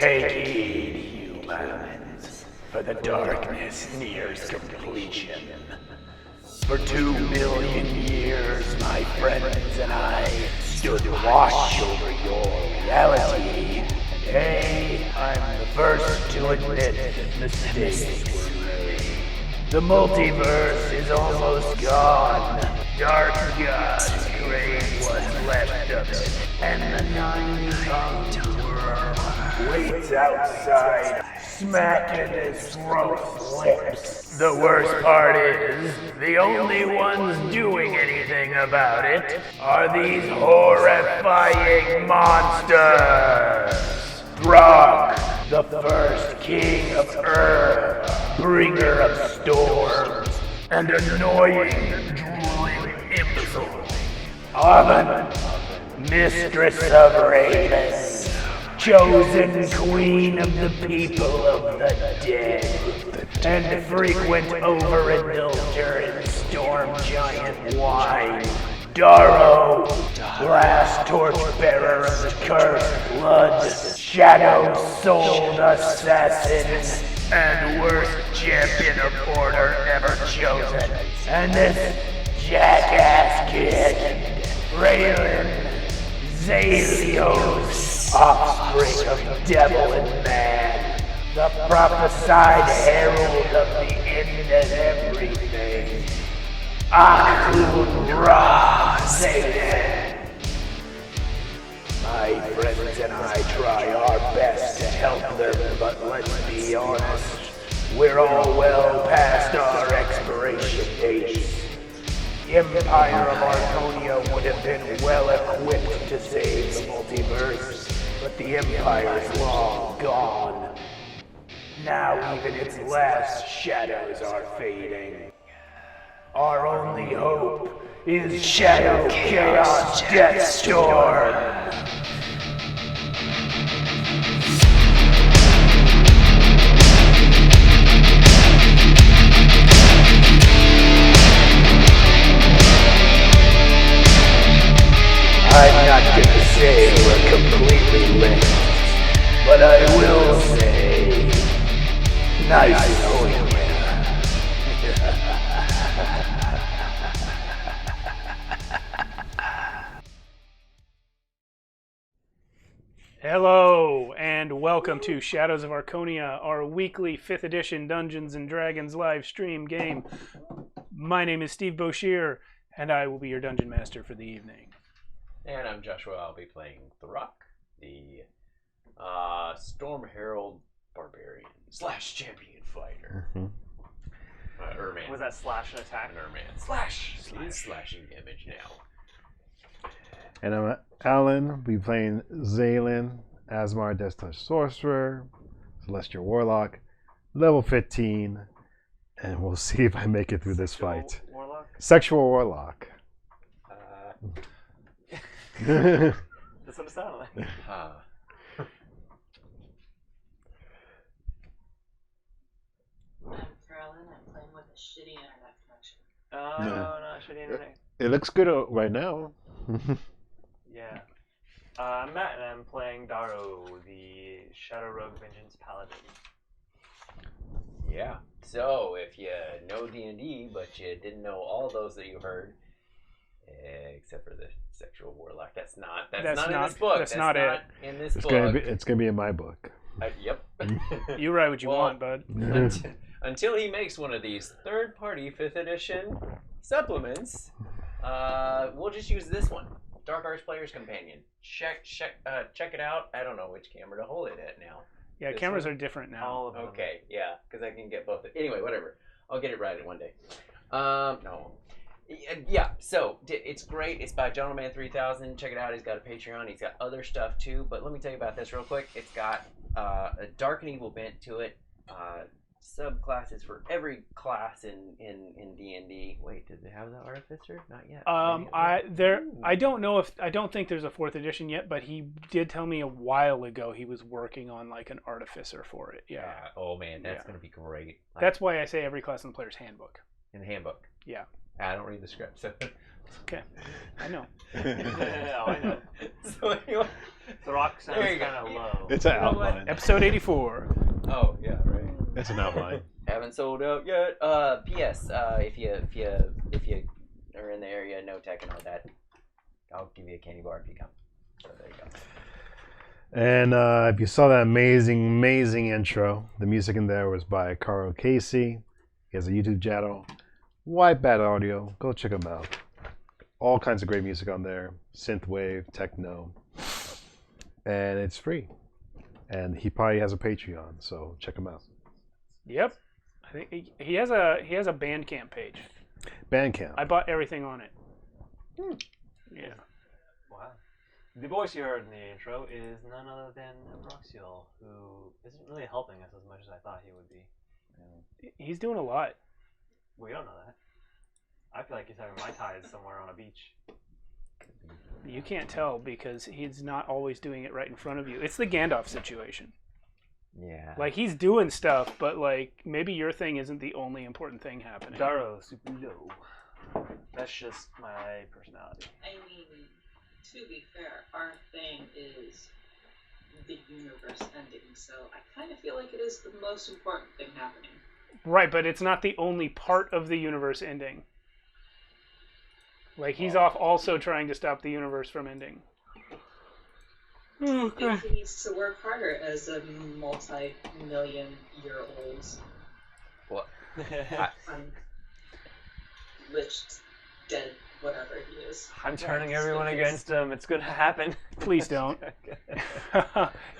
Take heed, humans, for the darkness nears completion. For 2 million years, my friends and I stood watch over your reality. Today, I'm the first to admit that mistakes were made. The multiverse is almost gone. Dark gods crave what's left of it, and the 9-tongued worm waits outside, smacking his throat's lips. The worst part is, the only ones doing anything about it are these horrifying monsters. Throg, the first king of Earth, bringer of storms, and annoying, drooling imbecile. Oven, mistress of ravens, chosen queen of the people of the dead, and frequent overindulger in storm giant wine. Darrow, last torchbearer of the cursed blood, shadow-souled assassin, and worst champion of order ever chosen. And this jackass kid, Carolynn, Zalios, offspring of devil and man, the prophesied herald of the end of everything. Akun Ra Zayden. My friends and I try our best to help them, but let's be honest, we're all well past our expiration dates. The Empire of Archonia would have been well equipped to save the multiverse, but the Empire's long gone. Now even its last shadows are fading. Our only hope is Shadow Chaos Deathstorm. I'm not gonna say we're completely linked, but I will say, nice knowing you. Hello, and welcome to Shadows of Archonia, our weekly 5th edition Dungeons & Dragons live stream game. My name is Steve Boshear, and I will be your Dungeon Master for the evening. And I'm Joshua. I'll be playing Throg, the Storm Herald Barbarian / Champion Fighter. Erman. Was that slash an attack? An Erman. Slash. He's slashing damage now. And I'm Alan. I'll be playing Zaylin, Asmar Death Touch Sorcerer, Celestial Warlock, level 15, and we'll see if I make it through this fight. Warlock? Sexual Warlock. That's what it sounded like. I'm Carolynn. I'm playing with a shitty internet connection. Oh, No. not shitty internet. It looks good right now. Yeah. I'm Matt, and I'm playing Darrow, the Shadow Rogue Vengeance Paladin. Yeah. So, if you know D&D, but you didn't know all those that you heard, except for the Sexual Warlock, that's not in this book. That's not it. In this It's book. it's gonna be in my book. Yep. You write what you Well, want, bud. Until he makes one of these third-party 5th edition supplements, we'll just use this one, Dark Arts Player's Companion. Check it out. I don't know which camera to hold it at now. Yeah, This cameras one? are different now. All of them. Okay, yeah, because I can get both. Anyway, whatever. I'll get it right one day. No. Yeah, so it's great. It's by Gentleman 3000. Check it out. He's got a Patreon. He's got other stuff too. But let me tell you about this real quick. It's got a dark and evil bent to it. Subclasses for every class in D&D. Wait, did they have the Artificer? Not yet. I don't think there's a 4th edition yet, but he did tell me a while ago he was working on like an Artificer for it. Yeah. Oh man, that's gonna be great. That's why I say every class in the player's handbook. In the handbook. Yeah. I don't read the script, so. Okay, I know. Oh, I know. So anyway. The rock sounds There you kind go. of low. It's an You know what? outline. Episode 84. Oh yeah, right. It's an outline. Haven't sold out yet. P.S. If you are in the area, no tech and all that, I'll give you a candy bar if you come. So there you go. And if you saw that amazing intro, the music in there was by Carl Casey. He has a YouTube channel, White Bat Audio. Go check him out. All kinds of great music on there, synthwave, techno, and it's free. And he probably has a Patreon, so check him out. Yep. I think he has a Bandcamp page. Bandcamp. I bought everything on it. Yeah. Wow. The voice you heard in the intro is none other than Broxiel, who isn't really helping us as much as I thought he would be. He's doing a lot. We don't know that. I feel like he's having Mai Tais somewhere on a beach. You can't tell because he's not always doing it right in front of you. It's the Gandalf situation. Yeah. Like, he's doing stuff, but, like, maybe your thing isn't the only important thing happening. Daro, super low. That's just my personality. I mean, to be fair, our thing is the universe ending, so I kind of feel like it is the most important thing happening. Right, but it's not the only part of the universe ending. Like, he's off also trying to stop the universe from ending. Maybe he needs to work harder as a multi-million-year-old What? unliched, dead, whatever he is. I'm turning Right, everyone so against him. It's gonna happen. Please don't.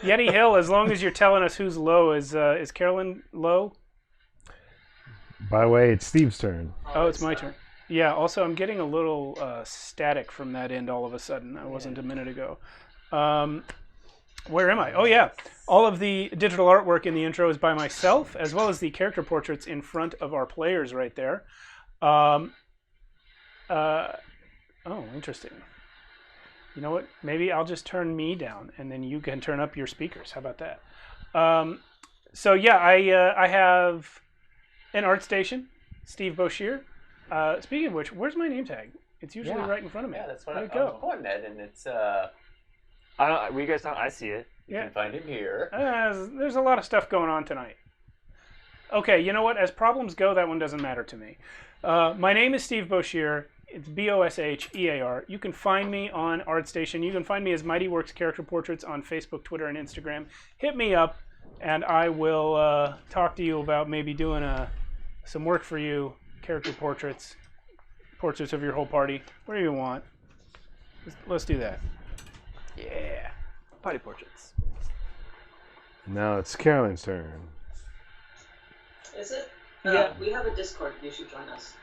Yeti Hill, as long as you're telling us who's low, is Carolynn low? By the way, it's Steve's turn. Oh, it's my turn. Yeah, also, I'm getting a little static from that end all of a sudden. I wasn't a minute ago. Where am I? Oh, yeah. All of the digital artwork in the intro is by myself, as well as the character portraits in front of our players right there. Oh, interesting. You know what? Maybe I'll just turn me down, and then you can turn up your speakers. How about that? So, yeah, I have an art station, Steve Boshear. Speaking of which, where's my name tag? It's usually right in front of me. Yeah, that's what Where'd I was pointing at, and it's I don't. You guys don't. I see it. you can find it here. There's a lot of stuff going on tonight. Okay, you know what? As problems go, that one doesn't matter to me. My name is Steve Boshear. It's Boshear. You can find me on ArtStation. You can find me as Mighty Works Character Portraits on Facebook, Twitter, and Instagram. Hit me up, and I will talk to you about maybe doing some work for you. Character portraits of your whole party, whatever you want. Let's do that. Yeah. Party portraits. Now it's Carolynn's turn. Is it? Yeah. We have a Discord. You should join us.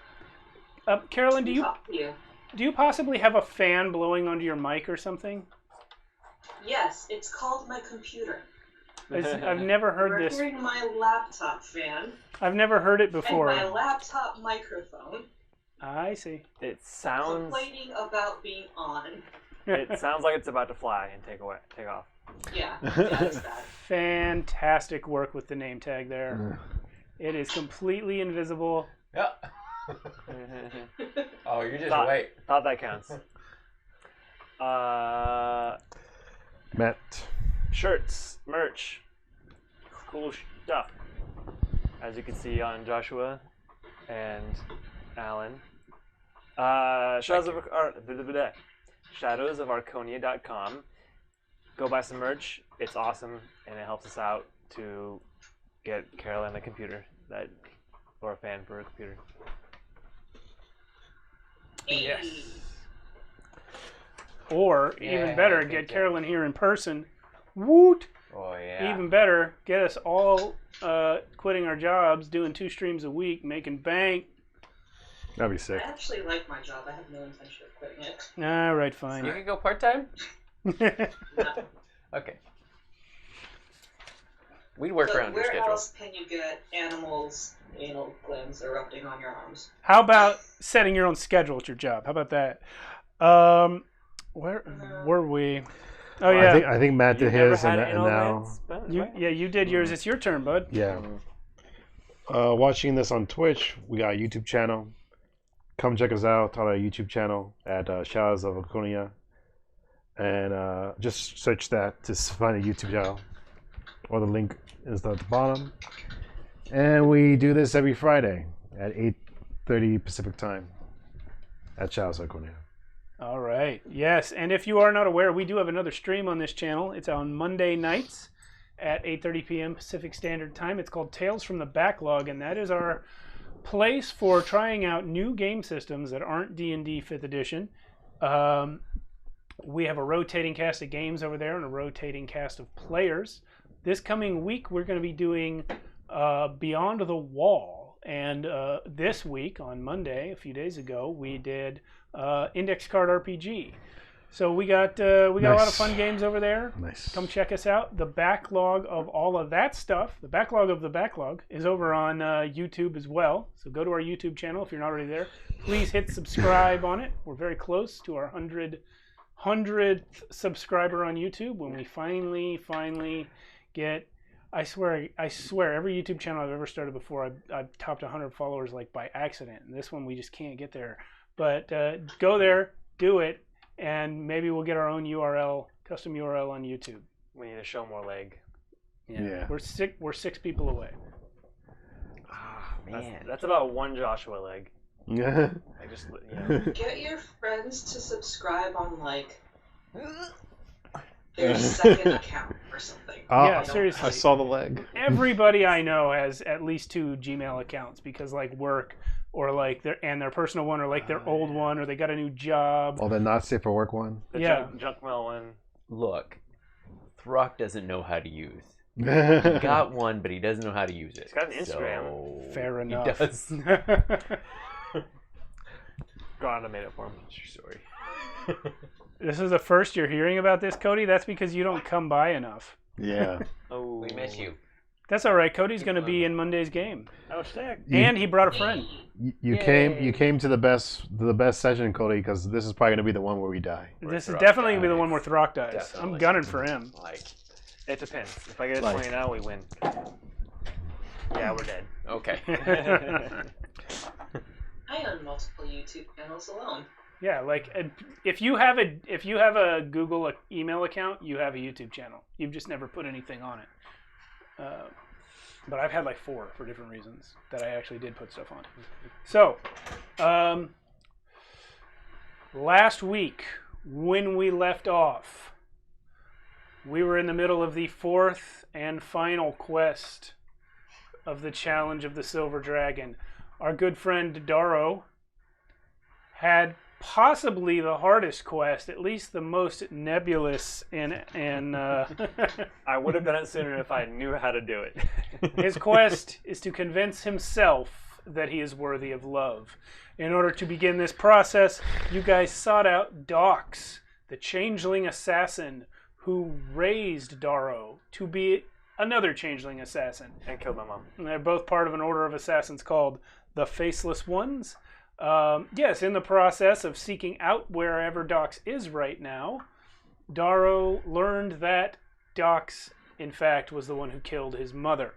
Carolynn, Talk to you. do you possibly have a fan blowing onto your mic or something? Yes, it's called my computer. I've never heard We're this. hearing my laptop fan I've never heard it before. and my laptop microphone I see. It sounds. complaining about being on. It sounds like it's about to fly and take off. Yeah, that's that. Fantastic work with the name tag there. It is completely invisible. Yeah. Oh, you're just wait. Thought that counts. Matt. Shirts, merch, cool stuff. As you can see on Joshua and Alan. Shadowsofarconia.com. Go buy some merch. It's awesome, and it helps us out to get Carolynn a computer or a fan for a computer. Yes. Or, even better, get Carolynn here in person. Woot! Oh yeah. Even better, get us all quitting our jobs, doing 2 streams a week, making bank. That'd be I sick. actually like my job. I have no intention of quitting it. All right, You fine. can go part time. No. Okay. We'd work But around your where schedule. else can you get animals' anal glands erupting on your arms? How about setting your own schedule at your job? How about that? Where were we? Oh yeah, I think Matt did Never his, had and anal now glands? you did yours. It's your turn, bud. yeah. Watching this on Twitch, we got a YouTube channel, come check us out on our YouTube channel at Shadows of Archonia. And just search that to find a YouTube channel. Or the link is at the bottom. And we do this every Friday at 8:30 Pacific time at Shadows of Archonia. All right. Yes, and if you are not aware, we do have another stream on this channel. It's on Monday nights at 8:30 p.m. Pacific Standard Time. It's called Tales from the Backlog, and that is our place for trying out new game systems that aren't D&D 5th edition. We have a rotating cast of games over there and a rotating cast of players. This coming week, we're going to be doing Beyond the Wall. And this week, on Monday, a few days ago, we did Index Card RPG. So we got a lot of fun games over there. Nice. Come check us out. The backlog of all of that stuff, the backlog of the backlog, is over on YouTube as well. So go to our YouTube channel if you're not already there. Please hit subscribe on it. We're very close to our 100th subscriber on YouTube. When we finally get, I swear, every YouTube channel I've ever started before, I've topped 100 followers like by accident. And this one we just can't get there. But go there, do it, and maybe we'll get our own URL, custom URL on YouTube. We need to show more leg. Yeah. We're 6 people away. Ah, man. That's about one Joshua leg. Yeah. I just, Get your friends to subscribe on like their second account or something. Yeah, seriously. I saw the leg. Everybody I know has at least 2 Gmail accounts because like work or like their personal one or like their old one or they got a new job. Oh, the not safe for work one. the Yeah. junk mail one. Look, Throck doesn't know how to use. He Got got one, but he doesn't know how to use it. He's got an Instagram. So Fair he enough. does. Gone and made it for him. Sorry. This is the first you're hearing about this, Cody? That's because you don't come by enough. Yeah. Oh, We miss you. That's all right. Cody's going to be in Monday's game. Oh, sick. And he brought a friend. You came to the best session, Cody, because this is probably gonna be the one where we die. This is Throck definitely going to be dies. the one where Throck dies. Definitely. I'm gunning for him. Like, It depends. If I get a Like- 20 now, we win. Yeah, we're dead. okay. I own multiple YouTube channels alone. Yeah, like if you have a Google email account, you have a YouTube channel. You've just never put anything on it. But I've had like 4 for different reasons that I actually did put stuff on. So, last week when we left off, we were in the middle of the 4th and final quest of the Challenge of the Silver Dragon. Our good friend Darrow had possibly the hardest quest, at least the most nebulous and I would have done it sooner if I knew how to do it. his quest is to convince himself that he is worthy of love. In order to begin this process, you guys sought out Dox, the changeling assassin who raised Darrow to be another changeling assassin. And killed my mom. And they're both part of an order of assassins called the Faceless Ones. Yes, in the process of seeking out wherever Dox is right now, Darrow learned that Dox, in fact, was the one who killed his mother.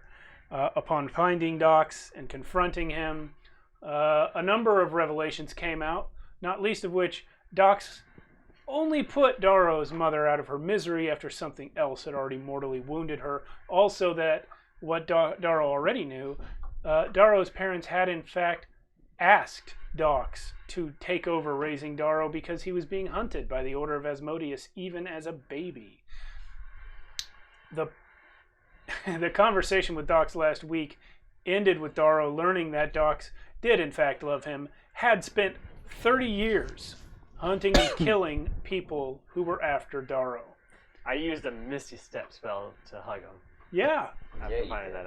Upon finding Dox and confronting him, a number of revelations came out, not least of which Dox only put Darrow's mother out of her misery after something else had already mortally wounded her. Also that what Darrow already knew, Darrow's parents had in fact asked Dox to take over raising Darrow because he was being hunted by the Order of Asmodeus even as a baby. The conversation with Dox last week ended with Darrow learning that Dox did in fact love him, had spent 30 years hunting and killing people who were after Darrow. I used a Misty Step spell to hug him. Yeah. After Yeah, you finding did. that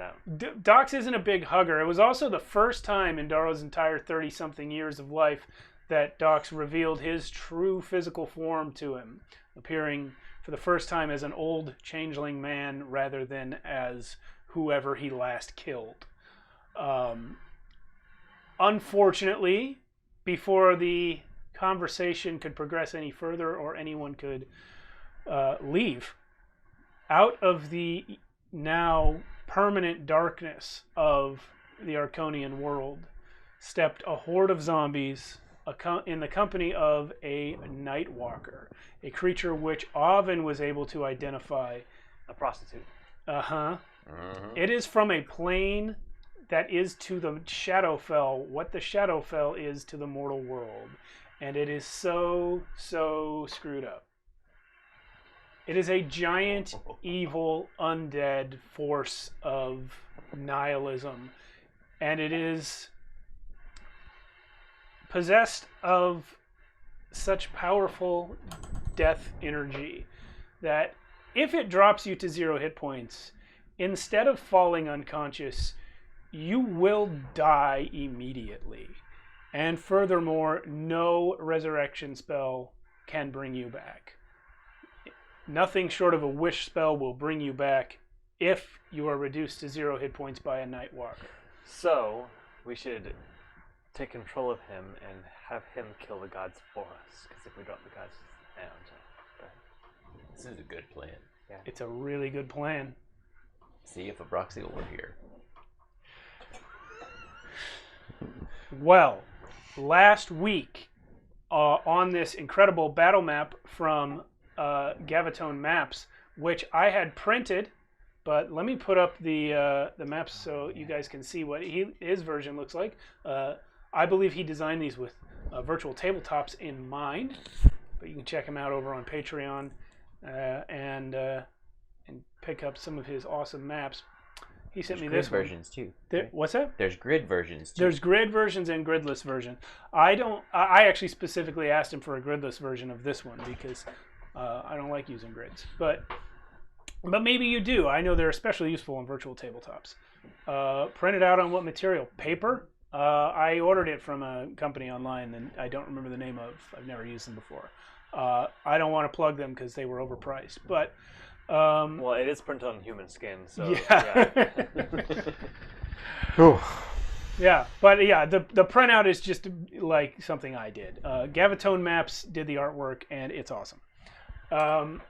out. Dox isn't a big hugger. It was also the first time in Darrow's entire 30-something years of life that Dox revealed his true physical form to him, appearing for the first time as an old changeling man rather than as whoever he last killed. Unfortunately, before the conversation could progress any further or anyone could leave, out of the now permanent darkness of the Archonian world stepped a horde of zombies in the company of a Nightwalker, a creature which Oven was able to identify. A prostitute. Uh-huh. It is from a plane that is to the Shadowfell what the Shadowfell is to the mortal world. And it is so screwed up. It is a giant, evil, undead force of nihilism. And it is possessed of such powerful death energy that if it drops you to 0 hit points, instead of falling unconscious, you will die immediately. And furthermore, no resurrection spell can bring you back. Nothing short of a wish spell will bring you back if you are reduced to 0 hit points by a Nightwalker. So, we should take control of him and have him kill the gods for us. Because if we drop the gods down... This is a good plan. Yeah. It's a really good plan. See if Abraxia were here. Well, last week on this incredible battle map from Gavatone Maps, which I had printed, but let me put up the maps so you guys can see what his version looks like. I believe he designed these with virtual tabletops in mind, but you can check him out over on Patreon and pick up some of his awesome maps. He sent me this grid versions too. What's that? There's grid versions too. There's grid versions and gridless version. I actually specifically asked him for a gridless version of this one because I don't like using grids. But maybe you do. I know they're especially useful on virtual tabletops. Printed out on what material? Paper. I ordered it from a company online and I don't remember the name of. I've never used them before. I don't want to plug them because they were overpriced. But well, it is printed on human skin, so yeah. Yeah, but yeah, the printout is just like something I did. Gavatone Maps did the artwork, and it's awesome. And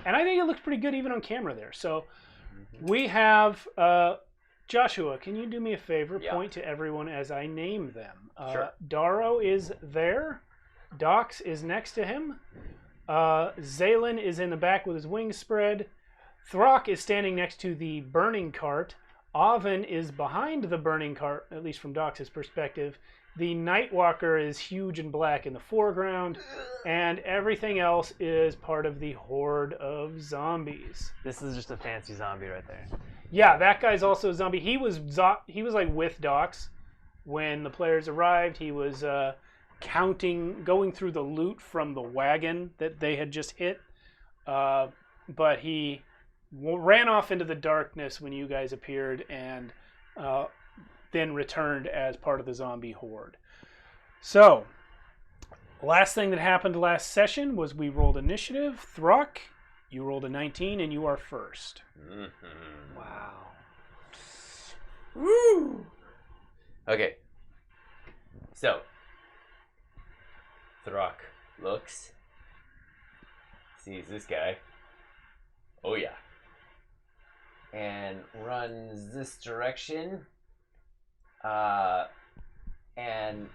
I think it looks pretty good even on camera there. So we have Joshua. Can you do me a favor? Yeah. Point to everyone as I name them. Sure. Darrow is there. Dox is next to him. Zalen is in the back with his wings spread. Throck is standing next to the burning cart. Oven is behind the burning cart, at least from Dox's perspective. The Nightwalker is huge and black in the foreground, and everything else is part of the horde of zombies. This is just a fancy zombie right there. Yeah, that guy's also a zombie. He was like with Dox when the players arrived. He was going through the loot from the wagon that they had just hit, but he ran off into the darkness when you guys appeared and then returned as part of the zombie horde. So, last thing that happened last session was we rolled initiative. Throck, you rolled a 19 and you are first. Mm-hmm. Wow. Woo! Okay. So, Throck looks, sees this guy. Oh yeah. And runs this direction. And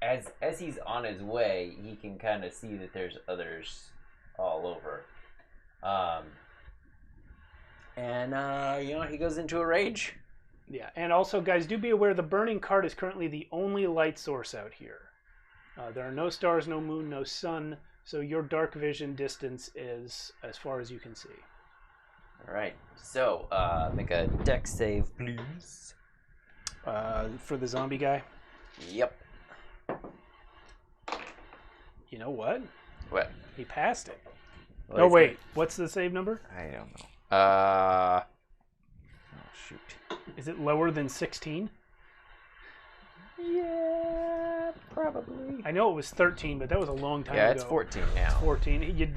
as he's on his way, he can kind of see that there's others all over. He goes into a rage. Yeah, and also, guys, do be aware the burning cart is currently the only light source out here. There are no stars, no moon, no sun, so your dark vision distance is as far as you can see. All right, so make a dex save, please. For the zombie guy? Yep. You know what? What? He passed it. Well, Oh, he's wait. What's the save number? I don't know. Oh, shoot. Is it lower than 16? Yeah, probably. I know it was 13, but that was a long time ago. Yeah, it's 14 now. 14.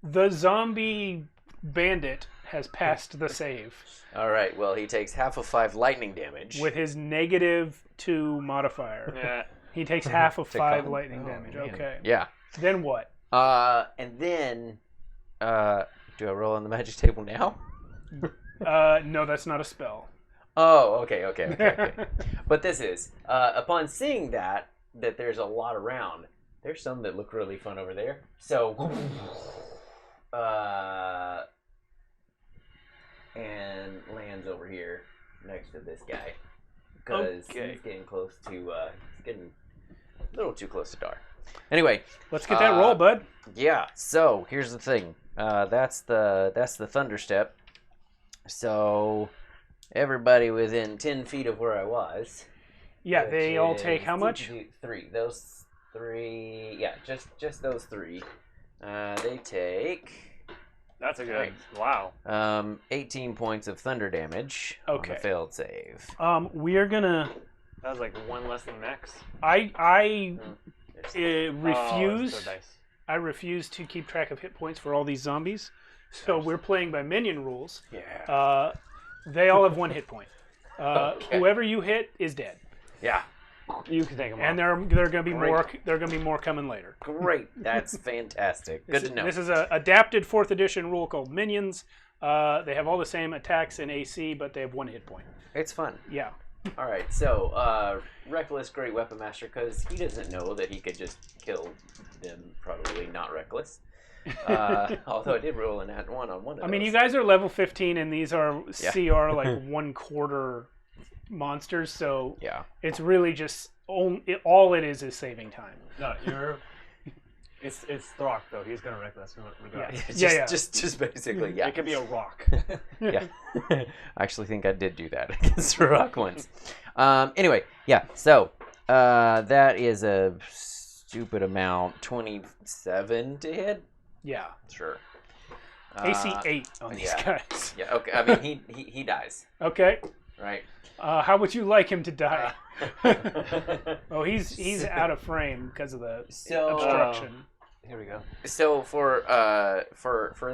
The zombie bandit has passed the save. All right, well, he takes half of 5 lightning damage. With his -2 modifier. Yeah. He takes half of To 5 come. lightning Oh, damage. man. Okay. Yeah. Then what? And then, do I roll on the magic table now? No, that's not a spell. Oh, okay. But this is, upon seeing that, that there's a lot around. There's some that look really fun over there. So, and lands over here next to this guy because he's getting close to. He's getting a little too close to Dar. Anyway, let's get that roll, bud. Yeah. So here's the thing. That's the thunder step. So everybody within 10 feet of where I was. Yeah, they all take how much? 3. Those 3. Yeah, just those 3. They take. That's a good. Wow. 18 points of thunder damage. Okay. On a failed save. We're gonna. That was like 1 less than max. I refuse. refuse. I refuse to keep track of hit points for all these zombies. So we're playing by Minion Rules. Yeah. They all have 1 hit point. Okay. Whoever you hit is dead. Yeah. You can take them And off. there are going to be Great. more. There are going to be more coming later. Great. That's fantastic. Good to know. This is an adapted 4th edition rule called Minions. They have all the same attacks and AC, but they have 1 hit point. It's fun. Yeah. All right. So, Reckless, great weapon master, because he doesn't know that he could just kill them. Probably not reckless. Although I did roll an at 1 on one of those. I mean, you guys are level 15, and these are Yeah. CR like 1/4 monsters, so Yeah. it's really just all it is saving time. No, you're. It's Throck though. He's gonna wreck us. Just basically, yeah. It could be a rock. Yeah. I actually think I did do that against the rock once. Anyway, yeah. So that is a stupid amount. 27 to hit. Yeah. Sure. AC 8 on these yeah. guys. Yeah. Okay. I mean, he dies. Okay. Right. How would you like him to die? Oh, he's out of frame because of the obstruction. Here we go. So for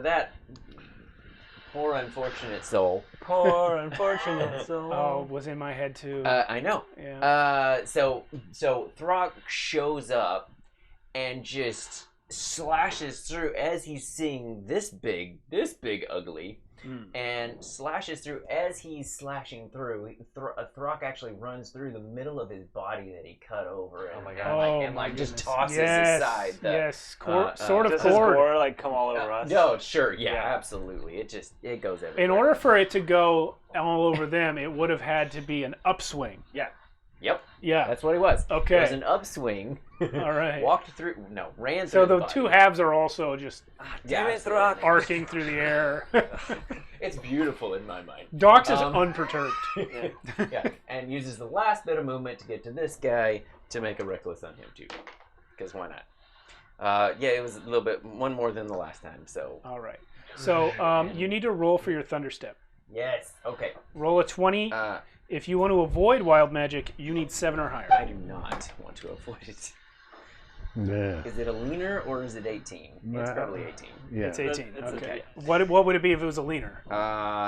that poor unfortunate soul. Poor unfortunate soul. Oh, was in my head too. I know. Yeah. So Throck shows up and just slashes through as he's seeing this big ugly. And slashes through as he's slashing through. Throck actually runs through the middle of his body that he cut over, and, Oh my God. and like just goodness. tosses Yes, aside. yes, sort of Does his cord. gore like come all over us? No, sure, yeah, Yeah. absolutely. It goes everywhere. In order for it to go all over them, it would have had to be an upswing. Yep, Yeah. that's what it was. Okay. It was an upswing. All right. Ran through. So the the body. two halves are also just Damn it, Throck. arcing through the air. It's beautiful in my mind. Dox is unperturbed. Yeah, and uses the last bit of movement to get to this guy to make a reckless on him too, because why not? Yeah, it was a little bit one more than the last time. So All right. So you need to roll for your Thunderstep. yes, okay. Roll a 20. If you want to avoid wild magic, you need 7 or higher. I do not want to avoid it. Yeah. Is it a leaner or is it 18? It's Nah. probably 18. Yeah. It's 18. It's Okay. What would it be if it was a leaner?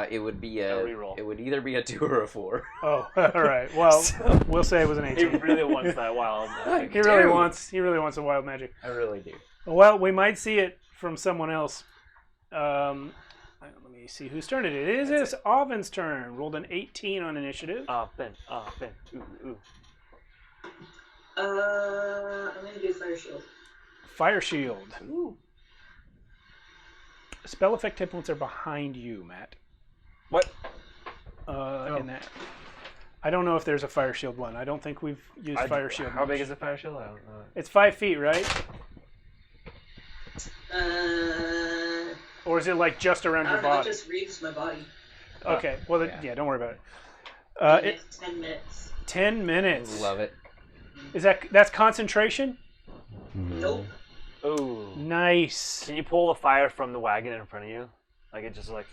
It would be A reroll. It would either be a 2 or a 4. Oh, all right. Well, we'll say it was an He 18. really wants that wild. He really wants a wild magic. I really do. Well, we might see it from someone else. Let me see whose turn it is. It is Oven's turn. Rolled an 18 on initiative. Ben. Ooh. I'm gonna do Fire Shield. Fire Shield. Ooh. Spell effect hit points are behind you, Matt. What? In that. I don't know if there's a Fire Shield one. I don't think we've used Fire Shield. How big is the fire shield? I don't know. It's 5 feet, right? Or is it like just around I your don't know, it body? just reads my body. Okay. Well, Yeah. don't worry about it. It's 10 minutes. 10 minutes. Love it. Is that's concentration? Nope. Ooh. Nice. Can you pull the fire from the wagon in front of you? Like it just like.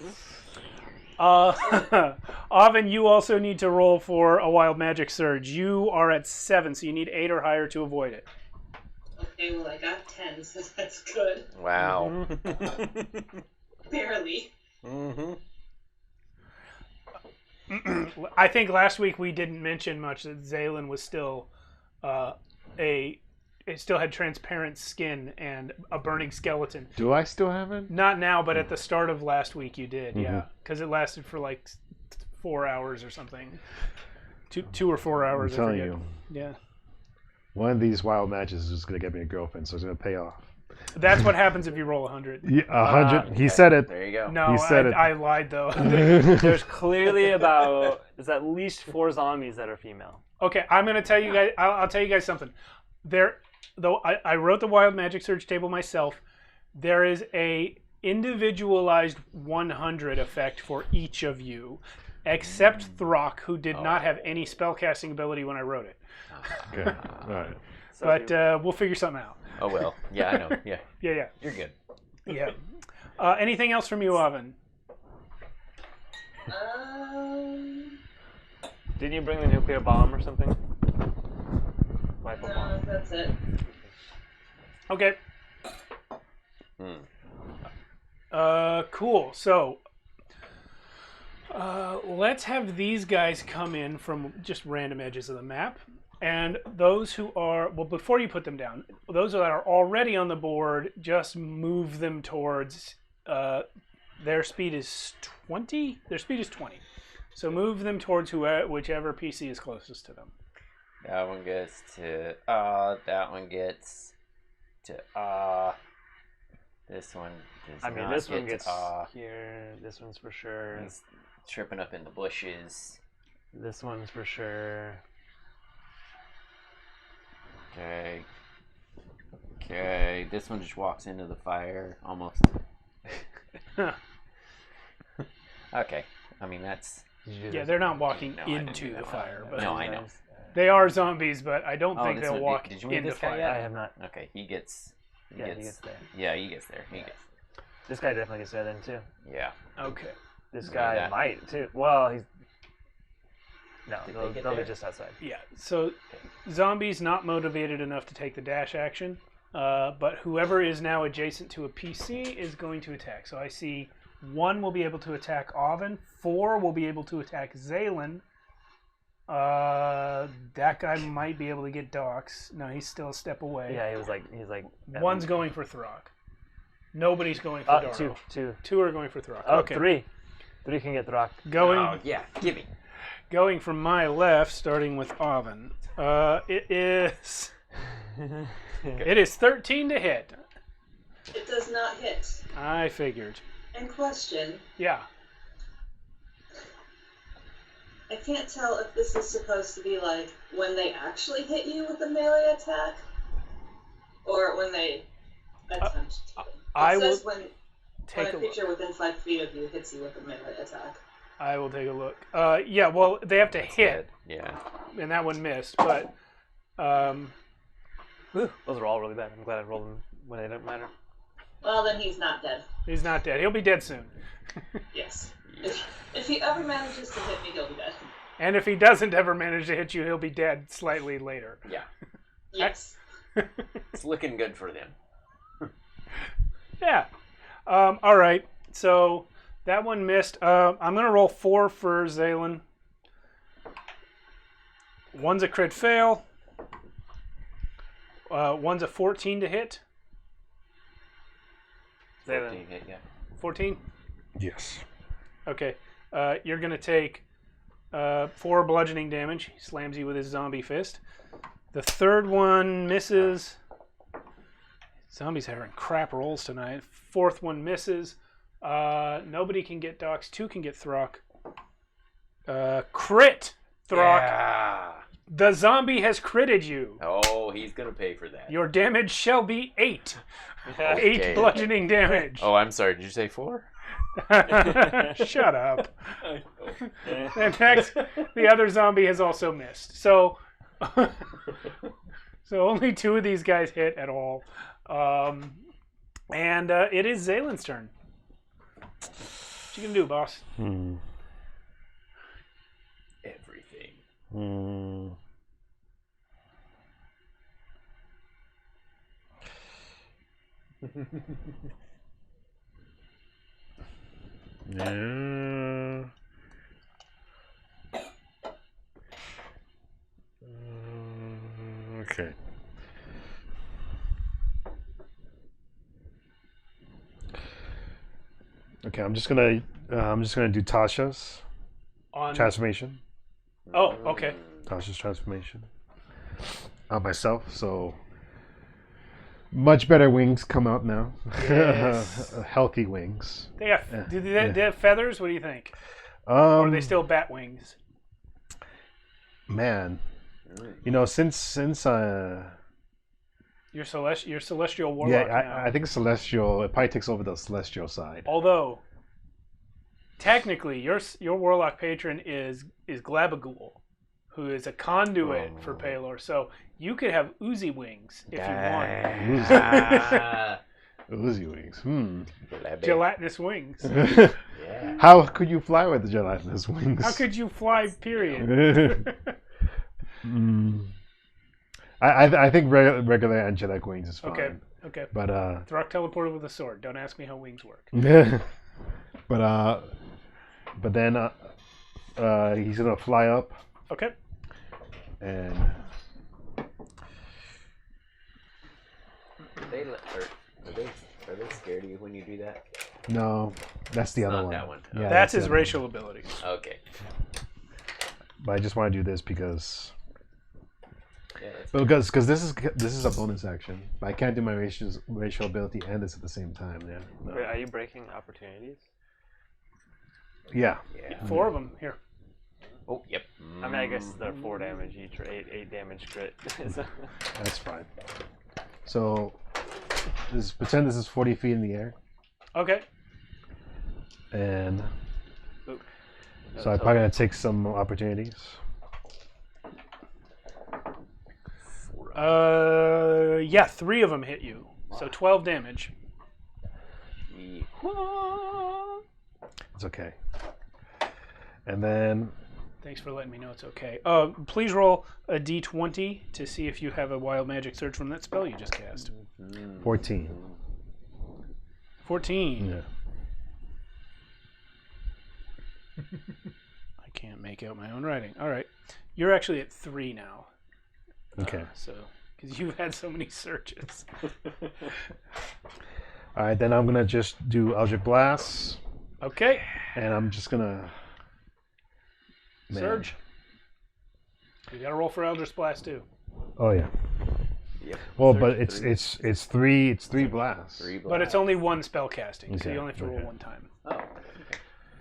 Oven, you also need to roll for a wild magic surge. You are at 7, so you need 8 or higher to avoid it. Okay, well I got 10, so that's good. Wow. Barely. Mm-hmm. I think last week we didn't mention much that Zaylin was still it still had transparent skin and a burning skeleton. Do I still have it? Not now, but at the start of last week you did, yeah, because it lasted for like 4 hours or something. 2 or 4 hours. I'm telling I forget. you. Yeah. one of these wild matches is just gonna get me a girlfriend, so it's gonna pay off. That's what happens if you roll 100. Yeah, 100. He said it. There you go. No, He said it. I lied though. There's clearly there's at least 4 zombies that are female. Okay, I'm gonna tell you guys. I'll tell you guys something. Though I wrote the Wild Magic Search table myself. There is a individualized 100 effect for each of you, except Throck, who did not have any spellcasting ability when I wrote it. Okay. All right. So But we'll figure something out. Oh well. Yeah, I know. Yeah, Yeah. you're good. Yeah. Anything else from you, Oven? didn't you bring the nuclear bomb or something? Rifle No, bomb. that's it. Okay. Hmm. Cool. So, let's have these guys come in from just random edges of the map. And those who are, well, before you put them down, those that are already on the board, just move them towards, their speed is 20? Their speed is 20. So move them towards whichever PC is closest to them. That one gets to that one gets to this one does I mean, not this one get gets to here. This one's for sure. He's tripping up in the bushes. This one's for sure. Okay, this one just walks into the fire almost. Okay, I mean that's Yeah, they're not walking No, I didn't into do the that. fire, but No, I know. they are zombies. But I don't Oh, think this they'll one- walk did you read into this guy fire. yet? I have not. Okay. He gets He gets there. Yeah, he gets there. He gets. This guy definitely gets there then too. Yeah. Okay. This Yeah, guy that- might too. Well, he's no. Did They'll, they get they'll be there? just outside. Yeah. So zombies not motivated enough to take the dash action, but whoever is now adjacent to a PC is going to attack. So I see 1 will be able to attack Oven, 4 will be able to attack Zalen. That guy might be able to get Dox. No, he's still a step away. Yeah, he's like. at 1's least- going for Throck. Nobody's going for Daro. two. 2 are going for Throck. Oh, okay. 3. 3 can get the rock. Going. Oh yeah, give me. Going from my left, starting with Oven. It is 13 to hit. It does not hit. I figured. And question, Yeah. I can't tell if this is supposed to be like when they actually hit you with a melee attack, or when they attempt to. I It says will when take a a look. creature within 5 feet of you hits you with a melee attack. I will take a look. Yeah, well, they have to hit, Yeah. and that one missed, but Those are all really bad. I'm glad I rolled them when they don't matter. Well, then he's not dead. he's not dead. He'll be dead soon. Yes. If he ever manages to hit me, he'll be dead. And if he doesn't ever manage to hit you, he'll be dead slightly later. Yeah. Yes. It's looking good for them. Yeah. All right. So that one missed. I'm going to roll 4 for Zalen. 1's a crit fail. 1's a 14 to hit. 14 hit, yeah. 14? Yes. Okay. You're going to take 4 bludgeoning damage. He slams you with his zombie fist. The third one misses. Zombies having crap rolls tonight. 4th one misses. Nobody can get Dox. 2 can get Throck. Crit! Throck. Yeah. The zombie has critted you. Oh, he's gonna pay for that. Your damage shall be 8. Okay. 8 bludgeoning damage. Oh, I'm sorry. Did you say 4? Shut up. And next, the other zombie has also missed. So, so only 2 of these guys hit at all. And it is Zalen's turn. What you gonna do, boss? Everything. Yeah. Okay. Okay, I'm just gonna do Tasha's On. transformation. Oh, okay. Tasha's transformation. on myself, so much better wings come out now. Yes. Healthy wings. They have, Yeah. do they have feathers? What do you think? Or are they still bat wings? Man, since You're celestial warlock now. I think celestial. It probably takes over the celestial side. Although, technically, your warlock patron is Glabagool, who is a conduit for Palor. So you could have oozy wings if you want. Oozy wings. Gelatinous wings. Yeah. How could you fly with the gelatinous wings? How could you fly? Period. I think regular angelic wings is fine. Okay. But Throck teleported with a sword. Don't ask me how wings work. but then he's gonna fly up Okay. and Are they scared of you when you do that? no, that's the other Not one. that one. Yeah, That's the his other racial ability. Okay. But I just want to do this because Yeah, that's because this is a bonus action. But I can't do my racial ability and this at the same time. Yeah. No. Wait, are you breaking opportunities? Yeah. yeah. 4 of them here. Oh, yep. I mean, I guess they're 4 damage each, or 8 damage crit. So- That's fine. So pretend this is 40 feet in the air, Okay. and Oop. so I'm probably gonna take some opportunities. Yeah, 3 of them hit you. So 12 damage. It's okay. And then Thanks for letting me know it's okay. Please roll a d20 to see if you have a wild magic surge from that spell you just cast. 14. 14. Yeah. I can't make out my own writing. All right. You're actually at 3 now. Okay. So, because you've had so many searches. All right. Then I'm gonna just do Eldritch Blast, Okay. and I'm just gonna Surge. You got to roll for Eldritch Blast too. Oh yeah. Yep. Well, Surge but it's three blasts. 3 But it's only 1 spell casting, so Okay, you only have to roll okay. 1 time. Oh.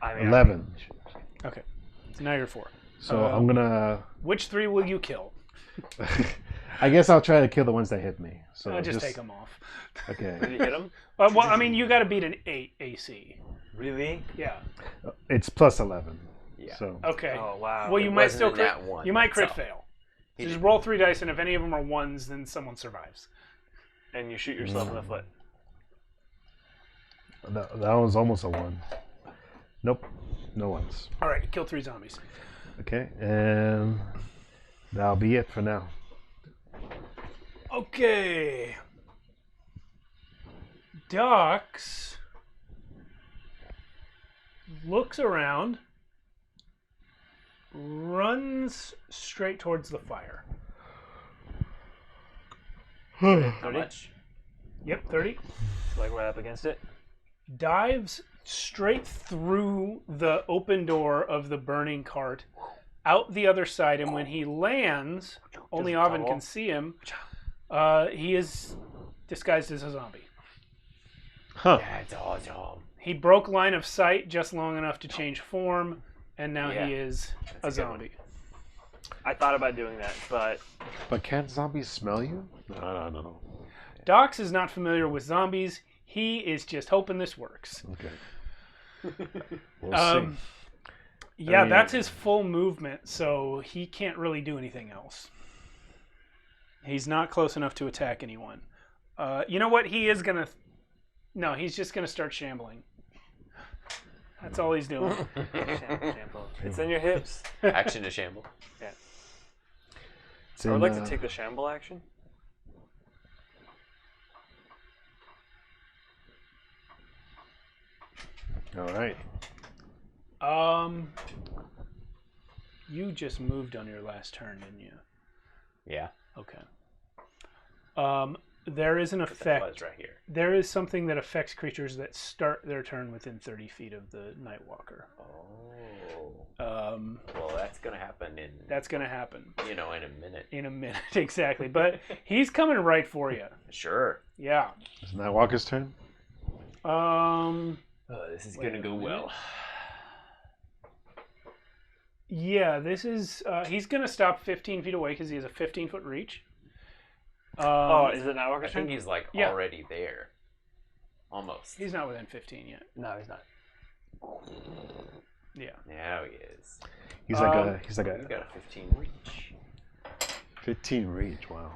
I mean, 11. Okay. So now you're 4. So I'm gonna. Which 3 will you kill? I guess I'll try to kill the ones that hit me. So Just take them off. Did Okay. you hit him? Well, I mean, you got to beat an 8 AC. Really? Yeah. It's plus 11. Yeah. So Okay. Oh, wow. Well, you might wasn't still in crit. that one, You might that's crit all. fail. He So just didn't- roll 3 dice, and if any of them are 1s, then someone survives. And you shoot yourself in the foot. that one's almost a 1. Nope. No ones. All right, kill 3 zombies. Okay. And that'll be it for now. Okay. Dux looks around, runs straight towards the fire. How 30? much? Yep, 30. Like right up against it? Dives straight through the open door of the burning cart, out the other side, and when he lands, only Just Oven tumble. can see him. He is disguised as a zombie. Huh. That's awesome. He broke line of sight just long enough to change form, and now Yeah, he is a a good one. zombie. I thought about doing that, but But can't zombies smell you? No. Dox is not familiar with zombies. He is just hoping this works. Okay. We'll see. Yeah, mean- that's his full movement, so he can't really do anything else. He's not close enough to attack anyone. You know what? He is gonna. No, he's just gonna start shambling. That's all he's doing. shamble. It's in your hips. Action to shamble. It's I would in, like to take the shamble action. All right. You just moved on your last turn, didn't you? Yeah. Okay. There is an That effect. was right here. There is something that affects creatures that start their turn within 30 feet of the Nightwalker. Oh. Well, that's gonna happen in in a minute. In a minute, exactly. But he's coming right for you. Sure. Yeah. Isn't that Walker's turn? This is gonna go well. Yeah, this is. He's gonna stop 15 feet away because he has a 15-foot reach. Is it not I Walker's turn? think he's like Yeah. already there. Almost. He's not within 15 yet. No, he's not. Yeah. Now he is. He's like He's got a 15 reach. 15 reach. Wow.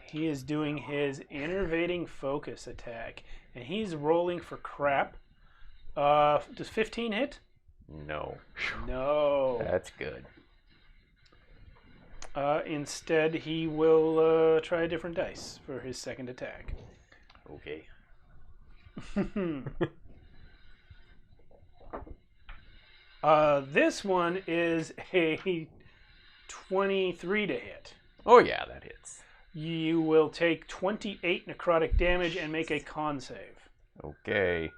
He is doing his innervating focus attack, and he's rolling for crap. Does 15 hit? No. No. That's good. Instead, he will try a different dice for his second attack. Okay. This one is a 23 to hit. Oh yeah, that hits. You will take 28 necrotic damage and make a con save. Okay.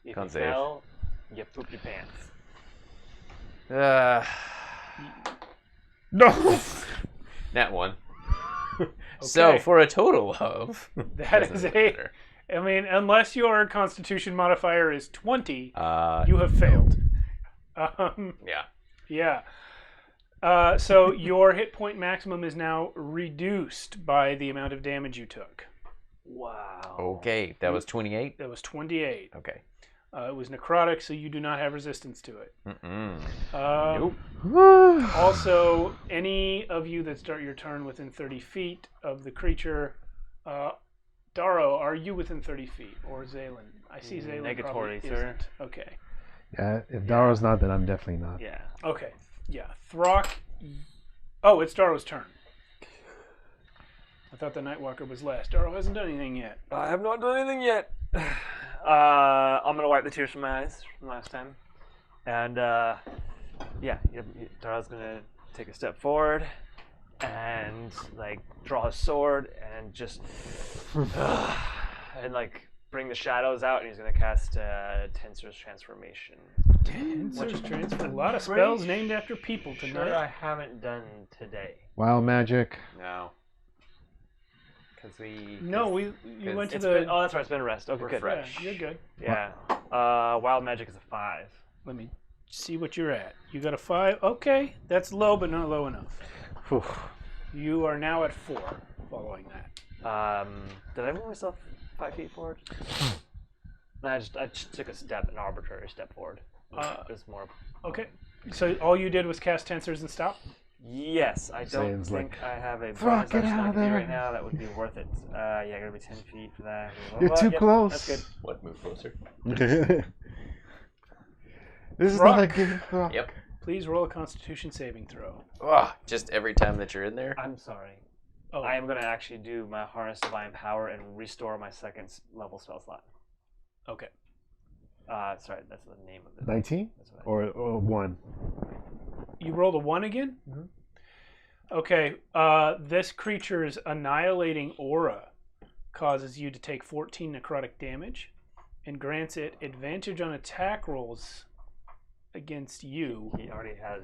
If Con you save. fail, you poop your pants. No. That one. So Okay. for a total of That doesn't is really a. matter. I mean, unless your Constitution modifier is 20, Uh, you have failed. yeah. Yeah. So your hit point maximum is now reduced by the amount of damage you took. Wow. Okay, that was 28. That was 28. Okay. It was necrotic, so you do not have resistance to it. Nope. Also, any of you that start your turn within 30 feet of the creature, Daro, are you within 30 feet? Or Zaylin? I see Zaylin probably Negatory, sir. isn't. Okay. Yeah, if Daro's not, then I'm definitely not. Yeah. Okay. Yeah. Throck. Oh, it's Daro's turn. I thought the Nightwalker was last. Daro hasn't done anything yet. I have not done anything yet. I'm gonna wipe the tears from my eyes from last time, and Dara's gonna take a step forward and like draw his sword and just and like bring the shadows out, and he's gonna cast Tensor's Transformation. Tensor's Transfer. A lot of spells named after people tonight. Sure, I haven't done today. Wild magic. No. Because we. No, you went to It's the. been, oh, that's right. It's been a rest. Okay, We're good. fresh. Yeah, you're good. Yeah. Wild magic is a 5. Let me see what you're at. You got a 5. Okay, that's low, but not low enough. Whew. You are now at 4. Following that. Did I move myself 5 feet forward? No, I just took a step, an arbitrary step forward. It was more. Okay. So all you did was cast Tensors and stop. Yes, I don't Zane's think like, I have a "Throck, bonus get action out I of can do there." right now. That would be worth it. Yeah, I gotta be 10 feet for that. You're too Yep, close. That's good. What? Move closer. This is Rock. not a good. Yep. Please roll a Constitution saving throw. Oh, just every time that you're in there. I'm sorry. Oh, I am gonna actually do my Harness Divine Power and restore my second level spell slot. okay. Sorry, that's the name of it. 19 That's what or 1. You rolled a 1 again? Mhm. Okay. This creature's annihilating aura causes you to take 14 necrotic damage and grants it advantage on attack rolls against you. He already has.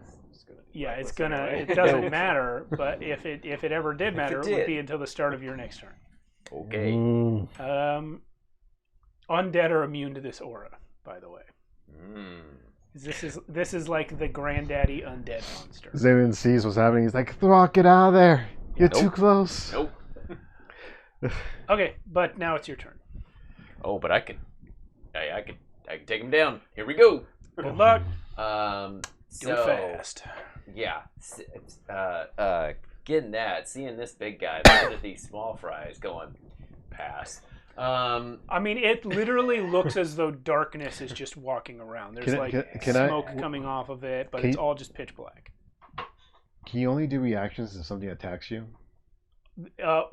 Yeah, it's reckless gonna. anyway. It doesn't matter, but if it ever did matter, it would did. be until the start of your next turn. Okay. Undead are immune to this aura, by the way. Mm. This is like the granddaddy undead monster. Zayn sees what's happening. He's like, Throck, get out of there. You're too Nope. close. Nope. Okay, but now it's your turn. Oh, but I could take him down. Here we go. Good luck. Do it So fast. yeah, getting that, seeing this big guy, looking at these small fries going past. I mean, it literally looks as though darkness is just walking around. There's Can I- smoke coming off of it, but Can it's you- all just pitch black. Can you only do reactions if something attacks you?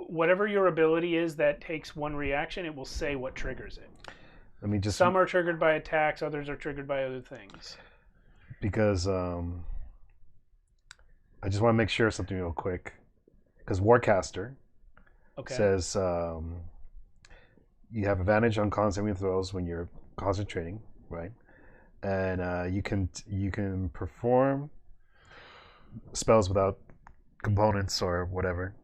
Whatever your ability is that takes one reaction, it will say what triggers it. I mean, just Some are triggered by attacks, others are triggered by other things. because I just want to make sure of something real quick. Because Warcaster Okay. says you have advantage on con saving throws when you're concentrating, right? And you can perform spells without components or whatever.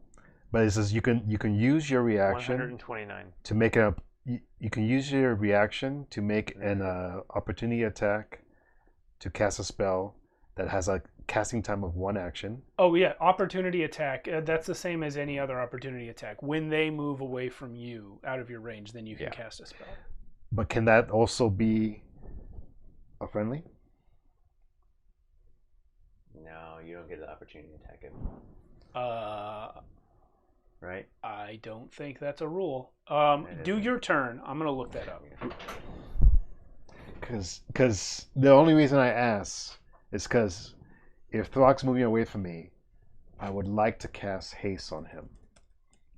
But it says you can use your reaction 129. to make up. You can use your reaction to make an opportunity attack to cast a spell that has a casting time of 1 action. Oh yeah, opportunity attack. That's the same as any other opportunity attack. When they move away from you, out of your range, then you can cast a spell. But can that also be a friendly? No, you don't get the opportunity to attack him. Right? I don't think that's a rule. Do your turn. I'm gonna look that up. Because the only reason I ask is because if Throg's moving away from me, I would like to cast haste on him,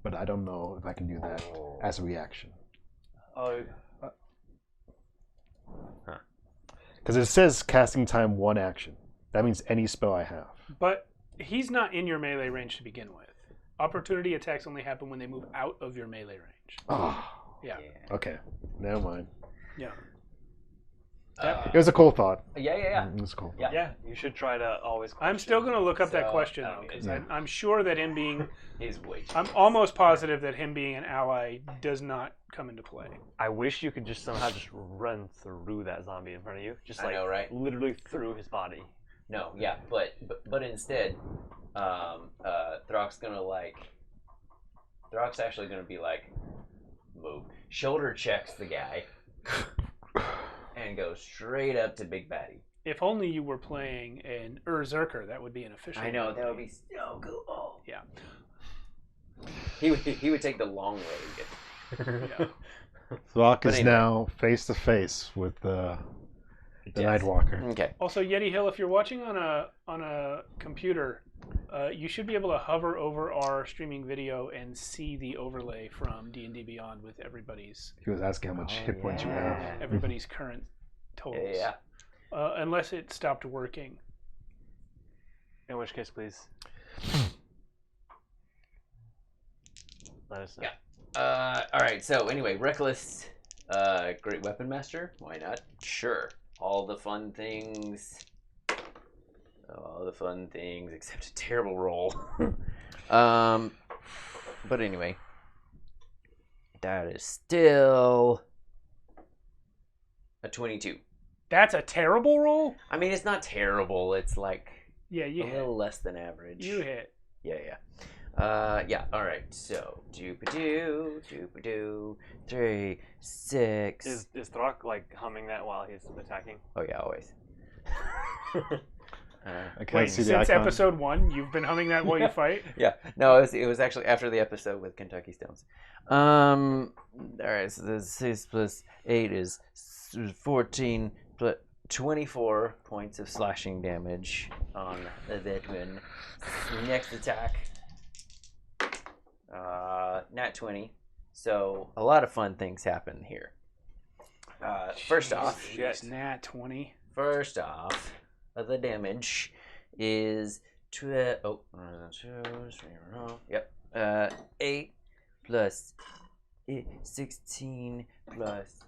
but I don't know if I can do that as a reaction. Oh, Because it says casting time 1 action. That means any spell I have. But he's not in your melee range to begin with. Opportunity attacks only happen when they move out of your melee range. Oh, Yeah. okay. Never mind. Yeah. It was a cool thought. Yeah. It was cool. Yeah. you should try to always. I'm still going to look up that So, question though, because I'm sure that him being, He's way too I'm almost positive that him being an ally does not come into play. I wish you could just somehow just run through that zombie in front of you, just I like know, right? literally through his body. No, yeah, but instead, Throg's actually gonna be like, move, shoulder checks the guy, and goes straight up to Big Baddie. If only you were playing an Berserker, that would be an official. I know, that would be so cool. Yeah. He would take the long way. Yeah. Throg But is anyway. now face to face with the Yes. Nightwalker. Okay. Also, Yeti Hill, if you're watching on a computer, you should be able to hover over our streaming video and see the overlay from D&D Beyond with everybody's He was asking how much hit points you have. everybody's current totals. Yeah. Unless it stopped working. In which case, please let us know. Yeah. All right. So anyway, Reckless, great weapon master. Why not? Sure. All the fun things, except a terrible roll. But anyway, that is still a 22. That's a terrible roll? I mean, it's not terrible. It's like Yeah, you a hit. little less than average. You hit. Yeah. Yeah. All right. So, doop-a-doo, 3, 6. Is Throg like humming that while he's attacking? Oh yeah, always. I can't Wait, see the since icon. episode 1, you've been humming that while you fight? Yeah. No, it was actually after the episode with Kentucky Stones. All right. So the 6 plus 8 is 14 plus 24 points of slashing damage on the veteran. Next attack. Nat 20. So a lot of fun things happen here. First off, Jeez, Nat 20. the damage is 8 plus 16 plus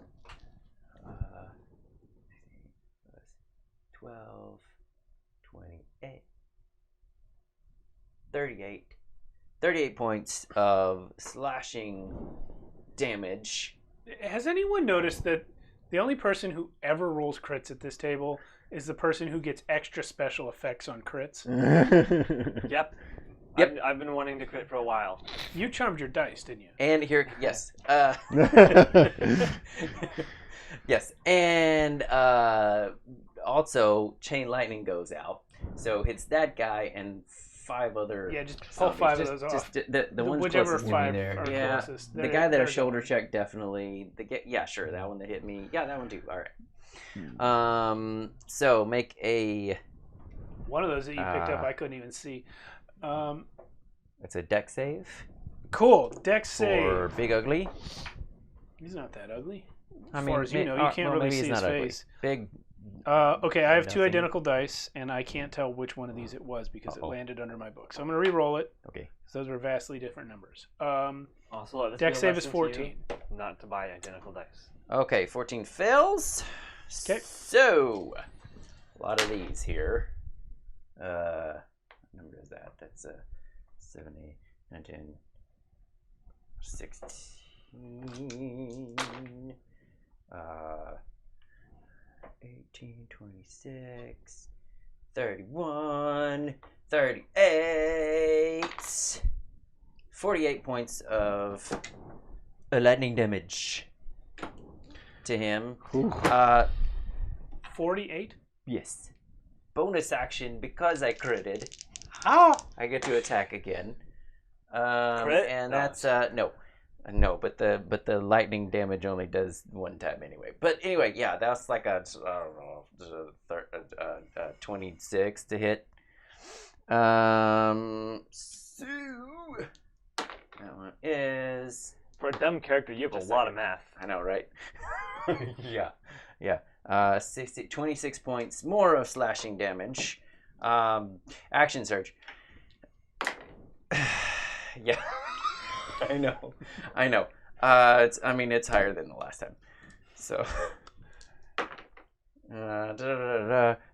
12, 28, 38. 38 points of slashing damage. Has anyone noticed that the only person who ever rolls crits at this table is the person who gets extra special effects on crits? Yep. Yep. I've been wanting to crit for a while. You charmed your dice, didn't you? And here, yes. Yes. And also, Chain Lightning goes out. So hits that guy and 5 other. Yeah, just pull 5 of those off. The ones Whichever closest to me 5 there. are Yeah. closest. The guy that I shoulder checked definitely. Yeah, sure. That one that hit me. Yeah, that one too. All right. So make a. One of those that you picked up, I couldn't even see. It's a deck save Cool. Dex for save. Big Ugly. He's not that ugly. I As mean, far as you know, you can't really maybe see he's his not ugly. face. Big Okay, I have two Nothing. identical dice, and I can't tell which one of these it was because it Uh-oh. landed under my book. So I'm going to re-roll it. Okay. So those are vastly different numbers. Also, let this Dex be a save is lesson to 14. you not to buy identical dice. Okay, 14 fails. 'Kay. So, a lot of these here. What number is that? That's 7, 8, 9, 10, 16, 18, 26, 31, 38, 48 points of lightning damage to him. 48? Yes. Bonus action, because I critted. I get to attack again. Crit? And No. that's no, but the lightning damage only does one time anyway. But anyway, yeah, that's like a 26 to hit. So that one is, For a dumb character, you have Just a lot of math. I know, right? yeah. 26 points more of slashing damage. Action surge. Yeah, I know. It's higher than the last time. So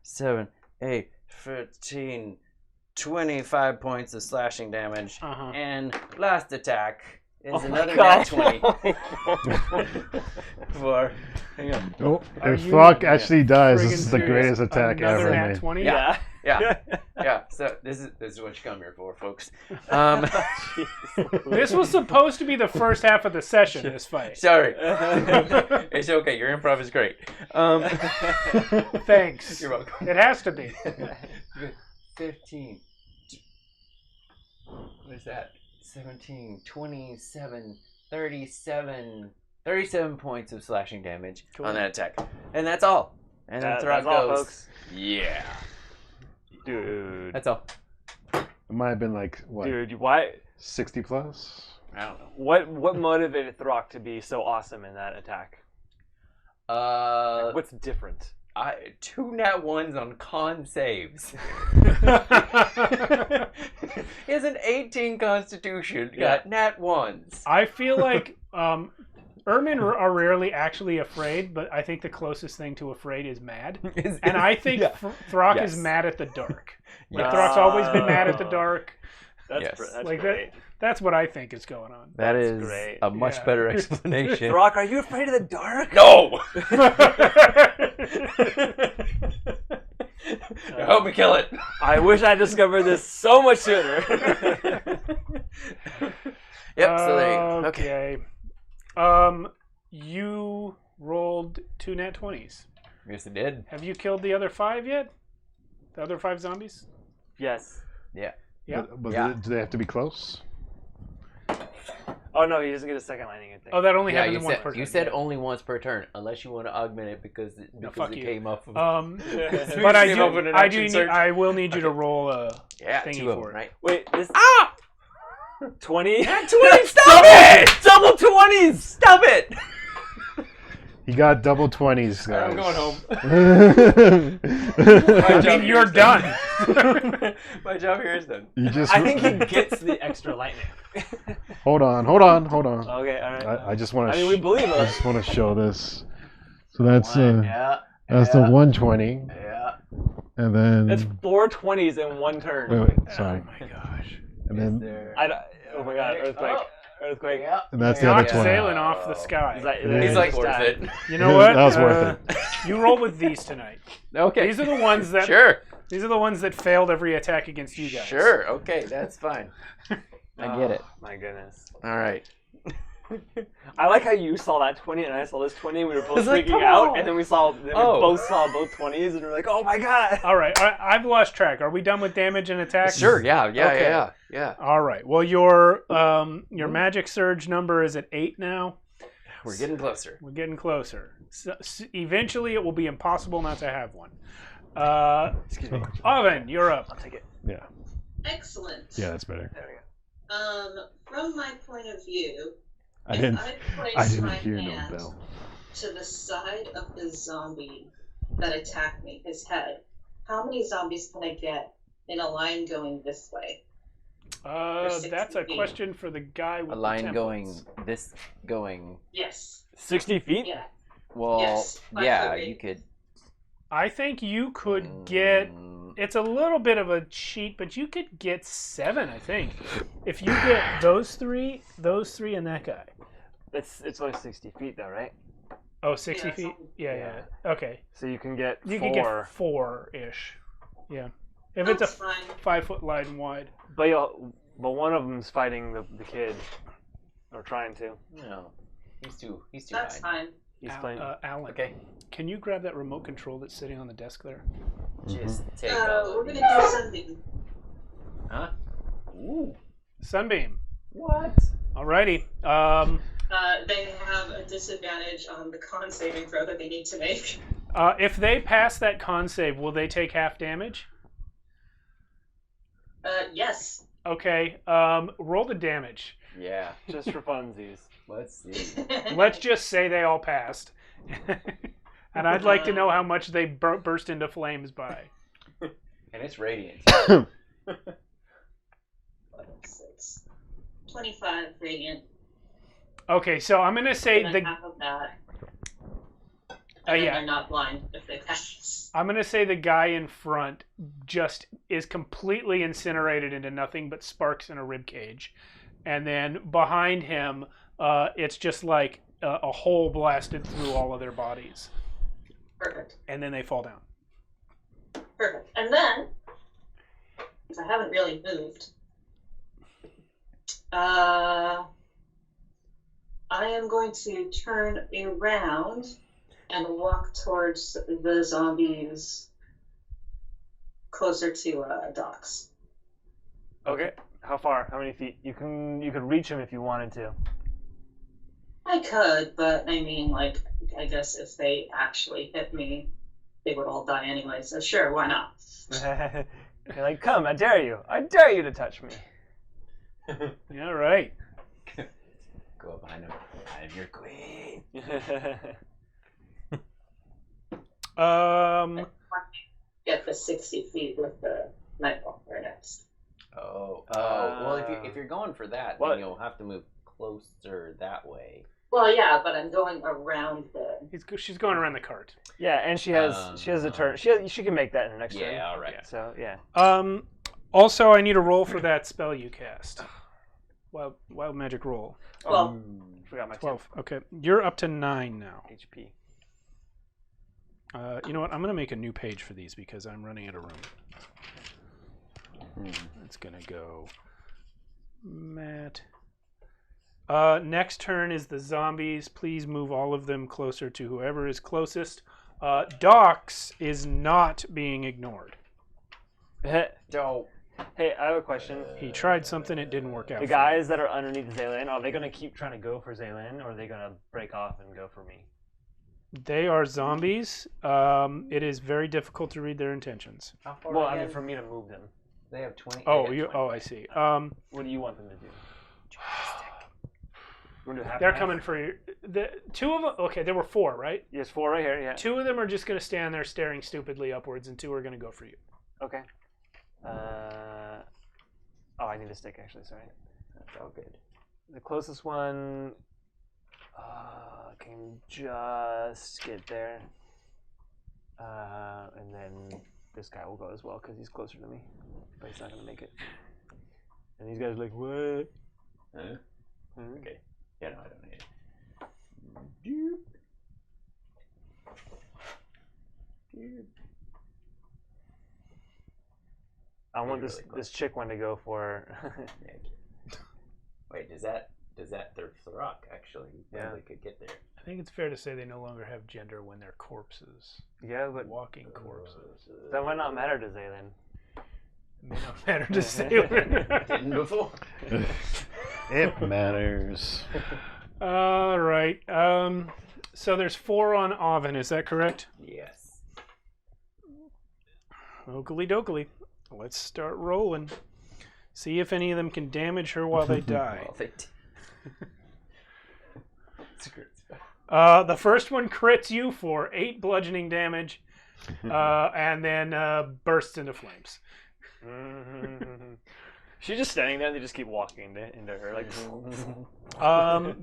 7, 8, 15, 25 points of slashing damage. Uh-huh. And last attack is Oh my another God. nat 20. For, hang on. Oh, Are if you Throck actually dies, this friggin' is the serious? greatest attack Another ever nat made. 20? Yeah. Yeah. Yeah. So this is what you come here for, folks. This was supposed to be the first half of the session, this fight. Sorry. It's okay. Your improv is great. Thanks. You're welcome. It has to be. 15. What is that? 17, 27, 37 points of slashing damage Cool. on that attack. And that's all. And then Throg That's all, goes. folks. Yeah. Dude. That's all. It might have been like, what, Dude, why? 60 plus? I don't know. What motivated Throck to be so awesome in that attack? What's different? 2 nat 1s on con saves. He has an 18 constitution, got nat 1s. I feel like Ermin are rarely actually afraid, but I think the closest thing to afraid is mad. And I think Throck is mad at the dark. Like Yes. Throck's always been mad at the dark. That's, Yes. that's Like great. That's what I think is going on. That That's is great. a much Yeah. better explanation. Throck, are you afraid of the dark? No! Help me kill it. I wish I discovered this so much sooner. Yep, so there you go. Okay. You rolled 2 nat 20s. Yes, it did. Have you killed the other 5 yet? The other 5 zombies? Yes. Yeah. Yeah. But Yeah. do they have to be close? Oh no, he doesn't get a second lightning, I think. Oh, that only Yeah, happens once per turn. you said yeah. only once per turn, unless you want to augment it because fuck it you. came off of... But I Came up with do. an I action do. surge. I will need you to roll a yeah, thingy 2 of for them, it. right? Wait, this 20? 20, stop it! Double 20s! Stop it! He got double 20s, guys. I'm going home. I mean, you're done. My job here is done. You just I think he gets the extra lightning. hold on. Okay, all right. I just want I to. mean, we believe I us. just want to show this. So that's Yeah. that's the 120, Yeah. and then That's 4 20s in one turn. wait, sorry, Oh my gosh. and then There. Oh my god, earthquake. Earthquake. Yeah. and that's the other Knocked 20. Sailing off the sky. He's like, worth it. You know what? That was worth it. You roll with these tonight. Okay. These are the ones that. Sure. These are the ones that failed every attack against you guys. Sure. Okay, that's fine. I get it. My goodness. All right. I like how you saw that 20 and I saw this 20 and we were both was like, freaking come out on. and then we Oh. both saw both 20s and we're like, oh my god. All right. I've lost track. Are we done with damage and attacks? Sure. Yeah. Okay. Yeah. All right. Well, your magic surge number is at 8 now. We're getting closer. We're getting closer. So, eventually, it will be impossible not to have one. Excuse me. Oven, you're up. I'll take it. Yeah, Excellent. yeah, that's better. There we go. From my point of view, I if didn't I place I didn't my hear no hand bell. to the side of the zombie that attack me, his head, how many zombies can I get in a line going this way? That's a 60 question for the guy with A line the going this going. Yes. 60 feet? Yeah. Well, Yes, 5 yeah, foot you could. I think you could get. It's a little bit of a cheat, but you could get 7. I think if you get those three, and that guy. It's only 60 feet though, right? Oh, 60 Yeah, feet. something- Yeah. Okay. So you can get You 4. could get 4-ish. Yeah. If That's it's a fine. 5-foot line wide. But one of them's fighting the kid, or trying to. No, he's too That's high. fine. He's playing. Alan. Okay, Can you grab that remote control that's sitting on the desk there? just take We're gonna do Sunbeam. Huh? Ooh. Sunbeam. What? Alrighty. They have a disadvantage on the con saving throw that they need to make. If they pass that con save, will they take half damage? Yes. Okay. Roll the damage. Yeah. Just for funsies. Let's see. Let's just say they all passed. And I'd like to know how much they burst into flames by. And it's radiant. 6. 25 radiant. Okay, so I'm gonna say And then half of that. And then yeah. they're not blind if they pass. I'm gonna say the guy in front just is completely incinerated into nothing but sparks in a rib cage, and then behind him, it's just like a hole blasted through all of their bodies, Perfect. and then they fall down. Perfect. And then, because I haven't really moved, I am going to turn around and walk towards the zombies closer to docks. Okay. How far? How many feet? You could reach him if you wanted to. I could, but I mean, like, I guess if they actually hit me, they would all die anyway, so sure, why not? You're like, come, I dare you. I dare you to touch me. Yeah, right. Go up behind him. I'm your queen. Get the 60 feet with the Nightwalker next. Oh. Well, if you're going for that, What? then you'll have to move closer that way. Well, yeah, but I'm going around the... She's going around the cart. Yeah, and she has a turn. She can make that in her next turn. Yeah. All right. So yeah. Also, I need a roll for that spell you cast. Wild magic roll. Well, Forgot my 12. Okay, you're up to 9 now. HP. You know what? I'm gonna make a new page for these because I'm running out of room. It's gonna go Matt. Next turn is the zombies. Please move all of them closer to whoever is closest. Docs is not being ignored. Dope. Hey, I have a question. He tried something, it didn't work out. The for him. guys that are underneath Zaylin, are they going to keep trying to go for Zaylin, or are they going to break off and go for me? They are zombies. It is very difficult to read their intentions. How far? Well, I mean, for me to move them. They have 20. Oh, they have 20. I see. What do you want them to do? We're gonna do half They're and half? coming for you. The 2 of them. Okay, there were 4, right? Yes, 4 right here. Yeah. 2 of them are just going to stand there staring stupidly upwards, and 2 are going to go for you. Okay. Oh, I need a stick actually. Sorry. That's all good. The closest one can just get there, and then this guy will go as well because he's closer to me, but he's not gonna make it. And these guys are like, what? Huh? Hmm? Okay. Yeah, no, I don't need it. I want You're this really close. this chick one to go for. Wait, does that Throck actually? Yeah. They could get there. I think it's fair to say they no longer have gender when they're corpses. Yeah, but Walking corpses. that might not matter to Zaylin. It may not matter to Sailor. Didn't before. It matters. All right. So there's 4 on Oven. Is that correct? Yes. Oakley dokley. Let's start rolling. See if any of them can damage her while they die. Well, it's a great spell. The first one crits you for 8 bludgeoning damage. and then bursts into flames. She's just standing there. And they just keep walking into her like.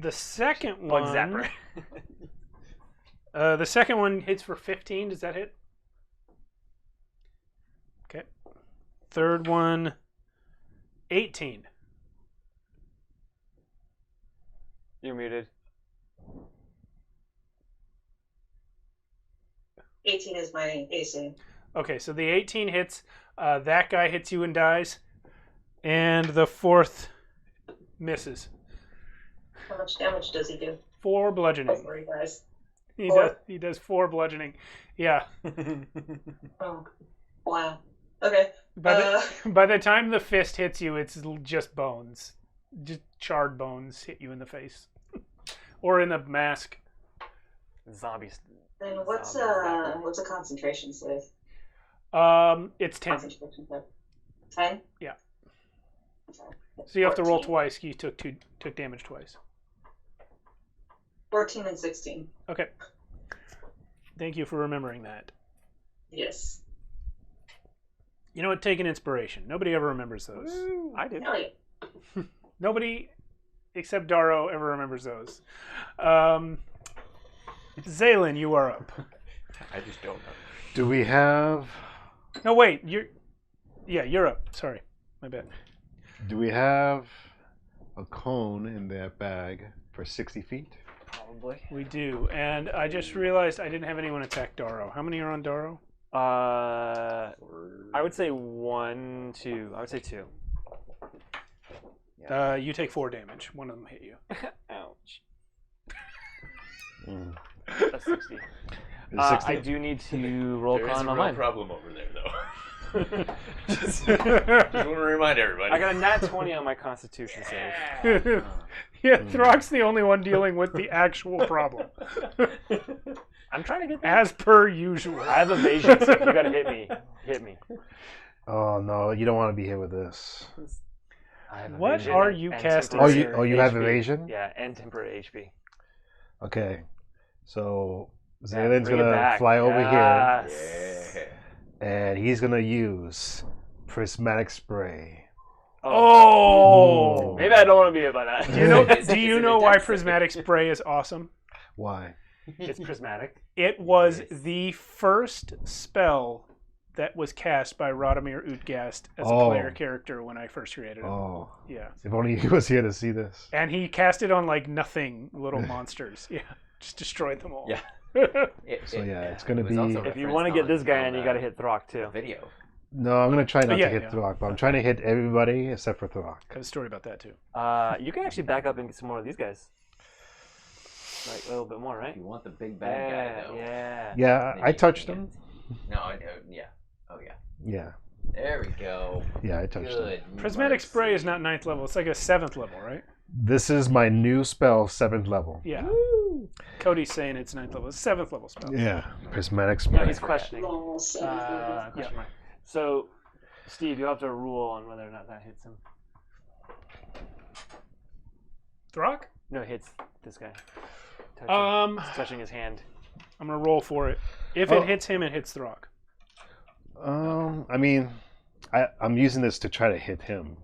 The second Bug one. zapper. The second one hits for 15. Does that hit? Okay. Third one, 18. You're muted. 18 is my AC. Okay, so the 18 hits. That guy hits you and dies. And the fourth misses. How much damage does he do? 4 bludgeoning. Before he dies. He does 4 bludgeoning. Yeah. Oh, wow. Okay. By the time the fist hits you, it's just bones. Just charred bones hit you in the face. Or in the mask. Zombies. And what's a concentration save? It's 10. Concentration save. 10? Yeah. Okay. So you have to roll 14. twice. You took damage twice. 14 and 16. Okay. Thank you for remembering that. Yes. You know what? Take an inspiration. Nobody ever remembers those. I do. Oh, yeah. Nobody except Darrow ever remembers those. Zaylin, you are up. I just don't know. Do we have? No, wait. You're up. Sorry, my bad. Do we have a cone in that bag for 60 feet? Probably. We do, and I just realized I didn't have anyone attack Darrow. How many are on Darrow? I would say 1, 2. I would say 2. You take 4 damage. One of them hit you. Ouch. Mm. That's 60. Is 60? I do need to roll There is con a on real mine. problem over there, though. just want to remind everybody. I got a nat 20 on my Constitution save. Yeah, Throck's the only one dealing with the actual problem. I'm trying to get that. As per usual. I have evasion, so if you gotta hit me, hit me. Oh no, you don't want to be hit with this. I have What evasion are and- you and casting? temporary You have HP. evasion? Yeah, and temporary HP. Okay, so Yeah, Zaylin's bring it gonna back. fly over here, Yes. Yeah. and he's gonna use prismatic spray. Oh! Maybe I don't want to be hit by that. Do you know? Is Do you it know a why dex prismatic spray is awesome? Why? It's prismatic. It was Yes. the first spell that was cast by Radomir Utgast as a Oh. player character when I first created him. Oh, Yeah, if only he was here to see this. and he cast it on like nothing, little monsters. Yeah, just destroyed them all. Yeah. So, yeah, it's gonna was be- also If you referenced want to get on- this guy on, in, you got to hit Throck too. the video. No, I'm gonna try not yeah, to hit yeah. Throck, but I'm trying to hit everybody except for Throck. Got a story about that too. You can actually back up and get some more of these guys. Like a little bit more, right? You want the big bad guy, though. Yeah. Yeah, Then I you touched can him. get- No, yeah. Oh, yeah. Yeah, There we go. yeah, I touched him. Good. Prismatic mercy. spray is not 9th level; it's like a 7th level, right? This is my new spell, 7th level. Yeah. Cody's saying it's 9th level. It's 7th level spell. Yeah, prismatic No, spray. he's questioning. Roll 7. Question mark. So, Steve, you'll have to rule on whether or not that hits him. Throck? No, it hits this guy. Touching, it's touching his hand. I'm gonna roll for it. If Oh. it hits him, it hits Throck. I mean, I'm using this to try to hit him,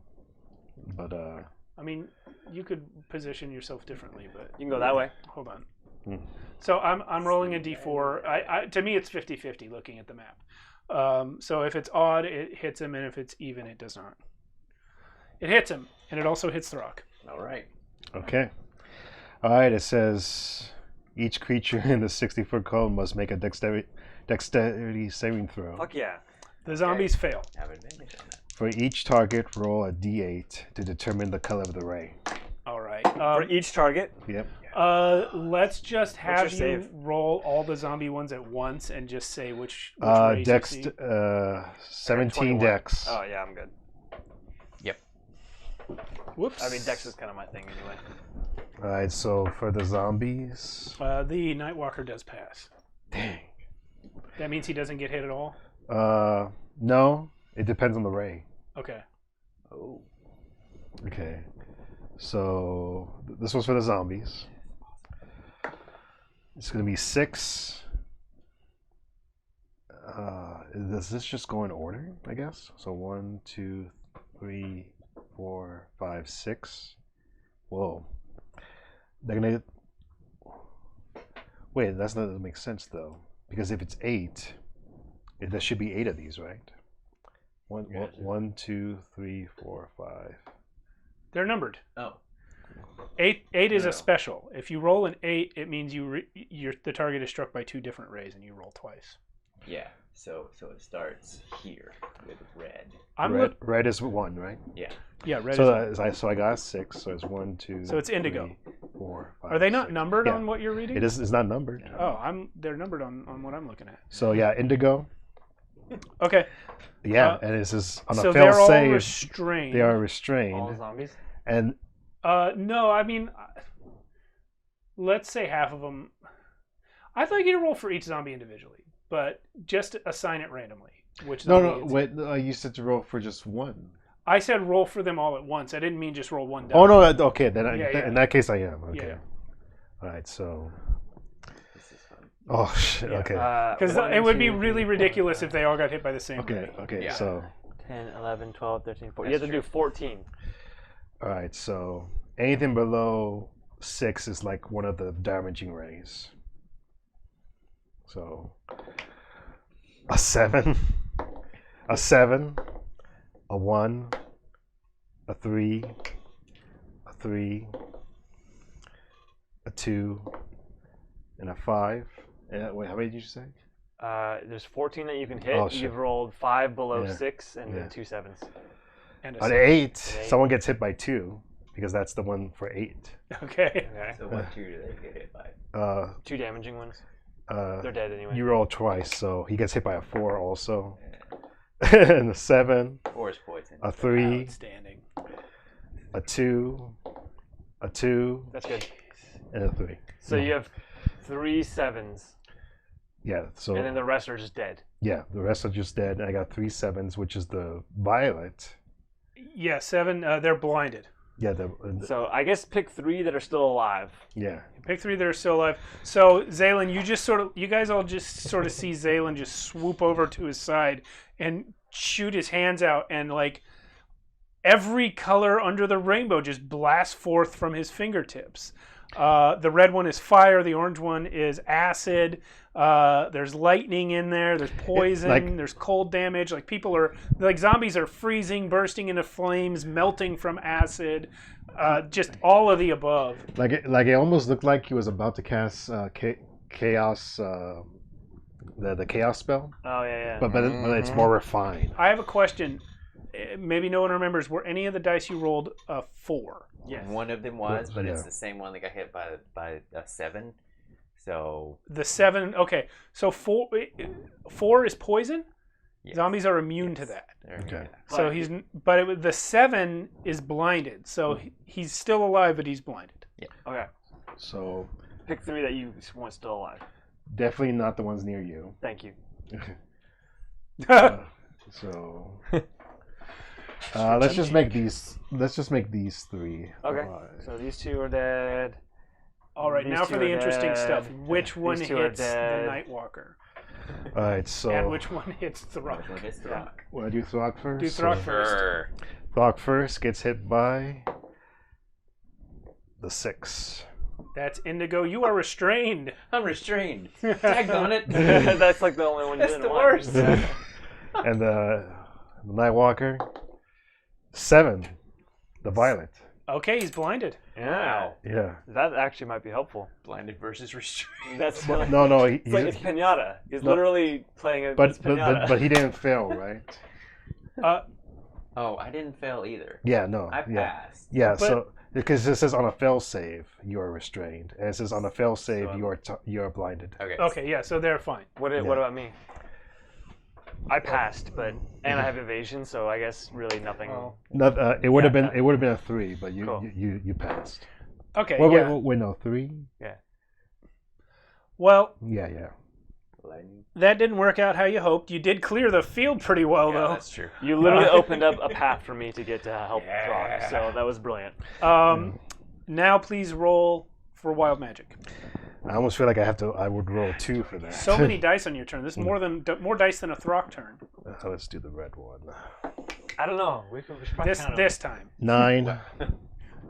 but I mean, you could position yourself differently, but You can go that way. hold on. Hmm. So I'm rolling a d4. To me, it's 50-50 looking at the map. So if it's odd, it hits him, and if it's even, it does not. It hits him, and it also hits Throck. All right. okay. All right, it says each creature in the 60-foot cone must make a dexterity saving throw. Fuck yeah. The zombies fail. Have advantage on that. For each target, roll a d8 to determine the color of the ray. All right. For each target, Yep. Let's just have your you save? roll all the zombie ones at once and just say which race Dex, you see. 17 21. dex. Oh yeah, I'm good. Whoops. I mean, Dex is kind of my thing anyway. All right, so for the zombies, The Nightwalker does pass. dang. That means he doesn't get hit at all? No, it depends on the ray. Okay. Oh. Okay, so this was for the zombies. It's gonna be 6, does this just go in order? I guess. So 1, 2, 3, 4, 5, 6. Whoa. They're gonna. Wait, that doesn't make sense though. Because if it's 8, there should be 8 of these, right? 1, 2, 3, 4, 5. They're numbered. Oh. 8 is No. a special. If you roll an 8, it means the target is struck by 2 different rays, and you roll twice. Yeah. So it starts here with red. Red is 1, right? Yeah. Yeah, red So is. I got 6. So it's 1, 2. So it's indigo. 3, 4, 5. Are they not 6. numbered Yeah. on what you're reading? It is. It's not numbered. Oh, they're numbered on what I'm looking at. So yeah, indigo. Okay. Yeah, and this is on a So fail they're all save. restrained. They are All restrained, zombies. and No, I mean, let's say half of them. I'd like you to roll for each zombie individually, but just assign it randomly. Which zombie no. it's- Wait, you said to roll for just one. I said roll for them all at once. I didn't mean just roll one die. Oh no, okay. Then Yeah. in that case, I am. Okay. Yeah. All right. So. This is fun. Oh shit. Yeah. Okay. Because it would be really ridiculous if they all got hit by the same Okay. ray. Okay. Yeah. So. 10, 11, 12, 13, 14. That's You have to do 14. All right. So anything below 6 is like one of the damaging rays. So. A 7. A 7. A 1. A 3. A 3. A 2. And a 5. Wait, how many did you say? There's 14 that you can hit. Oh, shit. You've rolled 5 below Yeah. 6 and Yeah. then 2 sevens. And a On 7. 8, An 8. someone gets hit by 2 because that's the one for 8. Okay. Okay. So what 2 do they get hit by? 2 damaging ones. Uh, They're dead anyway. you roll twice, so he gets hit by a 4 also. And a 7, 4 is poison. a 3, Outstanding. a 2, a 2, That's good. and a 3. So you have 3 sevens, Yeah, so and then the rest are just dead. yeah, the rest are just dead. I got 3 7s, which is the violet. Yeah, 7. They're blinded. Yeah, So I guess pick 3 that are still alive. yeah. Pick 3 that are still alive. So Zaylin, you guys all just sort of see Zaylin just swoop over to his side and shoot his hands out, and like every color under the rainbow just blasts forth from his fingertips. The red one is fire. The orange one is acid. There's lightning in there. There's poison. There's cold damage. Like zombies are freezing, bursting into flames, melting from acid. Just all of the above. Like it almost looked like he was about to cast chaos, the chaos spell, Oh yeah, yeah. but it's more refined. I have a question. Maybe no one remembers. Were any of the dice you rolled a 4? Yes. One of them was, but it's Yeah. the same one that got hit by a 7. So The 7. Okay, so 4 is poison. yes. Zombies are immune to that. Okay. So the 7 is blinded. So he's still alive, but he's blinded. Okay. So Pick 3 that you want still alive. definitely not the ones near you. Thank you. So let's just make these. Let's just make these 3. Okay. alive. So these 2 are dead. All right, These now 2 for the are interesting dead. stuff. Which one These 2 are hits the dead. Nightwalker? All right. So And which one hits Throck? Which one hits the Yeah. rock? want to do Throck first? Do Throck So first. Sure. Throck first gets hit by the 6. That's Indigo. You are restrained. I'm restrained. Tag on it. That's like the only one you That's didn't the want. worst. And the Nightwalker 7. The violet. Okay, he's blinded. Yeah. Yeah. That actually might be helpful. Blinded versus restrained. That's No. it's like it's pinata. He's No. literally playing a But pinata. but he didn't fail, right? Oh, I didn't fail either. Yeah. No. I Yeah. passed. Yeah. But- So because it says on a fail save you are restrained, and it says on a fail save So you are blinded. Okay. Okay, yeah, so they're fine. What about me? I passed, and I have evasion, so I guess really nothing. Oh. Not, it would have Yeah. been a 3, but you Cool. you passed. Okay, Wait, yeah. wait, no 3. Well, Yeah. Lightning. that didn't work out how you hoped. You did clear the field pretty well, Yeah, though. that's true. You literally opened up a path for me to get to help Throck, so that was brilliant. Now please roll for wild magic. I almost feel like I would roll 2 for that. So many dice on your turn. This is more dice than a Throck turn. Let's do the red one. I don't know. We should probably count 'em. This time. 9.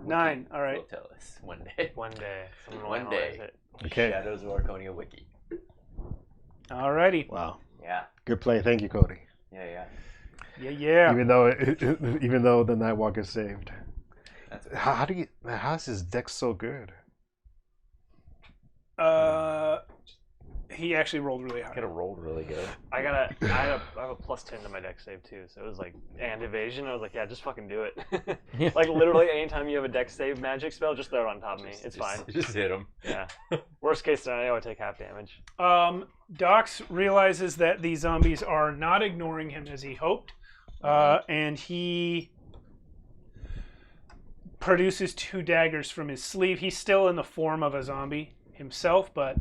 9. All right. Will tell us one day. One day. Someone will One analyze day. it. Okay. Shadows of Archonia wiki. Alrighty. Wow. Yeah. Good play. Thank you, Cody. Yeah. Yeah. Even though the Nightwalker saved. That's How's his deck so good? He actually rolled really high. could have rolled really good. I have a +10 to my deck save too, so it was like and evasion. I was like, yeah, just fucking do it. Like literally, anytime you have a deck save magic spell, just throw it on top of me. It's fine. Just hit him. Yeah. Worst case scenario, I take half damage. Dox realizes that the zombies are not ignoring him as he hoped, and he produces 2 daggers from his sleeve. He's still in the form of a zombie himself, but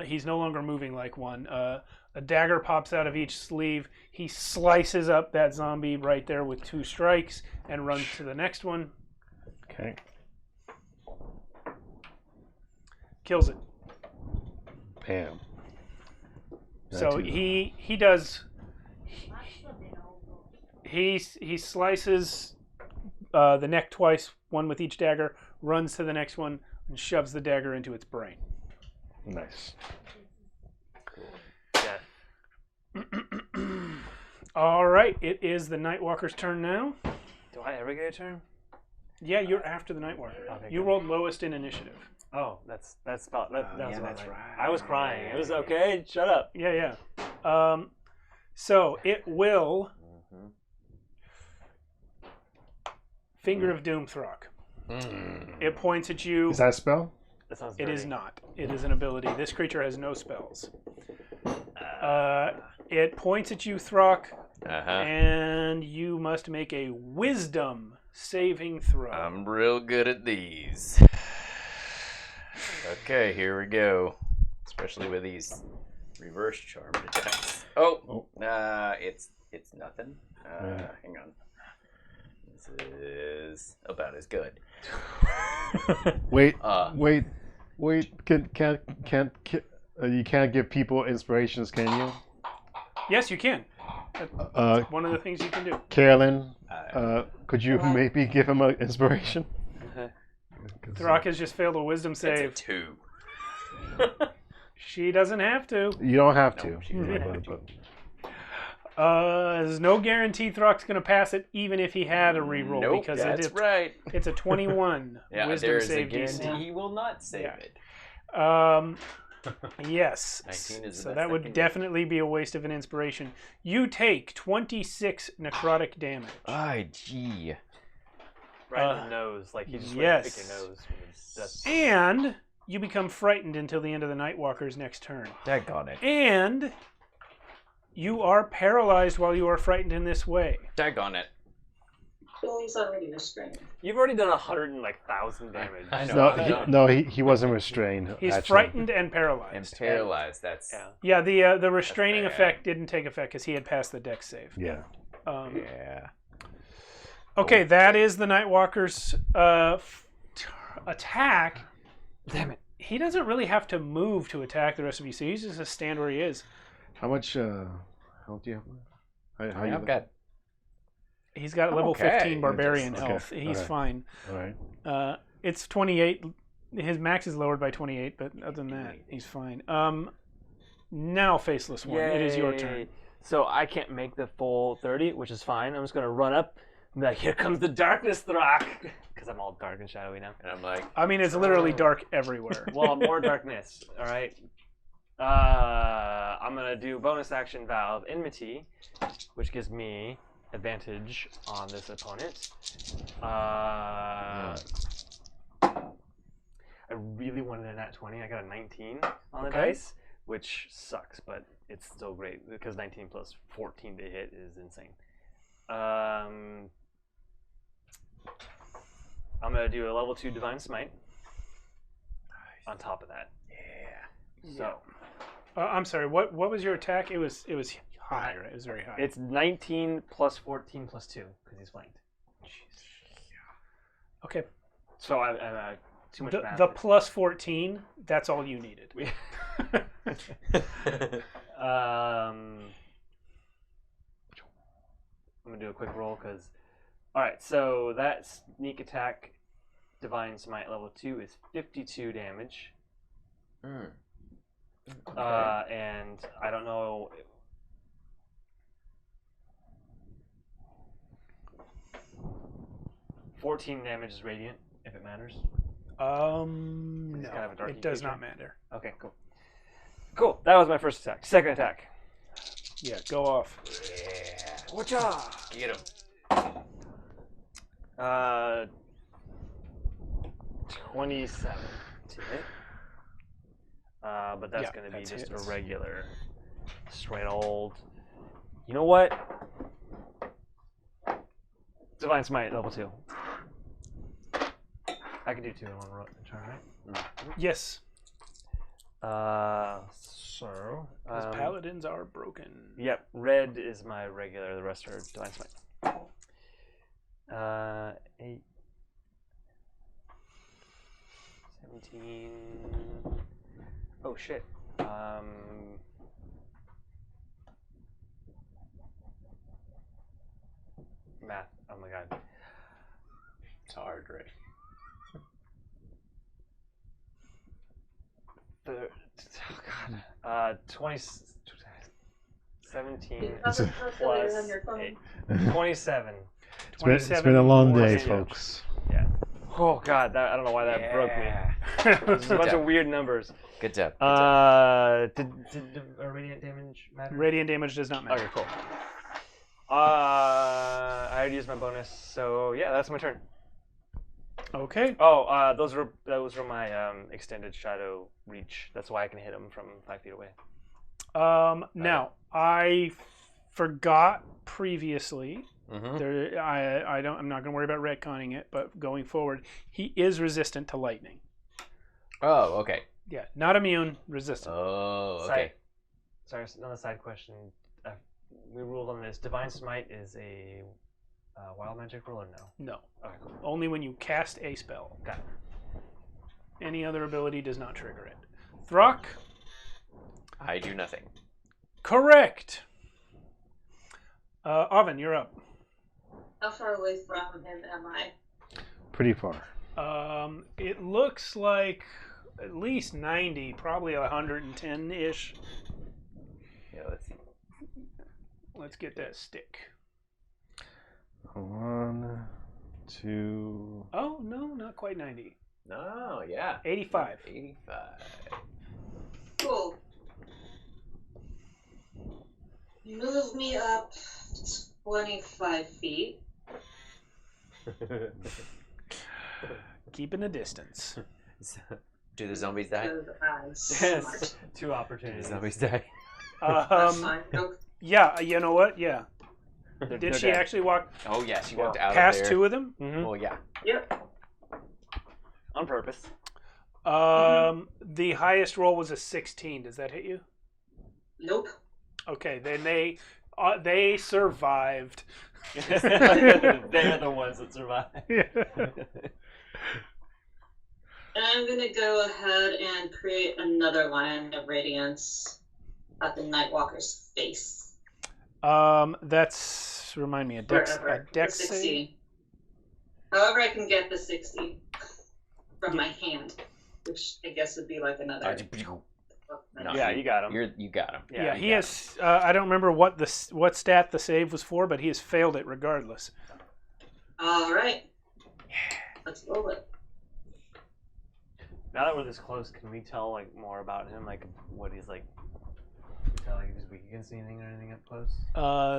he's no longer moving like one. A dagger pops out of each sleeve. He slices up that zombie right there with 2 strikes and runs to the next one. Okay. Kills it. Bam. So he does. He slices the neck twice, one with each dagger, runs to the next one, and shoves the dagger into its brain. Nice. Yeah. All right, it is the Nightwalker's turn now. Do I ever get a turn? Yeah, you're after the Nightwalker. Okay, You good. rolled lowest in initiative. Oh, that's about that was yeah, about that's right. I was crying. It was okay. Shut up. Yeah. So it will Finger of Doom Throck. It points at you. Is that a spell? That sounds. It dirty. is not. It is an ability. This creature has no spells. It points at you, Throck, and you must make a Wisdom saving throw. I'm real good at these. Okay, here we go. Especially with these reverse charmed attacks. It's nothing. Hang on. This is about as good. Wait. You can't give people inspirations, can you? Yes, you can. That's one of the things you can do. Carolyn, could you maybe give him an inspiration? Throck has just failed a Wisdom It's save. a 2. She doesn't have to. You don't have to. No, she doesn't have to. There's no guarantee Throck's going to pass it, even if he had a reroll, Nope, because that's right. it's a 21 Yeah, Wisdom there's a save guarantee DC. he will not save Yeah. it. Yes. 19 is the So best that I would can do. definitely be a waste of an inspiration. You take 26 necrotic damage. Ay, gee. Right in the nose, like he just yes. pick your nose. That's And you become frightened until the end of the Nightwalker's next turn. Daggone it. And you are paralyzed while you are frightened in this way. Daggone it. Well, he's already restrained. You've already done 1,000 damage. I know. No, he wasn't restrained. He's actually. frightened and paralyzed. And paralyzed, that's... Yeah. Yeah, the restraining That's bad. effect didn't take effect because he had passed the dex save. Yeah. Yeah. Okay, that is the Nightwalker's attack. Damn it. He doesn't really have to move to attack the rest of you, so he's just to stand where he is. How much health do you have? How you I've got... He's got I'm level okay. 15 barbarian Okay, health. He's okay. fine. All right. It's 28. His max is lowered by 28, but other than that, he's fine. Now, Faceless One, it is your turn. Yay. So I can't make the full 30, which is fine. I'm just going to run up and be like, here comes the darkness, Throck. Because I'm all dark and shadowy now. And I'm like... I mean, it's literally dark everywhere. Well, more darkness. All right. I'm going to do bonus action Vow of Enmity, which gives me advantage on this opponent. I really wanted a nat 20. I got a 19 on the Okay. dice, which sucks, but it's still great because 19 plus 14 to hit is insane. I'm going to do a level 2 Divine Smite on top of that. Yeah. So I'm sorry. What was your attack? It was high, right? It was very high. it's 19 plus 14 plus 2 because he's flanked. Okay. So I too much The, math. the plus 14, that's all you needed. I'm gonna do a quick roll because. All right, so that sneak attack, divine smite level 2 is 52 damage. Okay. And I don't know. 14 damage is radiant, if it matters. No, kind of a darky it does creature. not matter. Okay, cool. Cool. That was my first attack. Second attack. Yeah, go off. Whatcha? Get him. 27 to hit. But that's Yeah, going to be that's just hits. a regular, straight old. You know what? Divine Smite level 2. I can do 2 in one turn, right? Yes, So. because paladins are broken. Yep, red is my regular. The rest are Divine Smite. 8. 17. Oh shit. Math. Oh my god. It's hard, right? Oh god. 20. 17 Have a calculator on your phone. 8. 27. It's been a long more day, damage. folks. Yeah. Oh god, I don't know why that broke me. There's a bunch of weird numbers. Good job. Did radiant damage matter? Radiant damage does not matter. Okay, cool. I already used my bonus, so yeah, that's my turn. Okay. Oh, those were my extended shadow reach. That's why I can hit them from 5 feet away. Now I forgot previously. Mm-hmm. I'm not going to worry about retconning it, but going forward, he is resistant to lightning. Oh, okay. Yeah, not immune, resistant. Oh, okay. Sorry, another side question. We ruled on this. Divine Smite is a wild magic roll or no? No, Okay, cool. only when you cast a spell. Got it. Any other ability does not trigger it. Throck, I do nothing. correct. Oven, you're up. How far away from him am I? Pretty far. It looks like at least 90, probably 110-ish. Yeah, let's see. Let's get that stick. 1, 2. Oh, no, not quite 90. No, yeah. 85. 85. Cool. Move me up 25 feet. Keeping a distance. Do the zombies die? Because I'm Yes. smart. 2 Do the opportunities. zombies die? That's fine. Nope. Yeah, you know what? Yeah. They're Did she dead. actually walk Oh, yeah, she walked out past of there. 2 of them? Mhm. Oh, yeah. Yep. On purpose. The highest roll was a 16. Does that hit you? Nope. Okay, then they survived. They're the ones that survive. And I'm gonna go ahead and create another line of radiance at the Nightwalker's face. That's remind me a dex The save. 60. However, I can get the 60 from my hand, which I guess would be like another. No, Yeah, you got him. You got him. Yeah, you he got has. I don't remember what stat the save was for, but he has failed it regardless. All right. Let's roll it. Now that we're this close, can we tell like more about him? Like what he's like? Tell like if he's weak against anything or anything up close?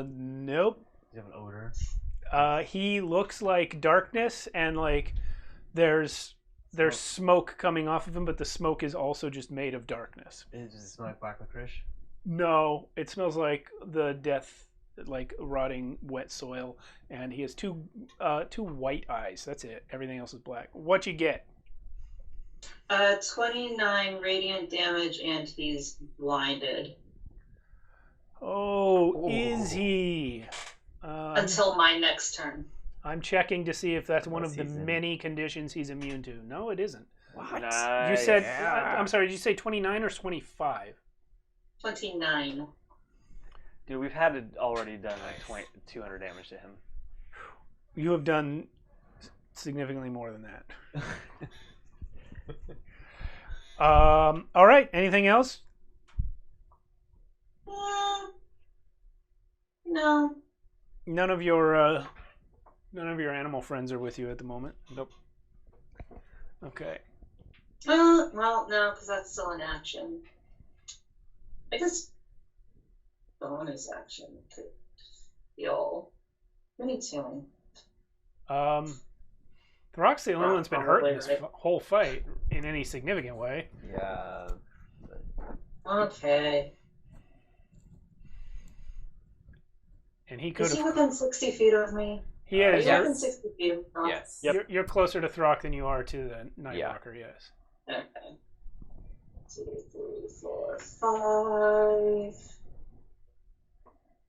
Nope. Does he have an odor? He looks like darkness, and like there's smoke coming off of him, but the smoke is also just made of darkness. Does it smell like black licorice? No, it smells like the death, like rotting wet soil, and he has two white eyes. That's it. Everything else is black. What you get? 29 radiant damage, and he's blinded Oh, is he? until my next turn. I'm checking to see if that's one of the Unless he's in- many conditions he's immune to. No, it isn't. What? Nice. You said, Yeah. I'm sorry, did you say 29 or 25? 29. Dude, we've had it already done like 200 damage to him. You have done significantly more than that. All right, anything else? No. None of your animal friends are with you at the moment. Nope. Okay. Well, no, because that's still an action. I guess bonus action could heal. We need healing. Throck's the only one that's been hurt in this Probably, right? whole fight in any significant way. Yeah. Okay. And he could Is he have. within 60 feet of me? He is. He's Yes. within 60 feet of me. Yes. Yep. You're closer to Throck than you are to the Nightwalker, yes. Okay. 2, 3, 4, 5.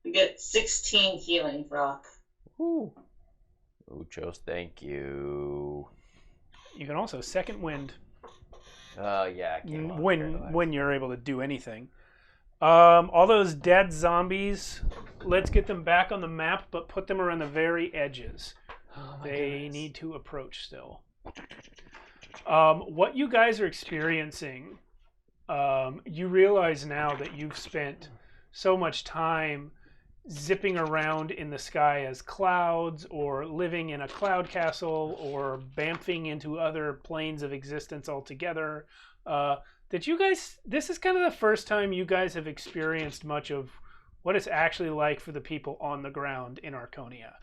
We get 16 healing, Rock. Ooh. Uchos, thank you. You can also second wind Yeah. I can't when you're able to do anything. All those dead zombies, let's get them back on the map, but put them around the very edges. They need to approach still. What you guys are experiencing, you realize now that you've spent so much time zipping around in the sky as clouds, or living in a cloud castle, or bamfing into other planes of existence altogether, that you guys, this is kind of the first time you guys have experienced much of what it's actually like for the people on the ground in Archonia,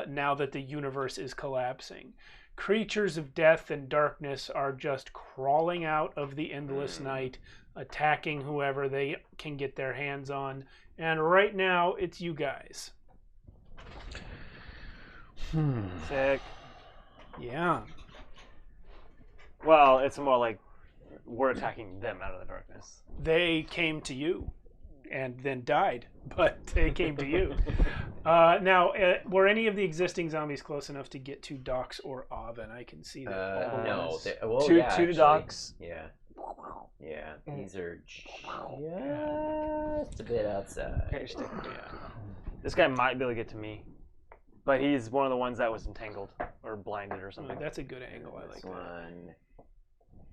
now that the universe is collapsing. Creatures of death and darkness are just crawling out of the endless night, attacking whoever they can get their hands on. And right now, it's you guys. Sick. Yeah. Well, it's more like we're attacking them out of the darkness. They came to you and then died, but they came to you. Now, were any of the existing zombies close enough to get to Dox or Oven? I can see that. No. Two yeah, to actually, Dox. Yeah. Yeah. These are just a bit outside. Okay, stick. This guy might be able to get to me, but he's one of the ones that was entangled or blinded or something. That's a good angle. I like This that. one.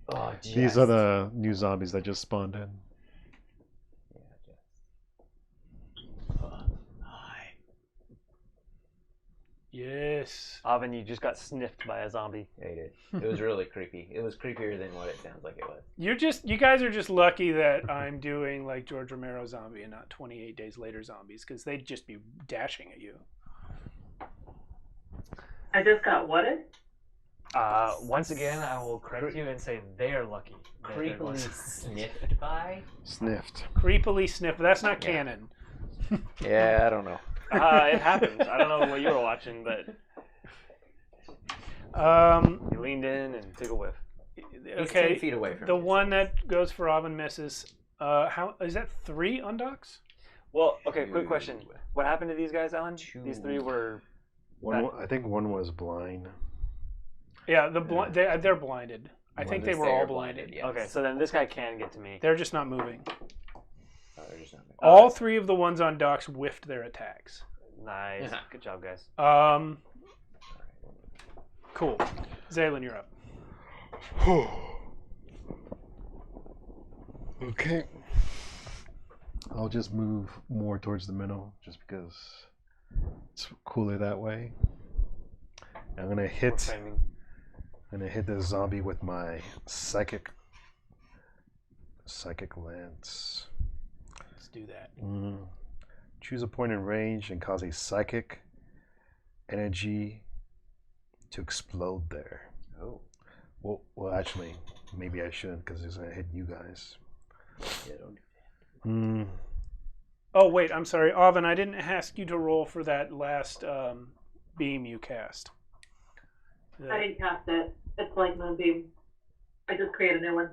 Oh, These are the new zombies that just spawned in. Hi. Yes. Oven, you just got sniffed by a zombie. I did. It was really creepy. It was creepier than what it sounds like it was. You guys are just lucky that I'm doing like George Romero zombie and not 28 Days Later zombies, because they'd just be dashing at you. I just got whatted? Once again, I will correct you and say they are lucky. that they're Creepily lucky. sniffed by? Sniffed. Creepily sniff. That's not Yeah. canon. Yeah, I don't know. It happens. I don't know what you were watching, but you leaned in and took a whiff. He's Okay. 10 feet away from The me. one that goes for Oven misses. How is that 3 on Dox? Well, okay, quick question. What happened to these guys, Alan? Two. These three were... I think one was blind. Yeah, they're blinded. I think they were all blinded. Yes. Okay, so then this guy can get to me. They're just not moving. Oh, they're just not moving. All 3 of the ones on Dox whiffed their attacks. Nice. Yeah. Good job, guys. Cool. Zaylin, you're up. Okay. I'll just move more towards the middle, just because it's cooler that way. I'm gonna We're hit. framing. I'm gonna hit the zombie with my psychic lance. Let's do that. Choose a point in range and cause a psychic energy to explode there. Oh. Well, actually, maybe I shouldn't, because it's gonna hit you guys. Yeah, don't do Oh, wait, I'm sorry. Oven, I didn't ask you to roll for that last beam you cast. I didn't cast it. It's like Moonbeam. I just created a new one.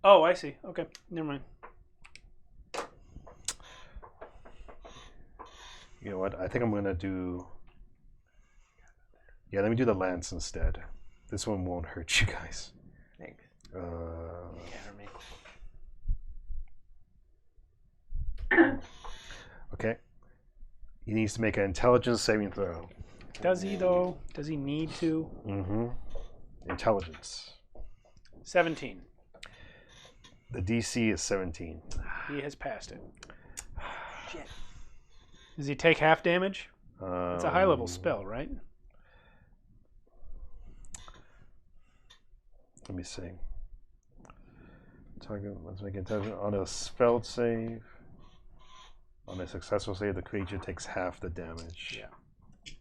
Oh, I see. Okay, never mind. You know what? I think I'm gonna do. Yeah, let me do the lance instead. This one won't hurt you guys. Thanks. Okay. He needs to make an intelligence saving throw. Does he, though? Does he need to? Mm-hmm. Intelligence. 17. The DC is 17. He has passed it. Shit. Does he take half damage? It's a high-level spell, right? Let me see. Target, let's make intelligence on a spell save. On a successful save, the creature takes half the damage. Yeah.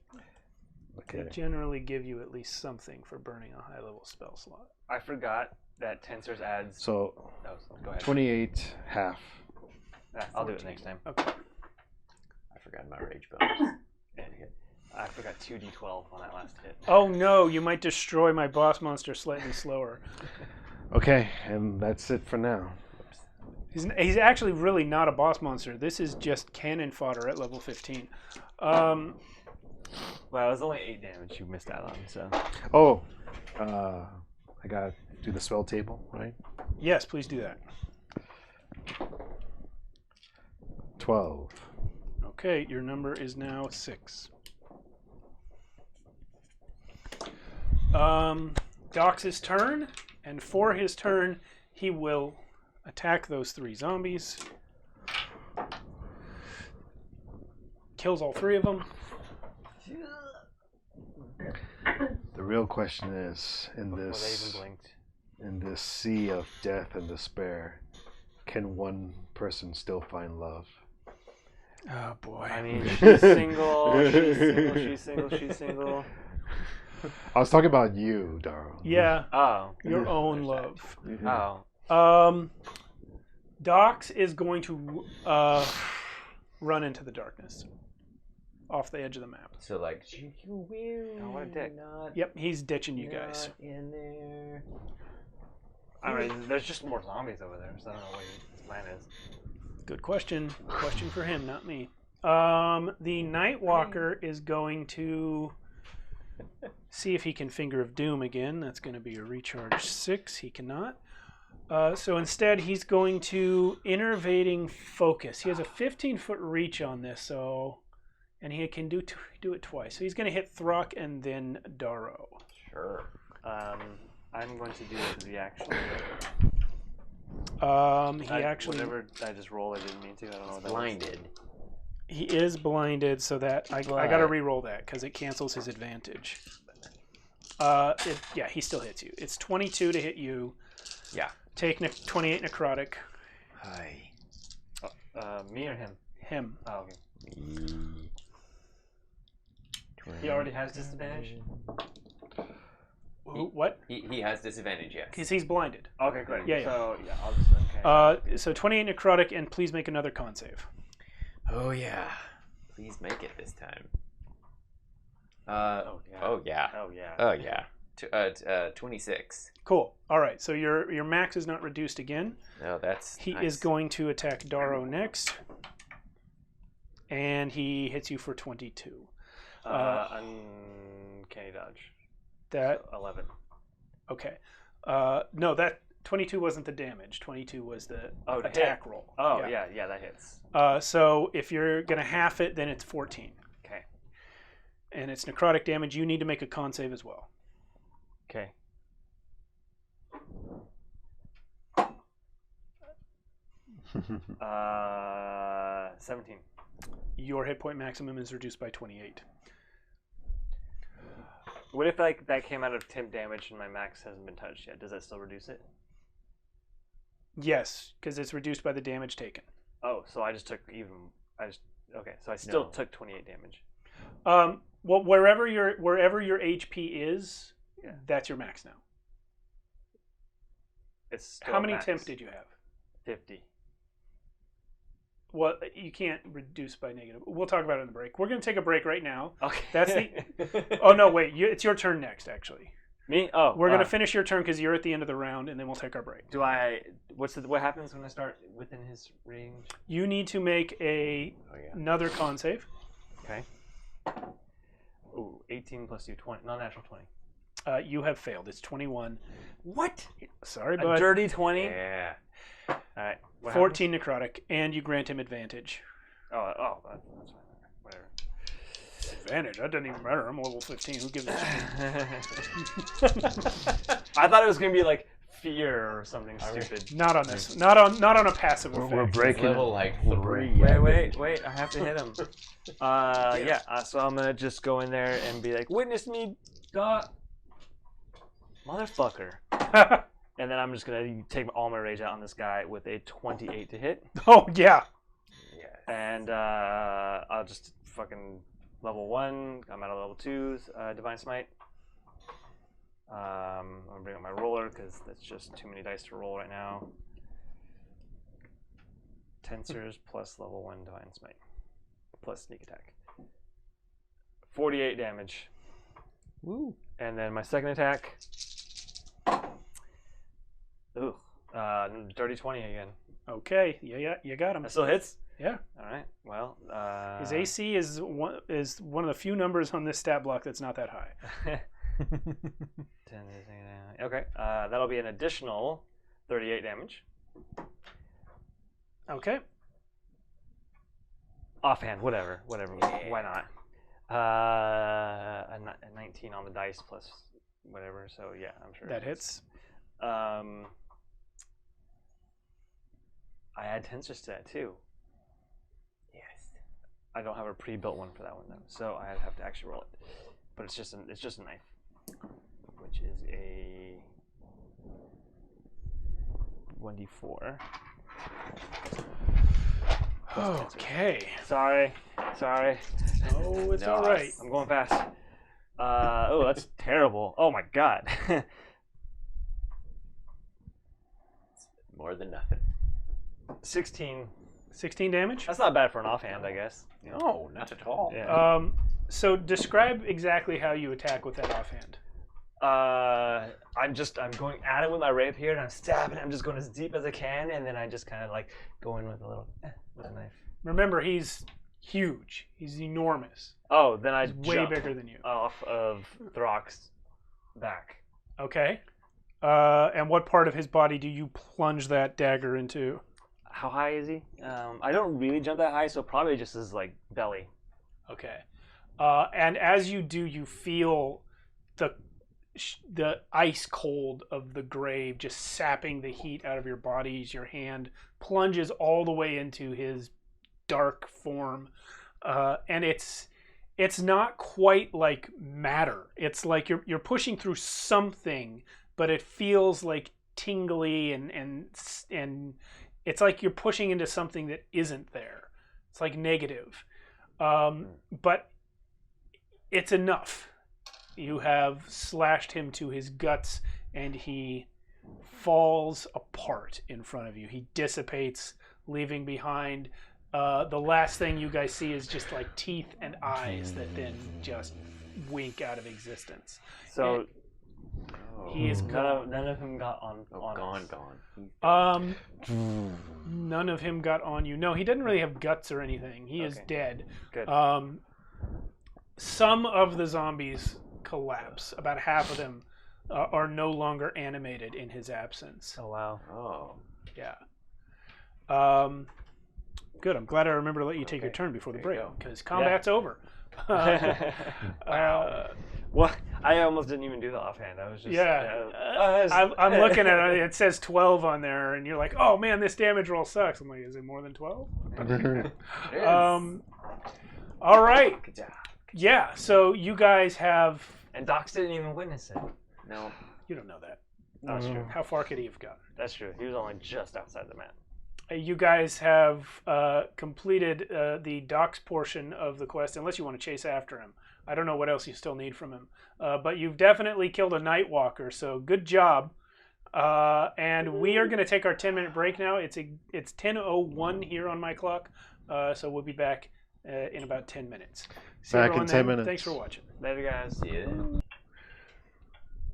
Okay. They generally give you at least something for burning a high-level spell slot. I forgot that Tensors adds. So, go ahead. 28 half. I'll do it next time. Okay. I forgot my rage bonus. I forgot 2d12 on that last hit. Oh no, you might destroy my boss monster slightly slower. Okay, and that's it for now. He's actually really not a boss monster. This is just cannon fodder at level 15. Well, it was only 8 damage you missed out on, so. Oh, I gotta do the spell table, right? Yes, please do that. 12. Okay, your number is now 6. Doc's turn, and for his turn, he will attack those 3 zombies. Kills all 3 of them. The real question is, in Before they this even blinked. in this sea of death and despair, can one person still find love? Oh boy. I mean, she's single, she's single. I was talking about you, Darryl. Yeah, Oh. your own love. Oh. Dox is going to run into the darkness off the edge of the map. So like, you will Oh, what a dick. not. Yep, he's ditching you guys. Not in there. I mean, there's just more zombies over there, so I don't know what his plan is. Good question. Question for him, not me. The Nightwalker is going to see if he can Finger of Doom again. That's going to be a recharge 6. He cannot. So instead, he's going to Innervating Focus. He has a 15-foot reach on this, so, and he can do it twice. So he's going to hit Throck and then Darrow. Sure. I'm going to do the action. Whatever I just rolled, I didn't mean to. I don't know what that Blinded. He is blinded, so that I got to re-roll that because it cancels his advantage. Yeah, he still hits you. It's 22 to hit you. Yeah. Take 28 necrotic. Hi. Me or him? Him. Oh, okay. He already has disadvantage? What? He has disadvantage, yes. Because he's blinded. Okay, great. Yeah, yeah. So, yeah, I'll just, okay. So 28 necrotic, and please make another con save. Oh yeah. Please make it this time. Oh, yeah. Oh yeah. Oh, yeah. Oh yeah. 26. Cool. All right. So your max is not reduced again. No, that's He nice. is going to attack Darrow next, and he hits you for 22. Uncanny dodge. That So 11. okay. No, that 22 wasn't the damage. 22 was the the attack hit. roll. Oh, yeah, that hits. So if you're gonna half it, then it's 14. Okay. And it's necrotic damage. You need to make a con save as well. Okay. Uh, 17. Your hit point maximum is reduced by 28. What if like that came out of temp damage and my max hasn't been touched yet? Does that still reduce it? Yes, because it's reduced by the damage taken. Oh, so I just took okay. So I still took 28 damage. Well, wherever your HP is, that's your max now. It's still How many max. temp did you have? 50. Well, you can't reduce by negative. We'll talk about it in the break. We're going to take a break right now. Okay. That's the. Oh no, wait! It's your turn next, actually. Me? Oh. We're going to finish your turn because you're at the end of the round, and then we'll take our break. Do I? What happens when I start within his range? You need to make another con save. Okay. Ooh, 18 plus 2, 20. Non-natural 20. You have failed. It's 21. What? Sorry, A bud. dirty 20? Yeah. All right. What 14 necrotic, and you grant him advantage. happens? That's fine. Whatever. Advantage? That doesn't even matter. I'm level 15. Who gives a shit? I thought it was going to be like fear or something stupid. Not on this. Not on a passive effect. We're breaking Level like 3. Wait. I have to hit him. So I'm going to just go in there and be like, witness me, motherfucker. And then I'm just going to take all my rage out on this guy with a 28 to hit. Oh, yeah. And I'll just fucking level 1. I'm out of level 2's Divine Smite. I'm going to bring up my roller because that's just too many dice to roll right now. Tensors plus level 1 Divine Smite. Plus sneak attack. 48 damage. Woo. And then my second attack. Ooh. Dirty 20 again. Okay. Yeah, you got him. That still hits? Yeah. All right. Well, His AC is one of the few numbers on this stat block that's not that high. 10, okay. That'll be an additional 38 damage. Okay. Offhand, whatever. Yeah. Why not? A 19 on the dice plus whatever. So yeah, I'm sure That hits. I add tensors to that too. Yes. I don't have a pre-built one for that one though, so I have to actually roll it. But it's just a knife, which is a 1d4. Okay. Sorry. Oh, it's No, all right. I'm going fast. Oh, that's terrible. Oh my god. More than nothing. 16. 16 damage? That's not bad for an offhand, I guess. No, not at all. Yeah. So describe exactly how you attack with that offhand. I'm going at it with my rapier and I'm stabbing. I'm just going as deep as I can, and then I just kind of like go in with a little with a knife. Remember, he's huge. He's enormous. Oh, then I He's way jump bigger than you. off of Throck's back. Okay. And what part of his body do you plunge that dagger into? How high is he? I don't really jump that high, so probably just his like belly. Okay. And as you do, you feel the ice cold of the grave just sapping the heat out of your body as your hand plunges all the way into his dark form. And it's not quite like matter. It's like you're pushing through something, but it feels like tingly and it's like you're pushing into something that isn't there. It's like negative. But it's enough. You have slashed him to his guts and he falls apart in front of you. He dissipates, leaving behind the last thing you guys see is just like teeth and eyes that then just wink out of existence. So He is gone. none of them got on. Gone. None of him got on you. No, he doesn't really have guts or anything. He is Okay. dead. Good. Some of the zombies collapse. About half of them are no longer animated in his absence. Oh wow. Oh. Yeah. Good. I'm glad I remember to let you take your Okay. turn before the There you break go. because combat's over. Wow. Well, I almost didn't even do the offhand. I was just I'm looking at it. It says 12 on there, and you're like, "Oh man, this damage roll sucks." I'm like, "Is it more than 12?" It is. All right. Good job. Yeah. So you guys have. And Docs didn't even witness it. No. You don't know that. That's true. How far could he have gotten? That's true. He was only just outside the map. You guys have completed the docks portion of the quest, unless you want to chase after him. I don't know what else you still need from him. But you've definitely killed a Night Walker, so good job. And we are going to take our 10-minute break now. It's 10:01 here on my clock, so we'll be back in about 10 minutes. See Back everyone in 10 then. minutes. Thanks for watching. Later, guys. Yeah.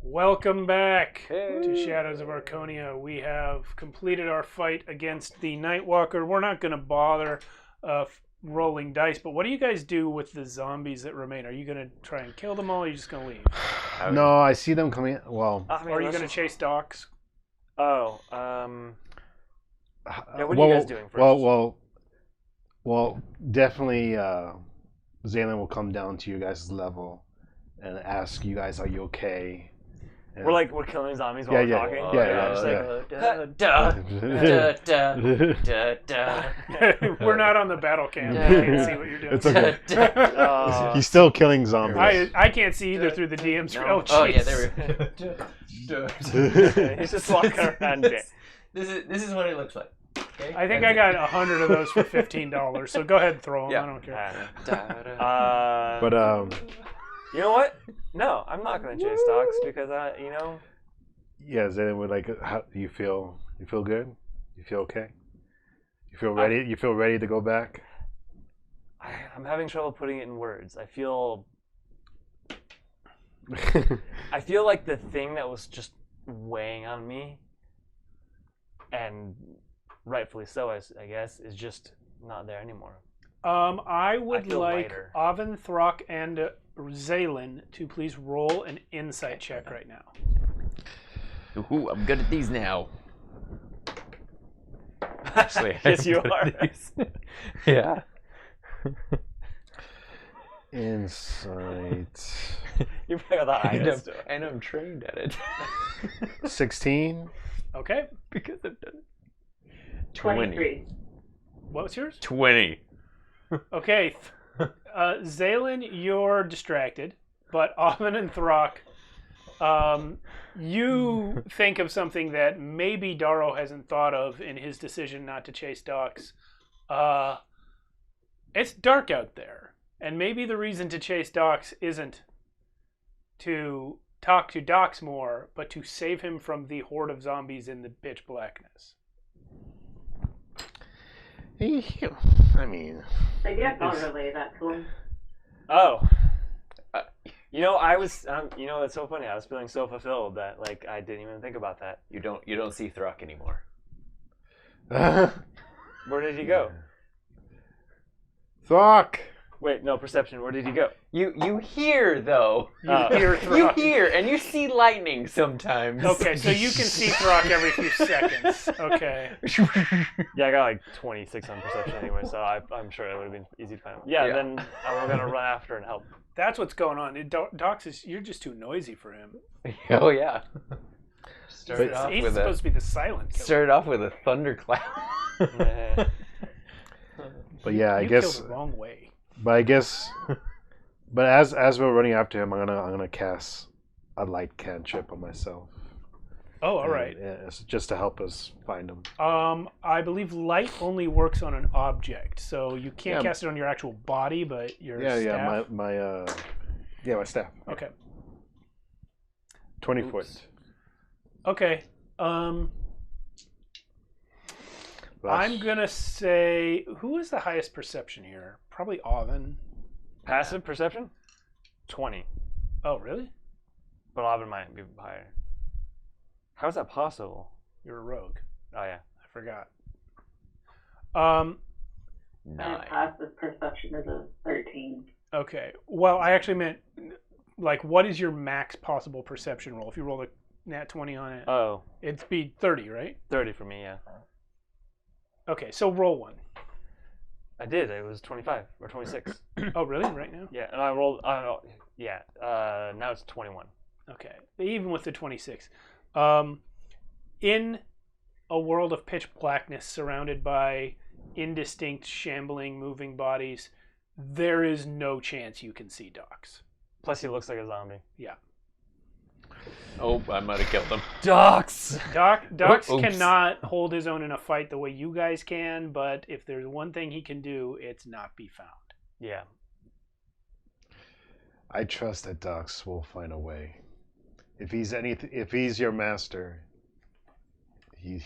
Welcome back Hey. to Shadows of Archonia. We have completed our fight against the Nightwalker. We're not going to bother rolling dice, but what do you guys do with the zombies that remain? Are you going to try and kill them all, or are you just going to leave? No, I see them coming. Well, I mean, Or are you let's going to just- chase Docs? Oh, yeah, what are well, you guys doing first? Well, definitely. Zaylen will come down to you guys' level and ask you guys, "Are you okay?" And we're killing zombies while Yeah, we're yeah, talking. yeah, Just We're not on the battle camp. Yeah. I can't see what you're doing. It's okay. Oh. He's still killing zombies. I can't see either through the DM screen. No. Oh, Oh yeah, jeez. there we He's just walking around. This is what it looks like. Okay? I think I got 100 of those for $15. So go ahead and throw them. Yeah. I don't care. But you know what? No, I'm not gonna chase dogs because yeah, Zaylen would like. How do you feel? You feel good? You feel okay? You feel ready? You feel ready to go back? I'm having trouble putting it in words. I feel like the thing that was just weighing on me, and rightfully so, I guess, is just not there anymore. I would feel like lighter. Oven, Throck, and Zaylen to please roll an insight check right now. Ooh, I'm good at these now. Actually, Yes, I'm you good are. at these. Yeah. Insight. You got the highest. And I'm trained at it. 16. Okay. Because I've done it. 23. What's yours? 20. Okay. Zaylen, you're distracted, but Oven and Throck, you think of something that maybe Darrow hasn't thought of in his decision not to chase Docs. It's dark out there, and maybe the reason to chase Docs isn't to talk to Docs more, but to save him from the horde of zombies in the pitch blackness. I mean, I guess I'll relay that to him. Oh. I was. It's so funny. I was feeling so fulfilled that I didn't even think about that. You don't see Throck anymore. Where did he go? Throck. Wait, no, perception. Where did he go? You hear though. You hear You Throck. hear and you see lightning sometimes. Okay, so you can see Throck every few seconds. Okay. Yeah, I got 26 on perception anyway, so I'm sure it would have been easy to find him. Yeah, Yeah. then we're gonna run after and help. That's what's going on. Docs you're just too noisy for him. Oh yeah. Started He's off with supposed to be the silent killer. started off with a thunderclap. Yeah. But yeah, I you guess. killed the wrong way. But I guess. But as we're running after him, I'm gonna cast a light cantrip on myself. Oh, all right. It's just to help us find him. I believe light only works on an object, so you can't Yeah. cast it on your actual body, but your Yeah, staff. my staff. Okay. 20 foot. Okay. I'm gonna say who is the highest perception here? Probably Oven. Passive perception? 20. Oh, really? But Oven might be higher. How is that possible? You're a rogue. Oh yeah. I forgot. And 9. passive perception is a 13. Okay. Well, I actually meant what is your max possible perception roll? If you roll a nat 20 on it, Oh, it'd be 30, right? 30 for me, yeah. Okay, so roll one. I did. It was 25 or 26. Oh, really? Right now? Yeah, and I rolled. Yeah. Now it's 21. Okay. Even with the 26. In a world of pitch blackness surrounded by indistinct, shambling, moving bodies, there is no chance you can see Docs. Plus, he looks like a zombie. Yeah. Oh, I might have killed him. Docs. Docs Oops. cannot hold his own in a fight the way you guys can, but if there's one thing he can do, it's not be found. Yeah. I trust that Docs will find a way. If he's your master, he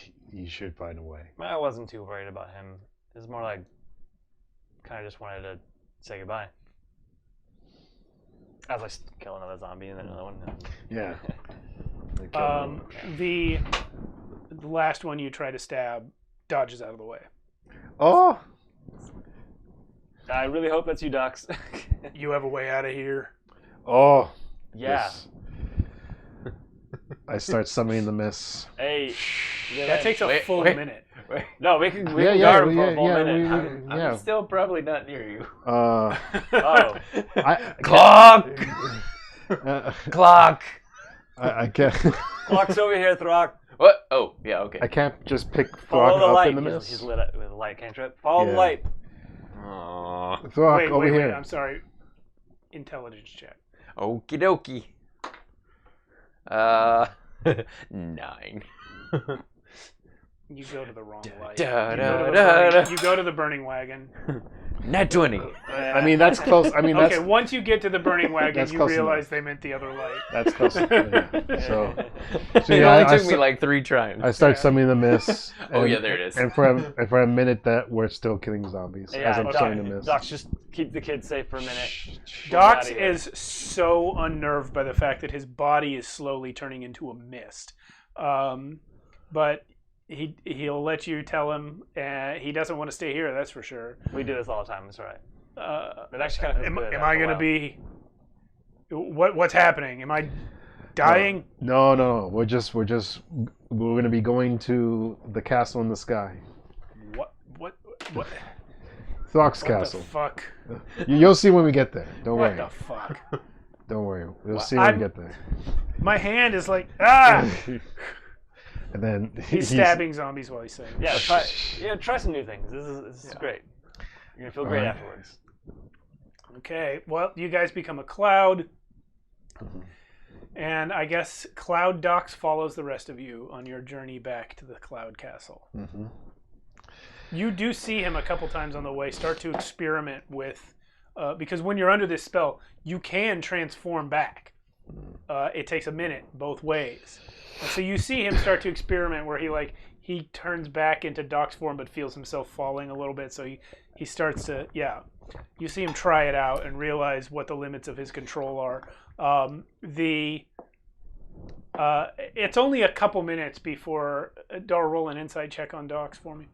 should find a way. I wasn't too worried about him. It was more like kind of just wanted to say goodbye. As I kill another zombie and then another one. Yeah. The last one you try to stab dodges out of the way. Oh. I really hope that's you, Docs. You have a way out of here. Oh. Yeah. Yes. I start summoning the mist. Hey, That takes a full wait. minute. No, we can guard him for a full minute. I'm still probably not near you. Oh, Clock! Clock! I can't. Clock's over here, Throck. What? Oh, yeah, okay. I can't just pick Follow Throck the up light. in the mist. He's lit up with a light cantrip. Follow the Yeah. light. Aww. Throck Wait, over wait, here. I'm sorry. Intelligence check. Okie dokie. 9. You go to the wrong light. Da, You da, go to the da, burning- da. you go to the burning wagon. Nat 20. I mean, that's close. I mean, that's Okay, once you get to the burning wagon, That's you close realize enough. they meant the other light. that's close. Yeah. So It yeah, only I took me st- like 3 times. I start summoning the mist. Oh, and- yeah, there it is. And for a minute, that we're still killing zombies as I'm summoning the mist. Docs, just keep the kids safe for a minute. Dox We'll get outta is so unnerved by the fact that his body is slowly turning into a mist. But he'll let you tell him he doesn't want to stay here, that's for sure. We do this all the time. It's all right. It actually kind of feels good Am after I a going to while. be... What's happening? Am I dying? No. We're gonna be going to the castle in the sky, What Throck's the castle. fuck? You'll see when we get there. Don't What worry. the fuck? Don't worry. We'll see when we get there. My hand is like, ah! And then He's stabbing zombies while he's saying it. Yeah, try some new things. This is great. You're gonna feel great Alright. afterwards. Okay, well, you guys become a cloud. Mhm. And I guess Cloud Dox follows the rest of you on your journey back to the Cloud Castle. Mm-hmm. You do see him a couple times on the way start to experiment with, because when you're under this spell, you can transform back. It takes a minute both ways. And so you see him start to experiment where he turns back into Doc's form but feels himself falling a little bit. So he starts to, you see him try it out and realize what the limits of his control are. It's only a couple minutes before Dar, roll an insight check on Docs for me.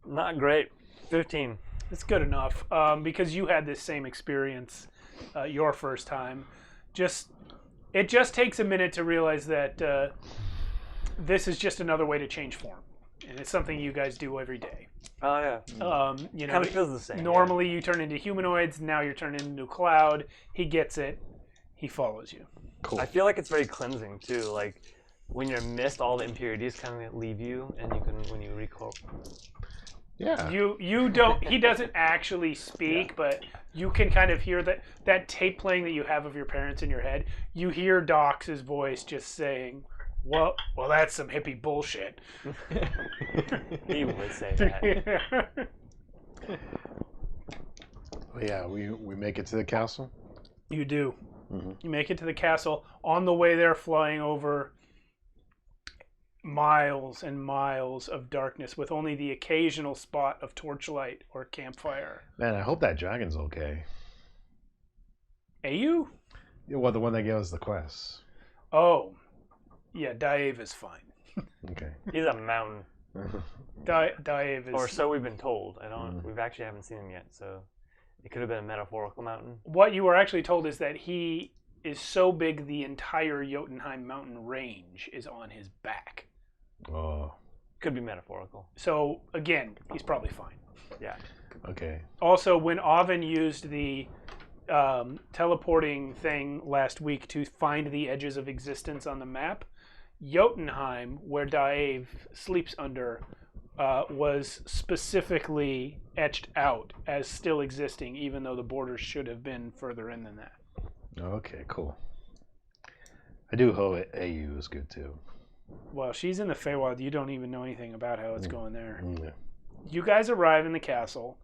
Not great. 15. It's good enough because you had this same experience your first time. It just takes a minute to realize that this is just another way to change form, and it's something you guys do every day. Oh yeah. Kind of feels the same. Normally you turn into humanoids. Now you're turning into a cloud. He gets it. He follows you. Cool. I feel like it's very cleansing too. Like when you're mist, all the impurities kind of leave you, and you can when you recoil. Yeah. You don't. He doesn't actually speak, but you can kind of hear that tape playing that you have of your parents in your head. You hear Doc's voice just saying, "Well, that's some hippie bullshit." He would say that. Yeah. We make it to the castle. You do. Mm-hmm. You make it to the castle. On the way there, flying over miles and miles of darkness with only the occasional spot of torchlight or campfire. Man, I hope that dragon's okay. Au? Well, the one that gave us the quest. Oh. Yeah, Daev is fine. Okay. He's a mountain, Daev is... or so we've been told. We've actually haven't seen him yet, so it could have been a metaphorical mountain. What you were actually told is that he is so big the entire Jotunheim mountain range is on his back. Oh. Could be metaphorical. So, again, he's probably fine. Yeah. Okay. Also, when Oven used the teleporting thing last week to find the edges of existence on the map, Jotunheim, where Daev sleeps under, was specifically etched out as still existing, even though the borders should have been further in than that. Okay. Cool. I do hope AU is good too. Well, she's in the Feywild. You don't even know anything about how it's going there. Yeah. You guys arrive in the castle.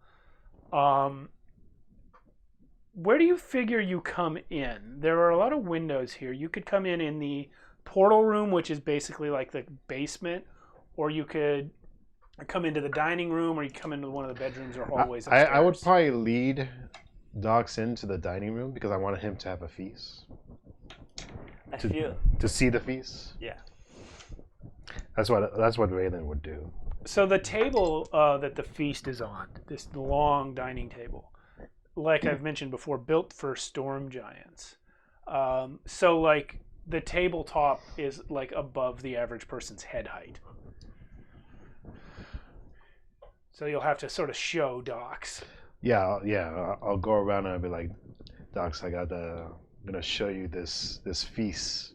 Where do you figure you come in? There are a lot of windows here. You could come in the portal room, which is basically like the basement, or you could come into the dining room, or you come into one of the bedrooms or hallways upstairs. I would probably lead Docs into the dining room because I wanted him to have a feast. To see the feast. Yeah. That's what Raylan would do. So the table that the feast is on, this long dining table, like I've mentioned before, built for storm giants. So like the tabletop is like above the average person's head height. So you'll have to sort of show Docs. I'll go around and I'll be like, Docs, I'm gonna show you this feast.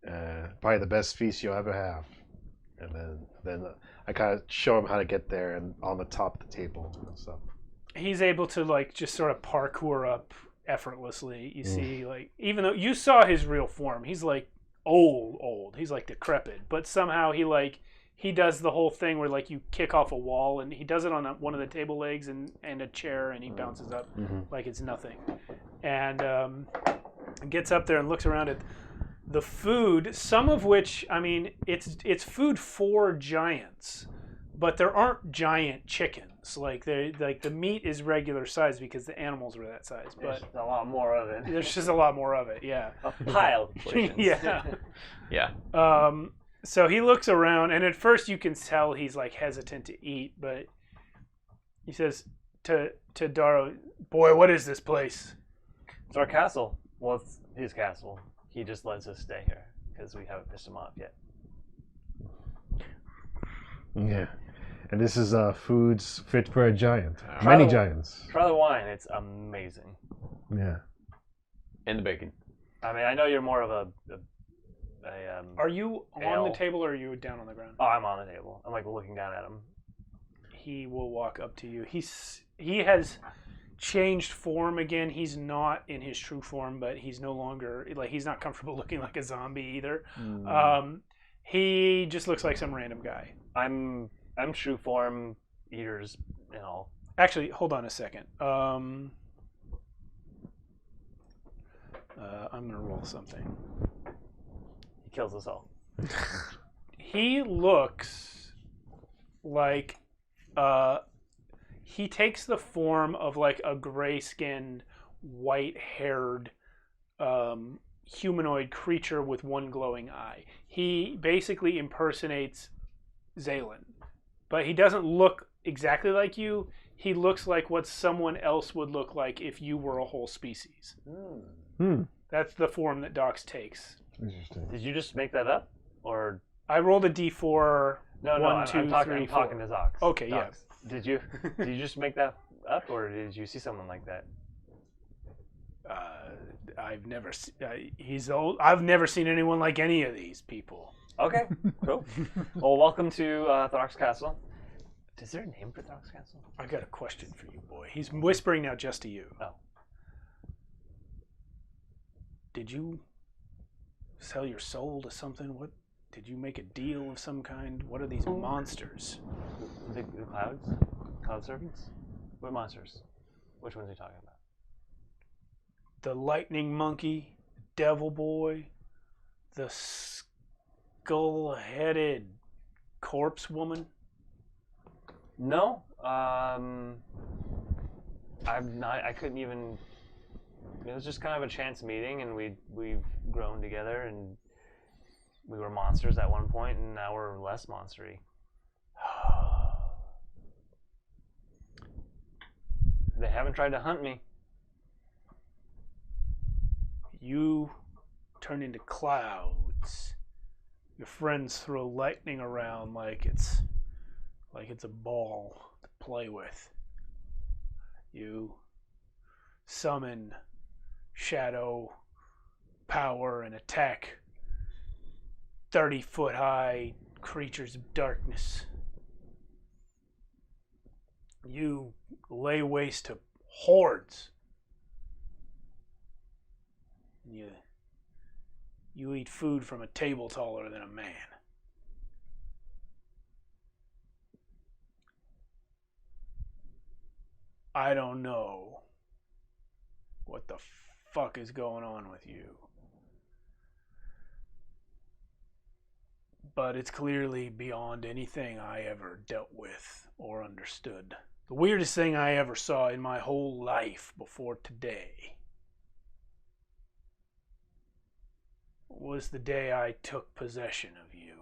Probably the best feast you'll ever have. And then I kind of show him how to get there and on the top of the table and stuff. He's able to like just sort of parkour up effortlessly. You see, like, even though you saw his real form, he's like old. He's like decrepit, but somehow he does the whole thing where like you kick off a wall, and he does it on one of the table legs and a chair, and he bounces up like it's nothing, and gets up there and looks around at the food, some of which, I mean, it's food for giants, but there aren't giant chickens. Like the meat is regular size because the animals were that size. But There's a lot more of it. there's just a lot more of it. Yeah. A pile of portions. Yeah. Yeah. So he looks around, and at first you can tell he's like hesitant to eat, but he says to Darrow, "Boy, what is this place?" It's our castle. Well, it's his castle. He just lets us stay here because we haven't pissed him off yet. Yeah. And this is foods fit for a giant. Many giants. Try the wine. It's amazing. Yeah. And the bacon. I mean, I know you're more of a Are you on Ale. the table, or are you down on the ground? Oh, I'm on the table. I'm like looking down at him. He will walk up to you. He has changed form again. He's not in his true form, but he's no longer like, he's not comfortable looking like a zombie either. He just looks like some random guy. I'm true form, eaters and all. Actually, hold on a second. I'm gonna roll something. He kills us all. He looks like he takes the form of like a gray-skinned, white-haired humanoid creature with one glowing eye. He basically impersonates Zaylin, but he doesn't look exactly like you. He looks like what someone else would look like if you were a whole species. That's the form that Docs takes. Interesting. Did you just make that up, or I rolled a d4. no? One, I'm two, talking. three, I'm talking four. to Docs. Okay, Docs. Did you just make that up, or did you see someone like that? I've never he's old. I've never seen anyone like any of these people. Okay, cool. Well, welcome to Throck's Castle. Is there a name for Throck's Castle? I got a question for you, boy. He's whispering now just to you. Oh. Did you sell your soul to something? What? Did you make a deal of some kind? What are these monsters? The clouds? Cloud servants? What monsters? Which ones are you talking about? The lightning monkey, devil boy, the skull-headed corpse woman. No. I'm not. I couldn't even. It was just kind of a chance meeting, and we've grown together, and we were monsters at one point, and now we're less monstery. They haven't tried to hunt me. You turn into clouds. Your friends throw lightning around like it's a ball to play with. You summon shadow power and attack 30-foot high creatures of darkness. You lay waste to hordes. You eat food from a table taller than a man. I don't know what the fuck is going on with you, but it's clearly beyond anything I ever dealt with or understood. The weirdest thing I ever saw in my whole life before today was the day I took possession of you.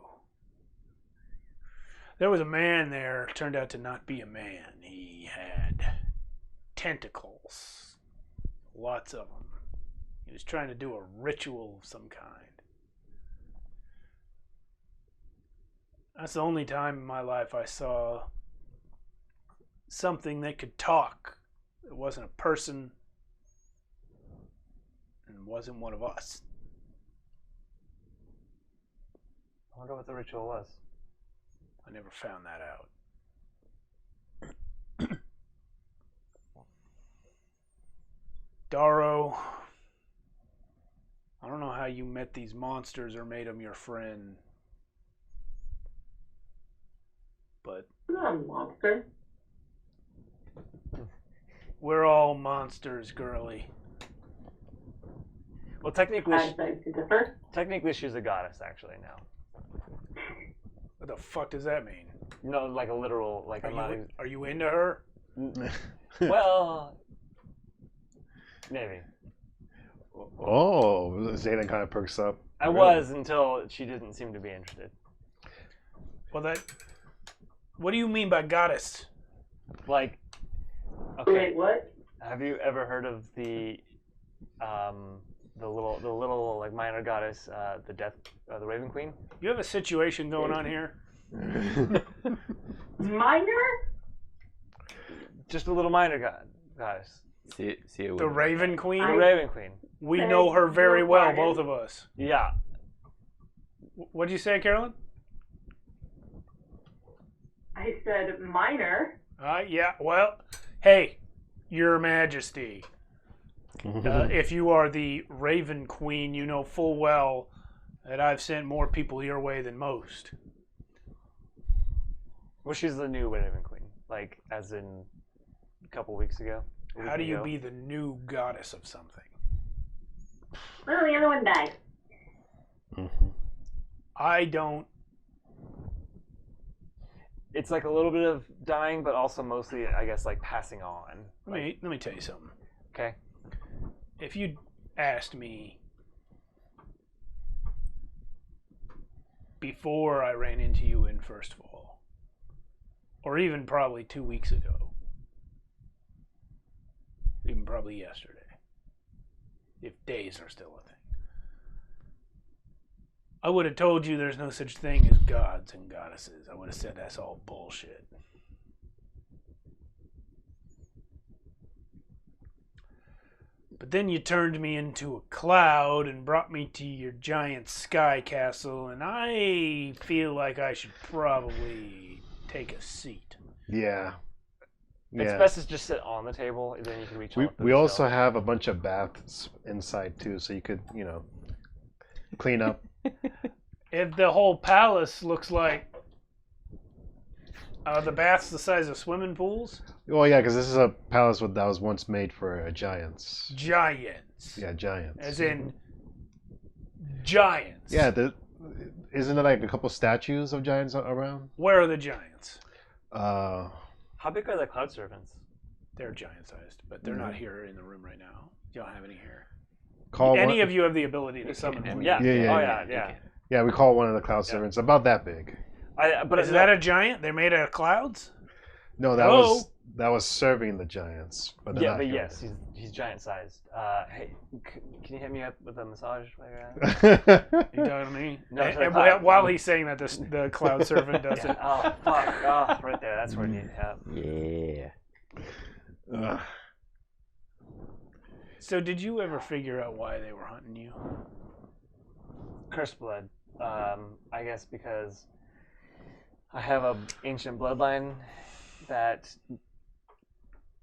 There was a man there, turned out to not be a man. He had tentacles, lots of them. He was trying to do a ritual of some kind. That's the only time in my life I saw something that could talk. It wasn't a person and wasn't one of us. I wonder what the ritual was. I never found that out. Darrow, I don't know how you met these monsters or made them your friend. But I'm not a monster. we're all monsters, girly. Well, technically, I beg to differ. technically she's a goddess actually now. What the fuck does that mean? No, like a literal, like I'm not. Are you into her? Well, maybe. Oh, Zayden kind of perks up. I was until she didn't seem to be interested. Well, what do you mean by goddess? Like, okay. Wait, what? Have you ever heard of the little like minor goddess, the Raven Queen? You have a situation going on here. Minor? Just a little minor goddess. See it The Raven Queen? The Raven Queen. We know her very well, both of us. Yeah. What'd you say, Carolyn? I said minor. Yeah, well, hey, Your Majesty. If you are the Raven Queen, you know full well that I've sent more people your way than most. Well, she's the new Raven Queen, like as in a couple weeks ago. How do you be the new goddess of something? Well, the other one died. I don't. It's like a little bit of dying, but also mostly, I guess, like passing on. Let me tell you something. Okay. If you asked me before I ran into you in First Fall, or even probably 2 weeks ago, even probably yesterday, if days are still a thing, I would have told you there's no such thing as gods and goddesses. I would have said that's all bullshit. But then you turned me into a cloud and brought me to your giant sky castle, and I feel like I should probably take a seat. Yeah. It's best to just sit on the table, and then you can reach out. We also have a bunch of baths inside too, so you could, clean up. If the whole palace looks like the baths the size of swimming pools? Well, yeah, because this is a palace that was once made for giants. Giants. Yeah, giants. As in giants. Yeah, isn't there like a couple statues of giants around? Where are the giants? How big are the cloud servants? They're giant-sized, but they're not here in the room right now. You don't have any here. Any of you have the ability to summon one? Yeah. Yeah. Yeah, we call one of the cloud servants about that big. But is that a giant? They're made out of clouds? No, that was serving the giants. But yes, he's giant sized. Hey, can you hit me up with a massage while you're at it? You talking to me? No, and while he's saying that, the cloud servant does it. Oh fuck! Oh, right there. That's where you need help. Yeah. So, did you ever figure out why they were hunting you? Cursed blood. I guess because I have an ancient bloodline that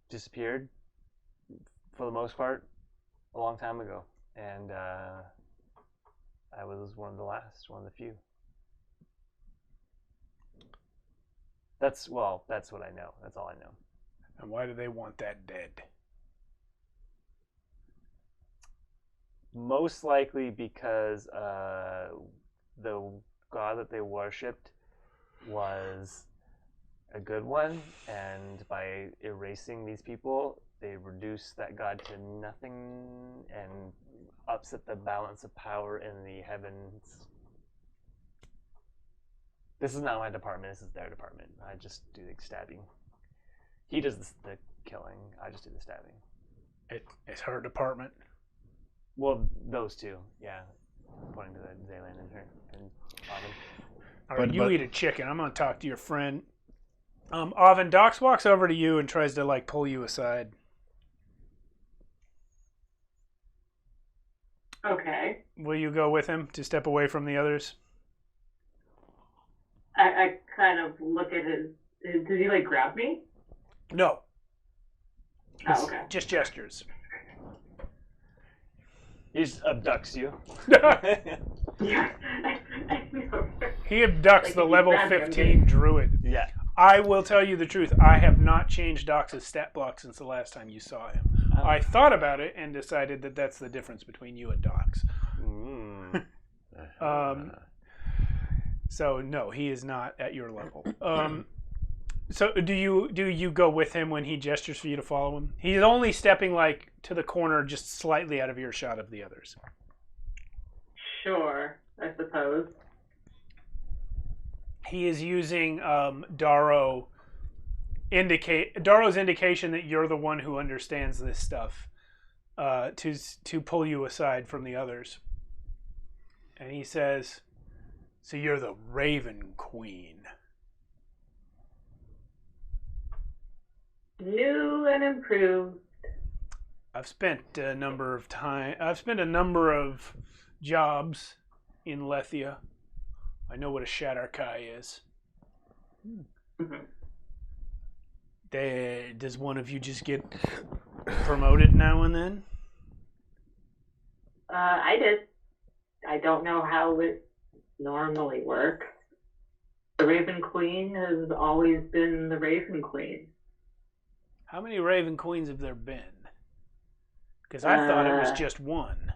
disappeared for the most part a long time ago, and I was one of the last, one of the few. That's what I know. That's all I know. And why do they want that dead? Most likely because the god that they worshipped was a good one, and by erasing these people, they reduce that god to nothing and upset the balance of power in the heavens. This is not my department, this is their department. I just do the stabbing. He does the killing, I just do the stabbing. It's her department? Well, those two, yeah. Pointing to the Zaylan and her and Oven. All right, But- you but- eat a chicken. I'm gonna talk to your friend. Oven, Dox walks over to you and tries to like pull you aside. Okay. Will you go with him to step away from the others? I kind of look at his. Did he like grab me? No. Oh, okay. Just gestures. He just abducts you. Yeah. I know. He abducts Like the if you level grabbed him, 15 druid. Yeah. I will tell you the truth. I have not changed Dox's stat block since the last time you saw him. I thought about it and decided that that's the difference between you and Dox. So no, he is not at your level. So do you go with him when he gestures for you to follow him? He's only stepping like to the corner, just slightly out of earshot of the others. Sure, I suppose. He is using Daro's indication that you're the one who understands this stuff to pull you aside from the others. And he says, "So you're the Raven Queen." New and improved. I've spent a number of jobs in Lethia. I know what a Shatterkai is. Mhm. Does one of you just get promoted now and then? I did. I don't know how it normally works. The Raven Queen has always been the Raven Queen. How many Raven Queens have there been? Because I thought it was just one.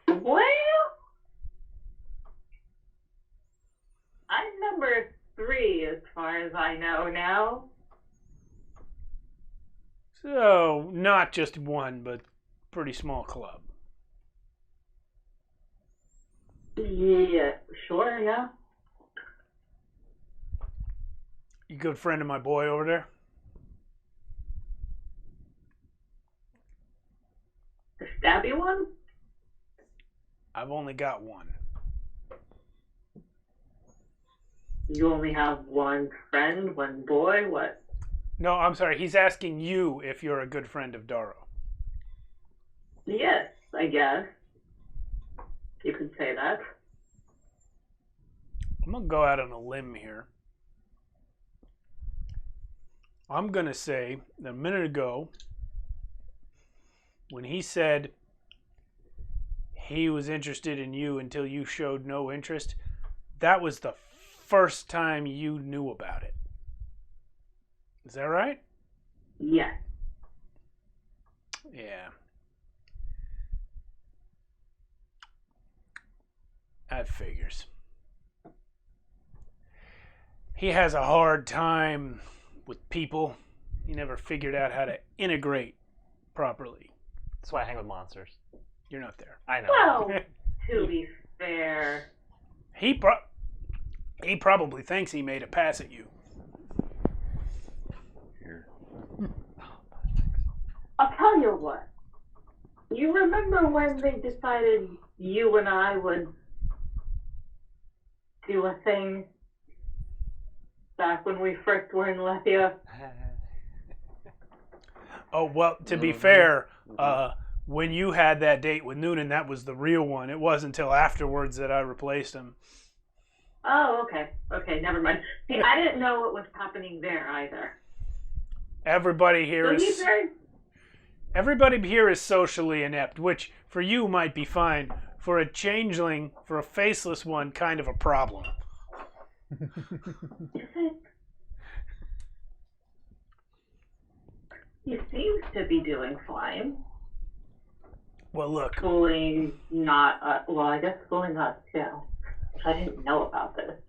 Well, I'm number 3 as far as I know now. So, not just one, but pretty small club. Yeah, sure, yeah. You good friend of my boy over there? The stabby one? I've only got one. You only have one friend, one boy, what? No, I'm sorry. He's asking you if you're a good friend of Daro. Yes, I guess. You could say that. I'm going to go out on a limb here. I'm going to say that a minute ago, when he said he was interested in you until you showed no interest, that was the first time you knew about it. Is that right? Yes. Yeah. That figures. He has a hard time with people. He never figured out how to integrate properly. That's why I hang with monsters. You're not there. I know. Well, to be fair, He probably thinks he made a pass at you. Here. I'll tell you what. You remember when they decided you and I would do a thing back when we first were in Lethia? Oh, well, to be fair, when you had that date with Noonan, that was the real one. It wasn't until afterwards that I replaced him. Oh, okay. Okay, never mind. See, I didn't know what was happening there either. Everybody here So is he's very... everybody here is socially inept, which for you might be fine. For a changeling, for a faceless one, kind of a problem. Is it? He seems to be doing fine. Well, look, Schooling not, well, I guess schooling us too. I didn't know about this.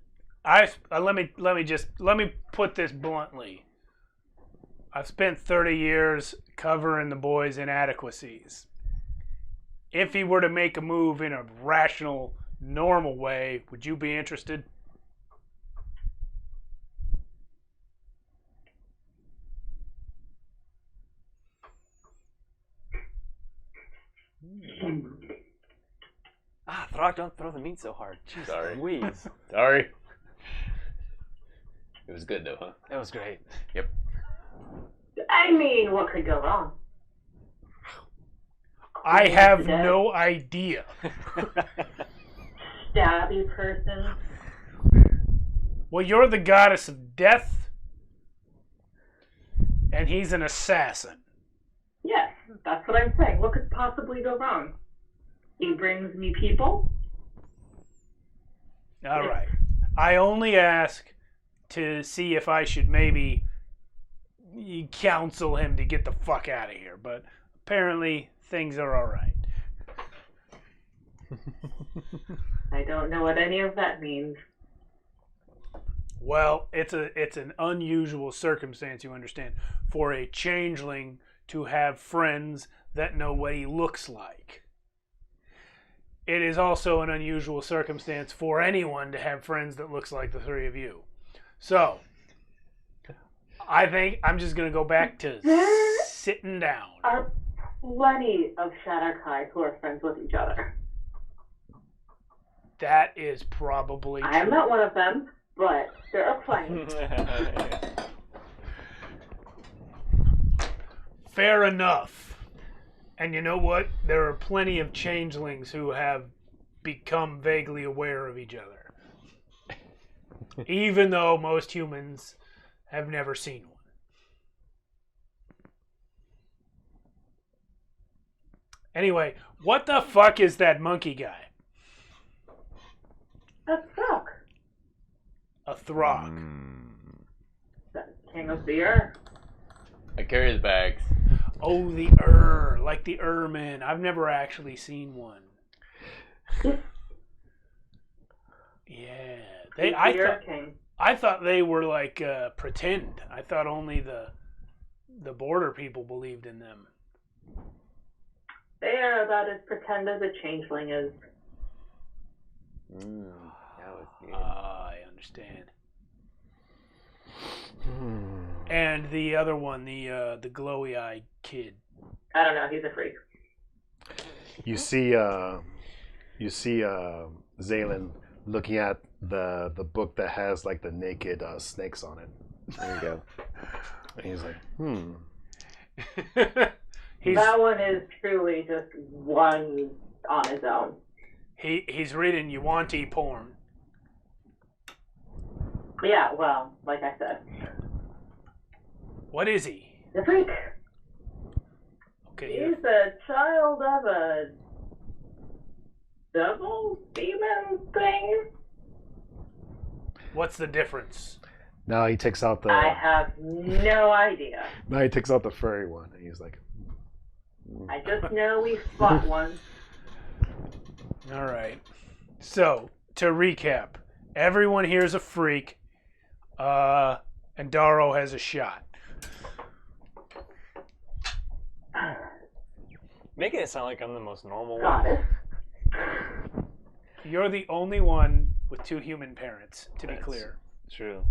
let me put this bluntly. I've spent 30 years covering the boys' inadequacies. If he were to make a move in a rational, normal way, would you be interested? Throck, don't throw the meat so hard. Jeez, Sorry. Louise. Sorry. It was good though, huh? That was great. Yep. I mean, what could go wrong? I have no idea. Stabby person. Well, you're the goddess of death, and he's an assassin. Yes, that's what I'm saying. What could possibly go wrong? He brings me people. All right. I only ask to see if I should maybe counsel him to get the fuck out of here, but apparently things are all right. I don't know what any of that means. Well, it's an unusual circumstance, you understand, for a changeling to have friends that know what he looks like. It is also an unusual circumstance for anyone to have friends that looks like the three of you. So, I think I'm just going to go back to sitting down. Are plenty of Shatterkai who are friends with each other. That is probably true. I am not one of them, but there are plenty. Fair enough. And you know what? There are plenty of changelings who have become vaguely aware of each other. Even though most humans have never seen one. Anyway, what the fuck is that monkey guy? A Throck. A Throck. The king of the earth. I carry the bags. Oh, like the Ermine. I've never actually seen one. Yeah, I thought they were like pretend. I thought only the border people believed in them. They are about as pretend as a changeling is. That was good. I understand. And the other one, the glowy-eyed kid. I don't know. He's a freak. You see Zaylin looking at the book that has like the naked snakes on it. There you go. And he's like, That one is truly just one on his own. He's reading Yuanti porn. Yeah, well, like I said. What is he? The freak. Okay. He's a child of a devil demon thing. What's the difference? now he takes out the. I have no idea. Now he takes out the furry one, and he's like, I just know we fought one. All right. So, to recap, everyone here is a freak, and Darrow has a shot. Making it sound like I'm the most normal Got one. it. You're the only one with two human parents, to be That's clear. True.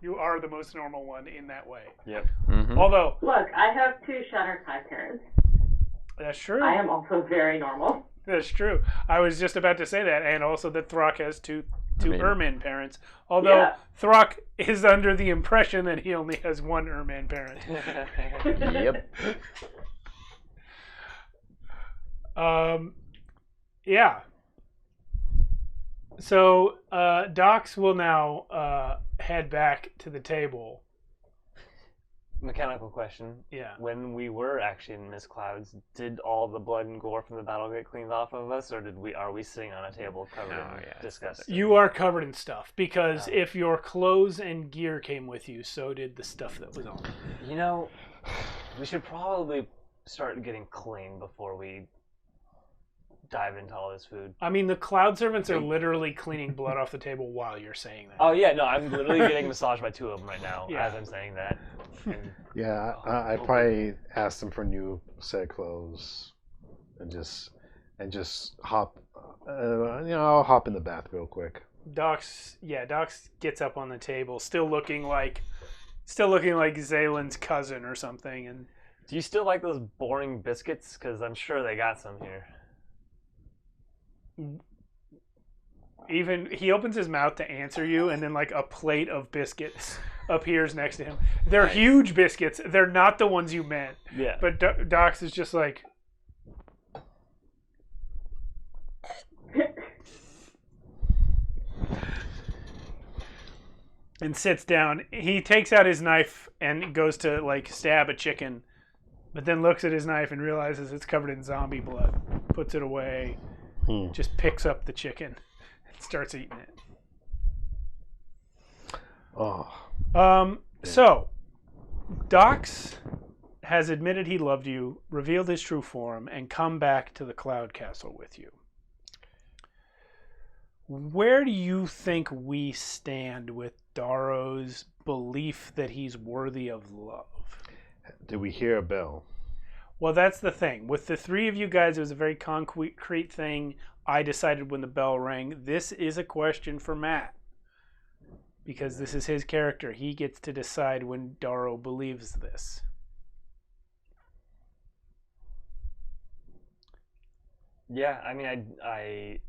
You are the most normal one in that way. Yep. Mm-hmm. Although, Look, I have two Shatterkai parents. that's true. I am also very normal. That's true. I was just about to say that, and also that Throck has two Ermin parents. Although Yeah. Throck is under the impression that he only has one Ermin parent. Yep. Yeah. So Docs will now head back to the table. Mechanical question. Yeah. When we were actually in Miss Clouds, did all the blood and gore from the battle get cleaned off of us, or are we sitting on a table covered in disgust? You are covered in stuff because Oh. if your clothes and gear came with you, so did the stuff that was on. You know, we should probably start getting clean before we dive into all this food. I mean, the cloud servants are literally cleaning blood off the table while you're saying that. Oh yeah, no, I'm literally getting massaged by two of them right now Yeah. as I'm saying that. And "Yeah, I probably asked him for new set of clothes, and just hop, I'll hop in the bath real quick." Docs gets up on the table, still looking like Zaylen's cousin or something, and Do you still like those boring biscuits? Because I'm sure they got some here. Even he opens his mouth to answer you, and then like a plate of biscuits appears next to him. They're huge biscuits. They're not the ones you meant. Yeah. But Dox is just like, and sits down. He takes out his knife and goes to like stab a chicken, but then looks at his knife and realizes it's covered in zombie blood. Puts it away. Just picks up the chicken and starts eating it. Oh. So, Dox has admitted he loved you, revealed his true form, and come back to the Cloud Castle with you. Where do you think we stand with Darrow's belief that he's worthy of love? Did we hear a bell? Well, that's the thing. With the three of you guys, it was a very concrete thing. I decided when the bell rang. This is a question for Matt. Because this is his character. He gets to decide when Darrow believes this. Yeah, I mean, I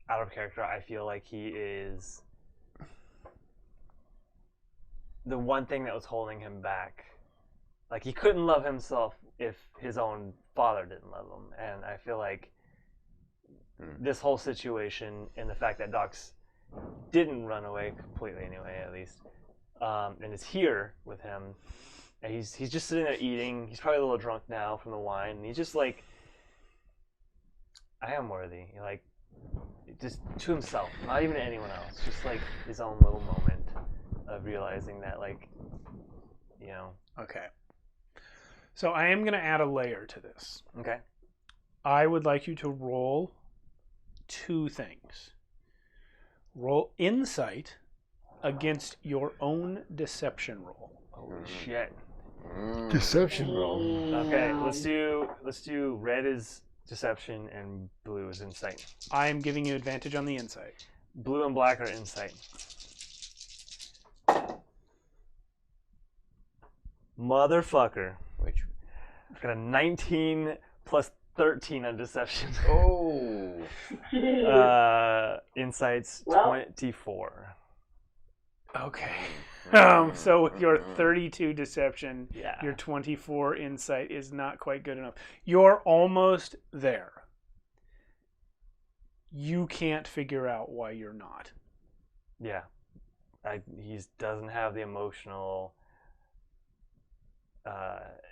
out of character, I feel like he is the one thing that was holding him back. Like, he couldn't love himself if his own father didn't love him. And I feel like this whole situation and the fact that Dox didn't run away completely anyway, at least, and is here with him, and he's just sitting there eating. He's probably a little drunk now from the wine, and he's just like, I am worthy. Like, just to himself, not even to anyone else. Just like his own little moment of realizing that, like, you know. Okay. So I am going to add a layer to this. Okay. I would like you to roll two things. Roll insight against your own deception roll. Holy shit. Deception roll. Okay, let's do red is deception and blue is insight. I am giving you advantage on the insight. Blue and black are insight. Motherfucker. Which? I've got a 19 plus 13 on deception. Oh. Insight's Well. 24. Okay. So with your 32 deception, Yeah. your 24 insight is not quite good enough. You're almost there. You can't figure out why you're not. Yeah. He doesn't have the emotional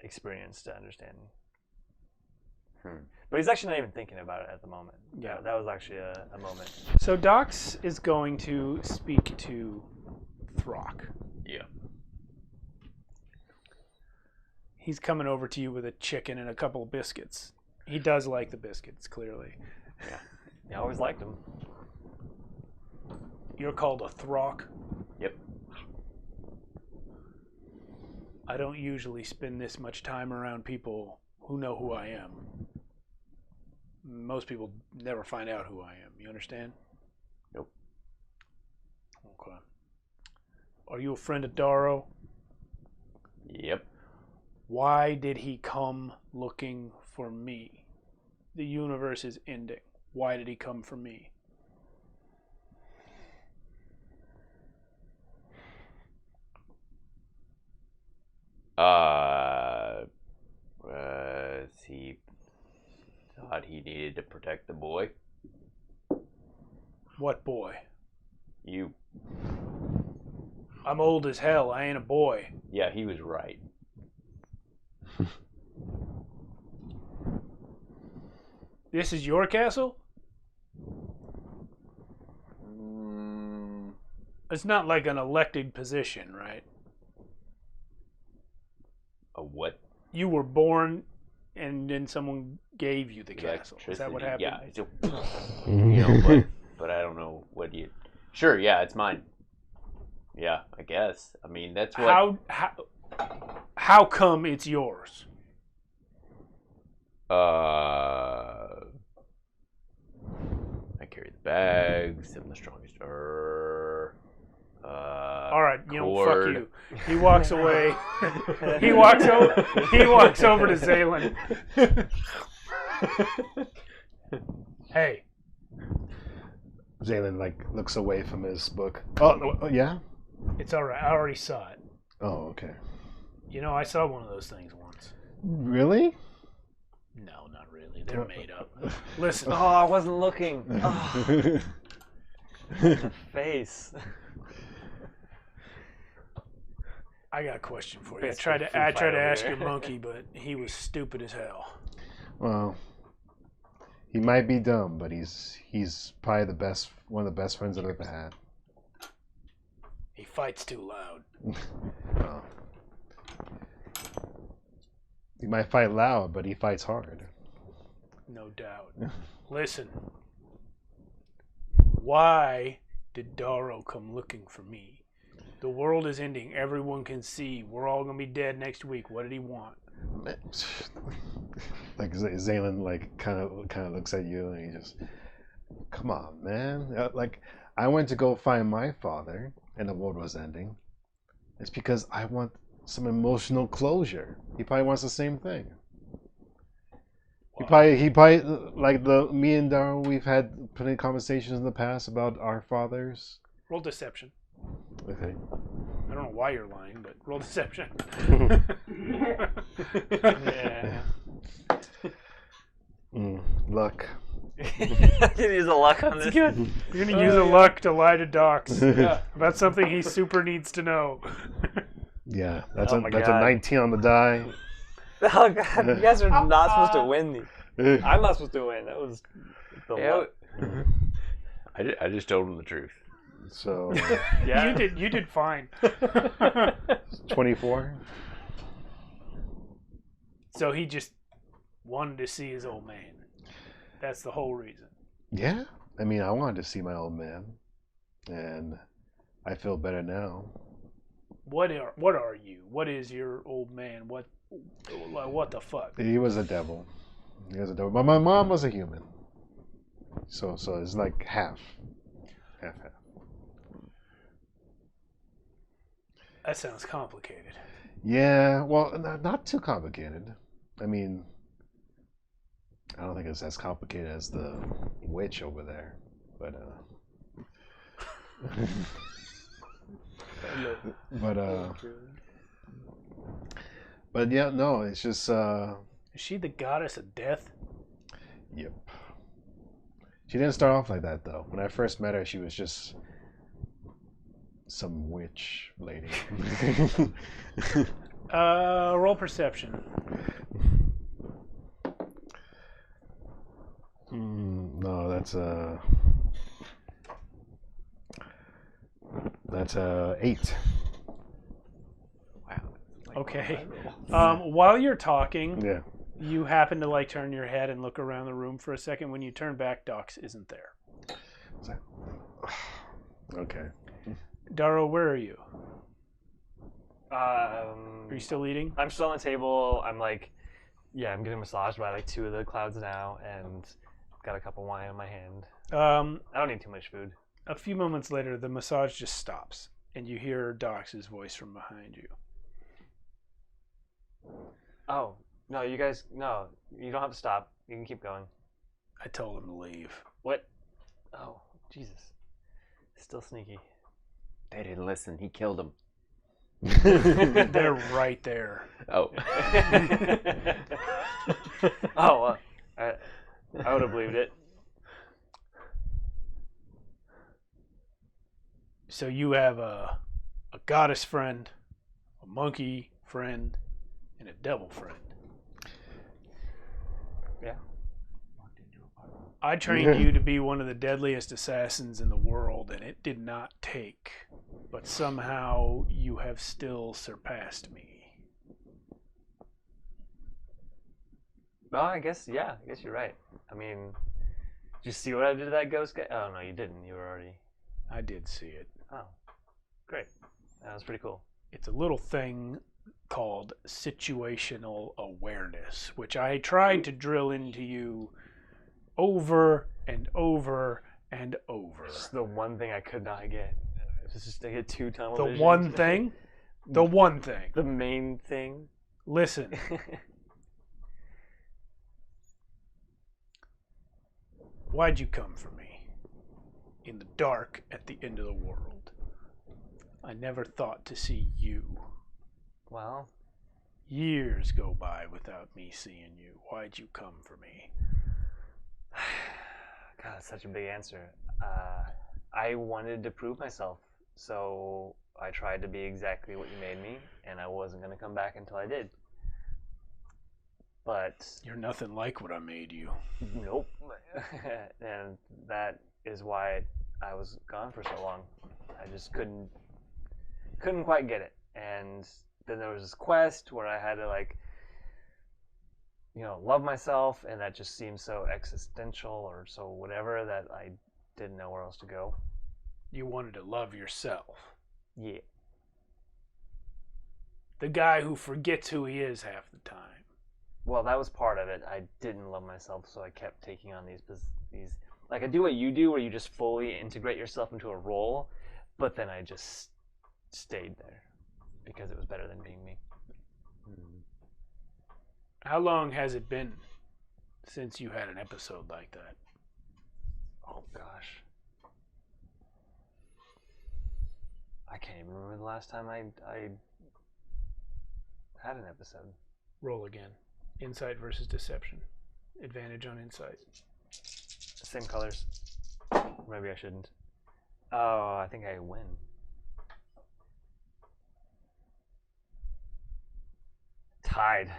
experience to understand. But he's actually not even thinking about it at the moment. Yeah. That was actually a moment. So Dox is going to speak to Throck. Yeah. He's coming over to you with a chicken and a couple of biscuits. He does like the biscuits, clearly. I always liked him. You're called a Throck. Yep. I don't usually spend this much time around people who know who I am. Most people never find out who I am. You understand? Nope. Okay. Are you a friend of Darrow? Yep. Why did he come looking for me? The universe is ending. Why did he come for me? He thought he needed to protect the boy. What boy? You. I'm old as hell. I ain't a boy. Yeah, he was right. This is your castle? It's not like an elected position, right? A what? You were born and then someone gave you the castle. Is that what happened? Yeah. You know, but I don't know what you. Sure, yeah, it's mine. Yeah, I guess. I mean, that's what. How come it's yours? I carry the bags. I'm the strongest. All right, you know, fuck Cord. you. He walks away. He walks over to Zaylin. Hey, Zaylin like looks away from his book. Oh, no, yeah. it's all right. I already saw it. Oh, okay. You know, I saw one of those things once. Really? No, not really. They're made up. Listen. Oh, I wasn't looking. Oh, your face. I got a question for you. I Basically tried to food fight over ask here. your monkey, but he was stupid as hell. Well, he might be dumb, but he's probably one of the best friends I've ever had. He fights too loud. Well, he might fight loud, but he fights hard. No doubt. Listen. Why did Darrow come looking for me? The world is ending. Everyone can see. We're all gonna be dead next week. What did he want? Like Zaylin, like kind of looks at you, and he just, come on, man. Like I went to go find my father, and the world was ending. It's because I want some emotional closure. He probably wants the same thing. Wow. He probably like me and Darrow. We've had plenty of conversations in the past about our fathers. Roll deception. Okay. I don't know why you're lying, but roll deception. Yeah. Luck. I can use a luck on this. You're gonna use a luck to lie to Docs about something he super needs to know. Yeah, that's Oh a my that's God. a 19 on the die. Oh God, you guys are not supposed to win these. I'm not supposed to win. That was the Yeah, luck. I just told him the truth. So Yeah. You did fine. 24. So he just wanted to see his old man. That's the whole reason. Yeah, I mean, I wanted to see my old man, and I feel better now. What are you? What is your old man? What the fuck? He was a devil. He was a devil. But my mom was a human. So it's like half. That sounds complicated. Yeah, well, not too complicated. I mean, I don't think it's as complicated as the witch over there, but but yeah, no, it's just Is she the goddess of death? yep. She didn't start off like that though. When I first met her, she was just some witch lady. Roll perception. No, that's a 8. Wow. Okay. While you're talking, Yeah. you happen to like turn your head and look around the room for a second. When you turn back, Docs isn't there. Okay. Darrow, where are you? Are Um, you still eating? I'm still on the table. I'm like, yeah, I'm getting massaged by like 2 of the clouds now, and got a cup of wine in my hand. I don't need too much food. A few moments later, the massage just stops, and you hear Docs' voice from behind you. Oh, no, you guys, no, you don't have to stop. You can keep going. I told him to leave. What? Oh, Jesus. Still sneaky. They didn't listen. He killed him. They're right there. Oh. Oh, I would have believed it. So you have a goddess friend, a monkey friend, and a devil friend. Yeah. I trained you to be one of the deadliest assassins in the world, and it did not take. But somehow you have still surpassed me. Well, I guess you're right. I mean, did you see what I did to that ghost guy? Oh, no, you didn't. You were already... I did see it. Oh, great. That was pretty cool. It's a little thing called situational awareness, which I tried to drill into you over and over and over. It's the one thing I could not get. Just to get 2 tunnel The visions. one thing. The one thing. The main thing. Listen. Why'd you come for me? In the dark at the end of the world. I never thought to see you. Well, Years go by without me seeing you. Why'd you come for me? God, that's such a big answer. I wanted to prove myself, so I tried to be exactly what you made me, and I wasn't going to come back until I did. But You're nothing like what I made you. nope. And that is why I was gone for so long. I just couldn't quite get it. And then there was this quest where I had to love myself, and that just seemed so existential or so whatever that I didn't know where else to go. You wanted to love yourself. Yeah. The guy who forgets who he is half the time. Well, that was part of it. I didn't love myself, so I kept taking on these like I do what you do, where you just fully integrate yourself into a role, but then I just stayed there because it was better than being me. How long has it been since you had an episode like that? Oh gosh, I can't even remember the last time I had an episode. Roll again. Insight versus deception. Advantage on insight. Same colors. Maybe I shouldn't. Oh, I think I win. Tied.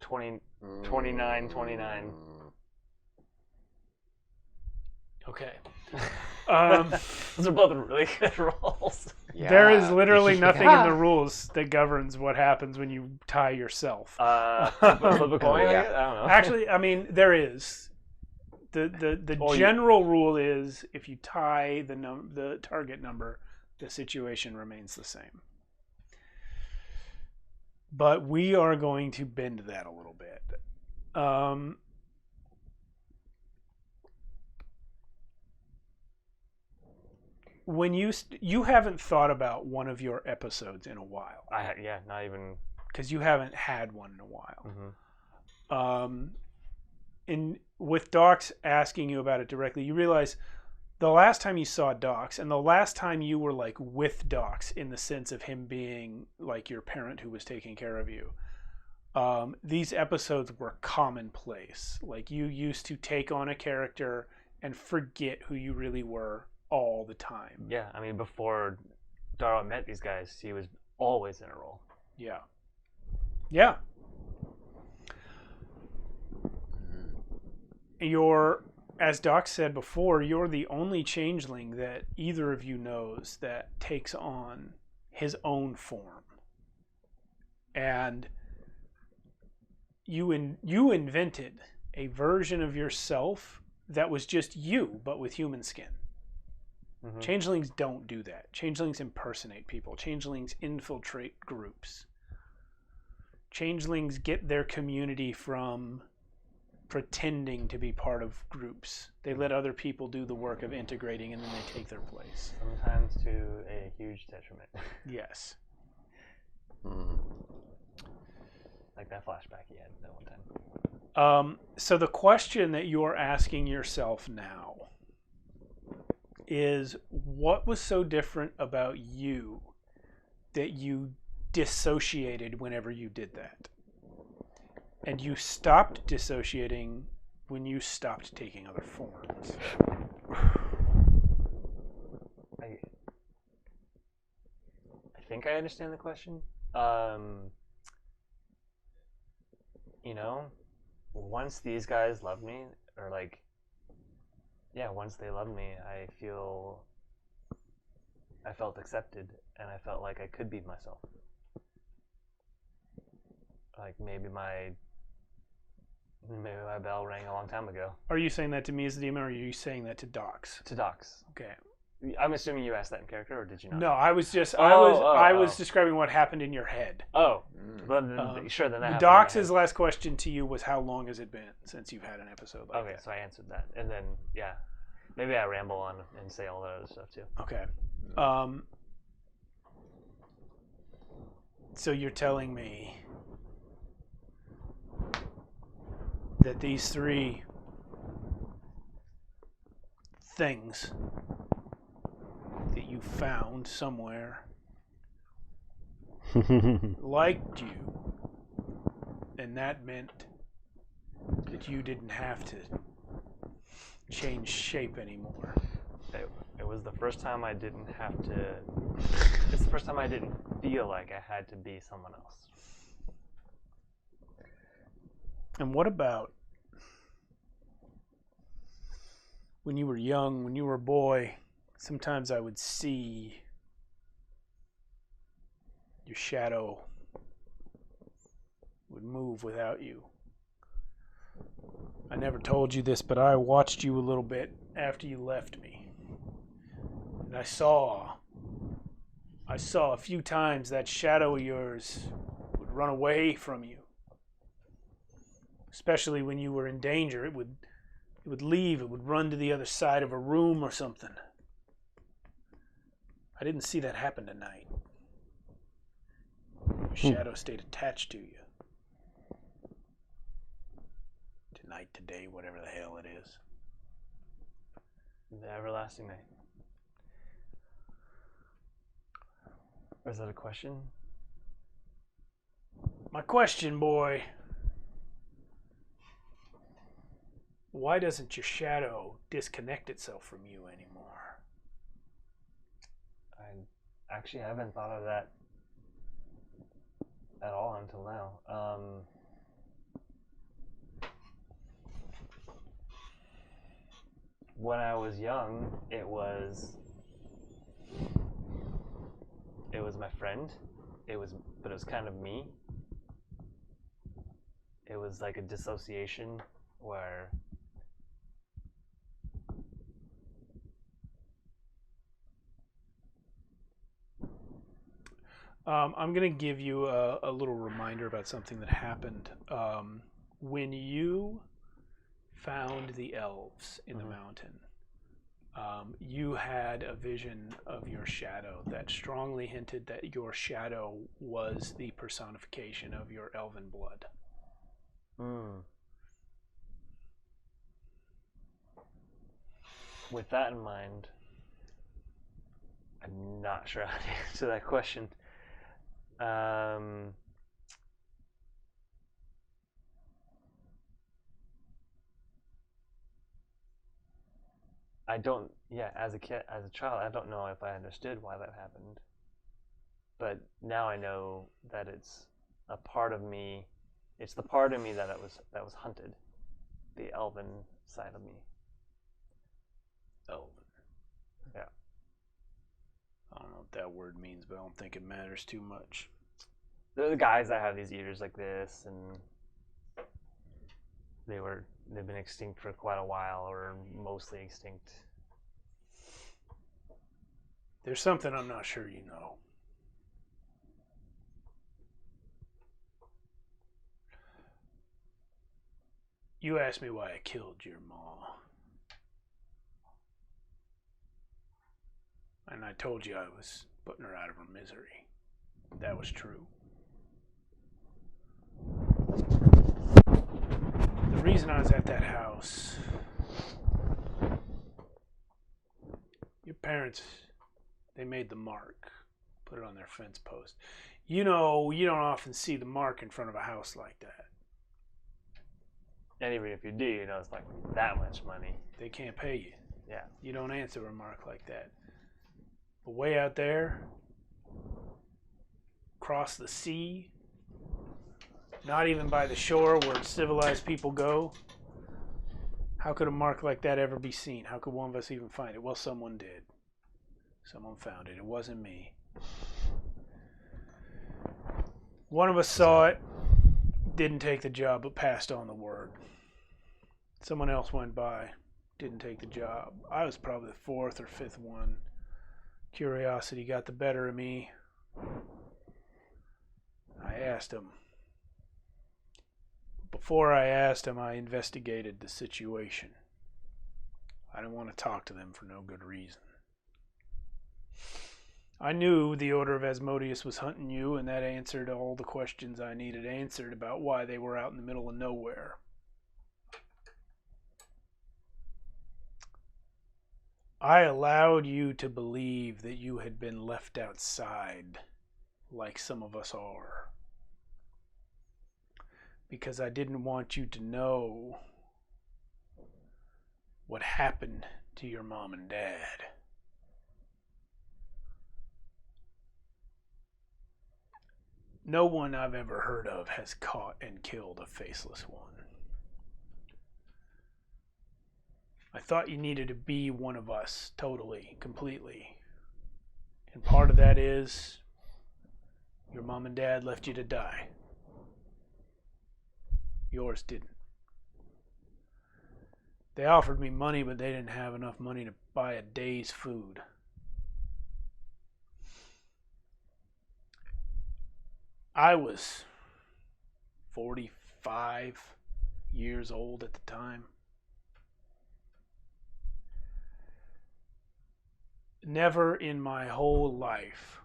29-29. Okay. Those are both really good rolls. Yeah. There is literally nothing in the rules that governs what happens when you tie yourself. Flip a coin? Yeah. I don't know. Actually, I mean, there is. The general rule is if you tie the target number, the situation remains the same. But we are going to bend that a little bit. When you haven't thought about one of your episodes in a while, not even. because you haven't had one in a while. Mm-hmm. And with Docs asking you about it directly, you realize the last time you saw Docs and the last time you were like with Docs in the sense of him being like your parent who was taking care of you, these episodes were commonplace. Like you used to take on a character and forget who you really were all the time. Yeah, I mean, before Darwin met these guys, he was always in a role. Yeah. Yeah. As Doc said before, you're the only changeling that either of you knows that takes on his own form. And you invented a version of yourself that was just you, but with human skin. Mm-hmm. Changelings don't do that. Changelings impersonate people. Changelings infiltrate groups. Changelings get their community from pretending to be part of groups. They let other people do the work of integrating, and then they take their place. Sometimes to a huge detriment. Yes. Like that flashback he had that one time. So the question that you're asking yourself now is, what was so different about you that you dissociated whenever you did that? And you stopped dissociating when you stopped taking other forms. I think I understand the question. Once these guys loved me, or once they loved me, I felt accepted, and I felt like I could be myself. Like maybe my bell rang a long time ago. Are you saying that to me as the demon, or are you saying that to Docs? To Docs. Okay. I'm assuming you asked that in character, or did you not? No, I was describing what happened in your head. Oh, sure. Then that Docs' last question to you was, how long has it been since you've had an episode like that? Okay, so I answered that, and then maybe I ramble on and say all that other stuff too. Okay. So you're telling me that these three things that you found somewhere liked you, and that meant that you didn't have to change shape anymore. It was the first time I didn't have to. It's the first time I didn't feel like I had to be someone else. And what about when you were young, when you were a boy? Sometimes I would see your shadow would move without you. I never told you this, but I watched you a little bit after you left me. And I saw a few times that shadow of yours would run away from you. Especially when you were in danger, it would leave, it would run to the other side of a room or something. I didn't see that happen tonight. Your shadow stayed attached to you. Tonight, today, whatever the hell it is. The everlasting night. Is that a question? My question, boy. Why doesn't your shadow disconnect itself from you anymore? I actually haven't thought of that at all until now. When I was young, it was my friend. But it was kind of me. It was like a dissociation where I'm going to give you a little reminder about something that happened. When you found the elves in the mountain, you had a vision of your shadow that strongly hinted that your shadow was the personification of your elven blood. With that in mind, I'm not sure how to answer that question. I don't, as a child, I don't know if I understood why that happened. But now I know that it's a part of me, it's the part of me that was hunted, the elven side of me. Elven. Yeah. I don't know what that word means, but I don't think it matters too much. They're the guys that have these ears like this, and they've been extinct for quite a while, or mostly extinct. There's something I'm not sure you know. You asked me why I killed your ma. And I told you I was putting her out of her misery. That was true. The reason I was at that house, your parents, they made the mark, put it on their fence post. You know, you don't often see the mark in front of a house like that. And even if you do, you know it's like that much money. They can't pay you. Yeah. You don't answer a mark like that. But way out there, across the sea, not even by the shore where civilized people go, how could a mark like that ever be seen? How could one of us even find it? Well, someone did. Someone found it. It wasn't me. One of us saw it, didn't take the job, but passed on the word. Someone else went by, didn't take the job. I was probably the fourth or fifth one. Curiosity got the better of me. I asked him. Before I asked him, I investigated the situation. I didn't want to talk to them for no good reason. I knew the Order of Asmodeus was hunting you, and that answered all the questions I needed answered about why they were out in the middle of nowhere. I allowed you to believe that you had been left outside, like some of us are, because I didn't want you to know what happened to your mom and dad. No one I've ever heard of has caught and killed a faceless one. I thought you needed to be one of us, totally, completely. And part of that is your mom and dad left you to die. Yours didn't. They offered me money, but they didn't have enough money to buy a day's food. I was 45 years old at the time. Never in my whole life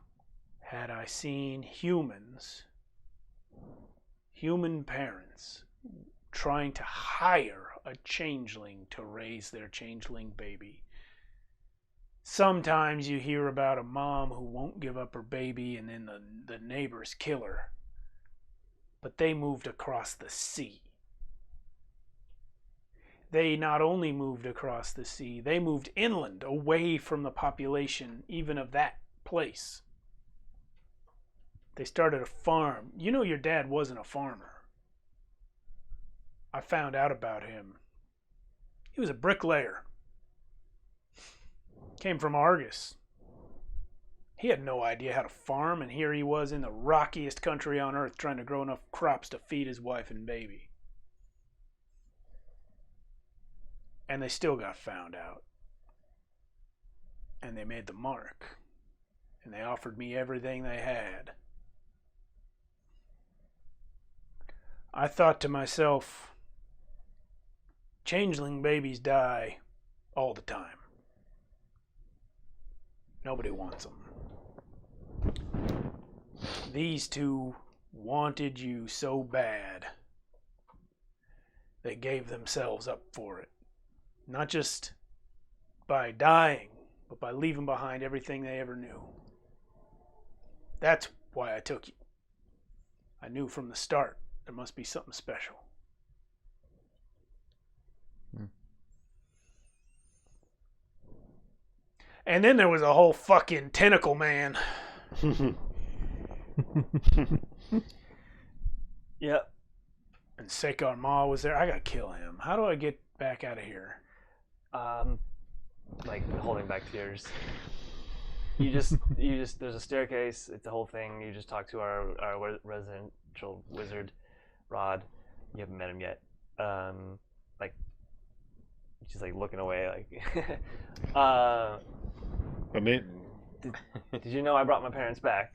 had I seen humans, human parents, trying to hire a changeling to raise their changeling baby. Sometimes you hear about a mom who won't give up her baby and then the neighbors kill her. But they moved across the sea. They not only moved across the sea, they moved inland, away from the population, even of that place. They started a farm. You know your dad wasn't a farmer. I found out about him. He was a bricklayer. Came from Argus. He had no idea how to farm, and here he was in the rockiest country on earth trying to grow enough crops to feed his wife and baby. And they still got found out. And they made the mark. And they offered me everything they had. I thought to myself, changeling babies die all the time. Nobody wants them. These two wanted you so bad, they gave themselves up for it. Not just by dying, but by leaving behind everything they ever knew. That's why I took you. I knew from the start there must be something special. And then there was a whole fucking tentacle man. Yep. And Sekar Ma was there. I gotta kill him. How do I get back out of here? Like holding back tears. You just there's a staircase. It's a whole thing. You just talk to our residential wizard, Rod. You haven't met him yet. Like she's like looking away. Like, I mean, did you know I brought my parents back?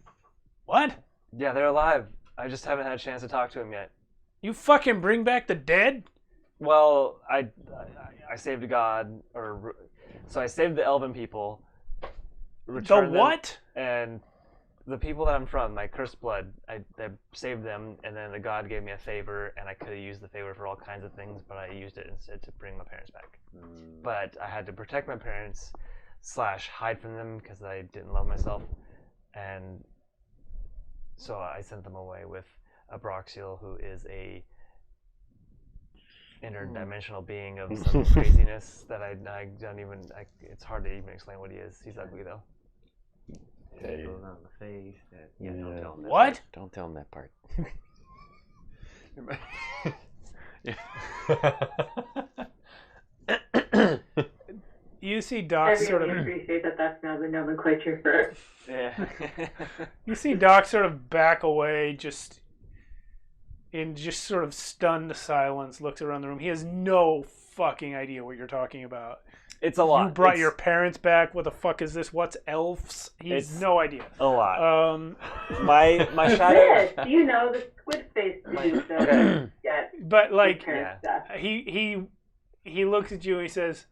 What? Yeah, they're alive. I just haven't had a chance to talk to them yet. You fucking bring back the dead? Well, I saved a god, so I saved the elven people. The what? And the people that I'm from, my cursed blood, I saved them, and then the god gave me a favor, and I could have used the favor for all kinds of things, but I used it instead to bring my parents back. But I had to protect my parents / hide from them because I didn't love myself, and so I sent them away with a Broxial, who is a interdimensional being of some craziness that I don't even. It's hard to even explain what he is. He's ugly though. Hey. On the face. Don't tell him that What? part. Don't tell him that part. You see Doc I sort really of. appreciate that that's now the nomenclature for. Yeah. You see Doc sort of back away, just in just sort of stunned silence. Looks around the room. He has no fucking idea what you're talking about. It's a lot. You brought your parents back. What the fuck is this? What's elves? He has no idea. A lot. My shadow. Yes, you know, the squid face dude that gets But like, parent stuff. he looks at you and he says,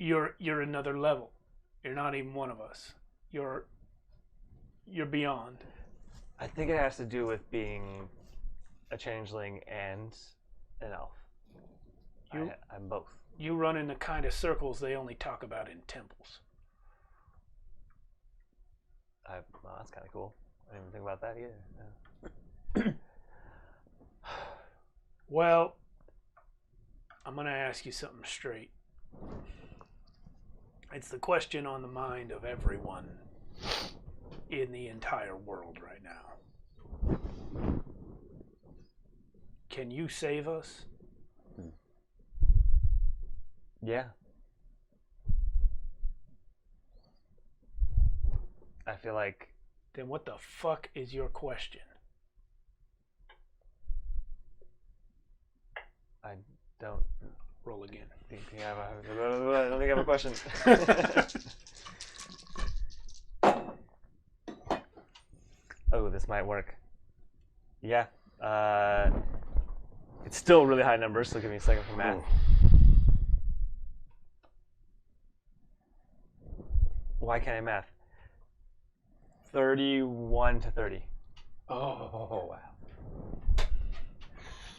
You're another level. You're not even one of us. You're beyond. I think it has to do with being a changeling and an elf. I'm both. You run in the kind of circles they only talk about in temples. Well, that's kind of cool. I didn't even think about that either. No. Well, I'm going to ask you something straight. It's the question on the mind of everyone in the entire world right now. Can you save us? Yeah. I feel like... Then what the fuck is your question? I don't... Roll again. I don't think I have a question. Oh, this might work. Yeah. It's still really high numbers, so give me a second for math. Why can't I math? 31 to 30. Oh, wow.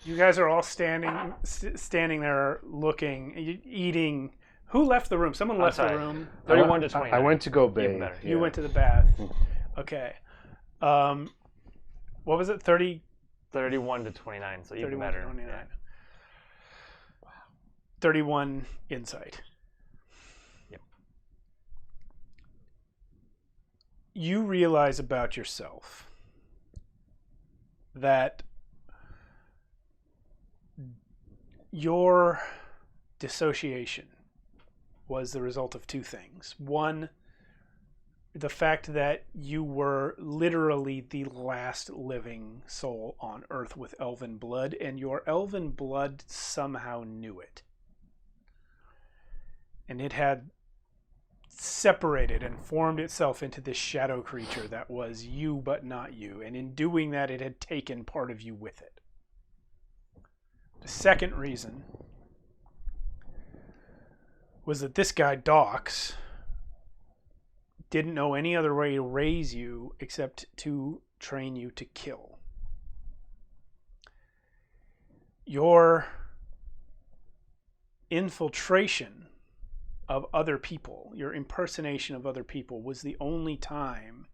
You guys are all standing there looking, eating. Who left the room? Someone left the room. 31 to 29. I went to go bathe. Even better. You went to the bath. Okay. What was it? 31 to 29, so even 31 better. to 29. Yeah. Wow. 31 insight. Yep. You realize about yourself that your dissociation was the result of two things. One, the fact that you were literally the last living soul on Earth with elven blood, and your elven blood somehow knew it. And it had separated and formed itself into this shadow creature that was you but not you. And in doing that, it had taken part of you with it. The second reason was that this guy, Dox, didn't know any other way to raise you except to train you to kill. Your infiltration of other people, your impersonation of other people, was the only time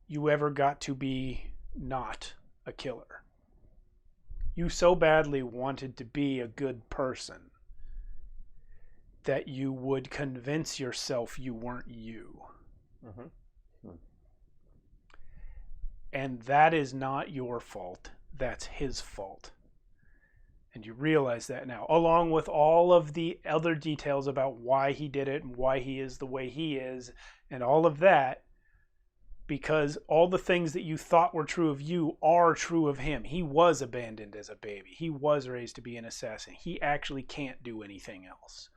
you ever got to be not a killer. You so badly wanted to be a good person that you would convince yourself you weren't you. Mm-hmm. And that is not your fault. That's his fault. And you realize that now, along with all of the other details about why he did it and why he is the way he is and all of that, because all the things that you thought were true of you are true of him. He was abandoned as a baby. He was raised to be an assassin. He actually can't do anything else.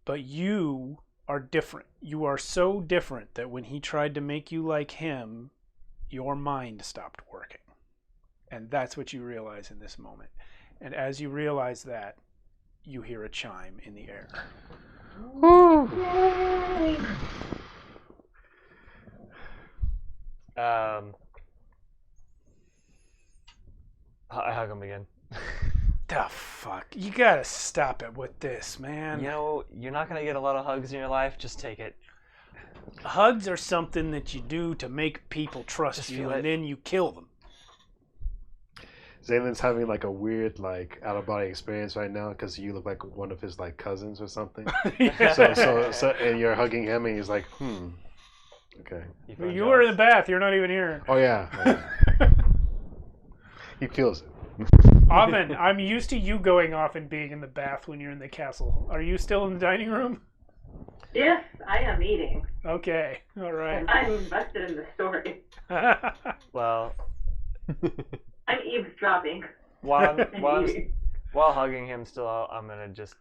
But you are different. You are so different that when he tried to make you like him, your mind stopped working. And that's what you realize in this moment. And as you realize that, you hear a chime in the air. I hug him again. The fuck? You gotta stop it with this, man. You know, you're not gonna get a lot of hugs in your life. Just take it. Hugs are something that you do to make people trust Just you, feel and it. then you kill them. Zaylen's having like a weird like out of body experience right now because you look like one of his like cousins or something. Yeah. So and you're hugging him and he's like, okay. You were in the bath. You're not even here. Oh yeah. He feels it. Oven, I'm used to you going off and being in the bath when you're in the castle. Are you still in the dining room? Yes, I am eating. Okay. All right. I'm invested in the story. Well, I'm eavesdropping. while hugging him, still, I'm gonna just.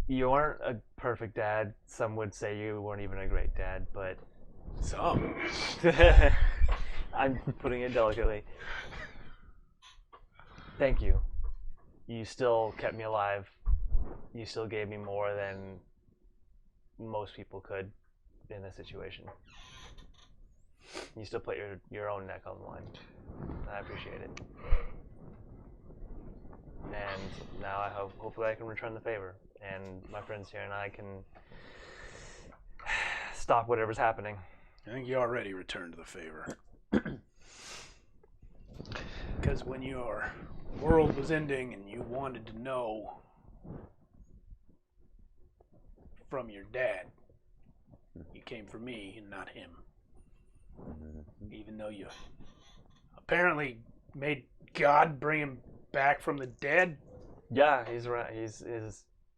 You aren't a perfect dad. Some would say you weren't even a great dad, but Some. I'm putting it delicately. Thank you you still kept me alive. You still gave me more than most people could in this situation. You still put your own neck on the line. I appreciate it. And now I hopefully I can return the favor, and my friends here and I can stop whatever's happening. I think you already returned the favor. Because when your world was ending and you wanted to know from your dad, you came for me and not him. Even though you apparently made God bring him back from the dead. Yeah, he's right. He's in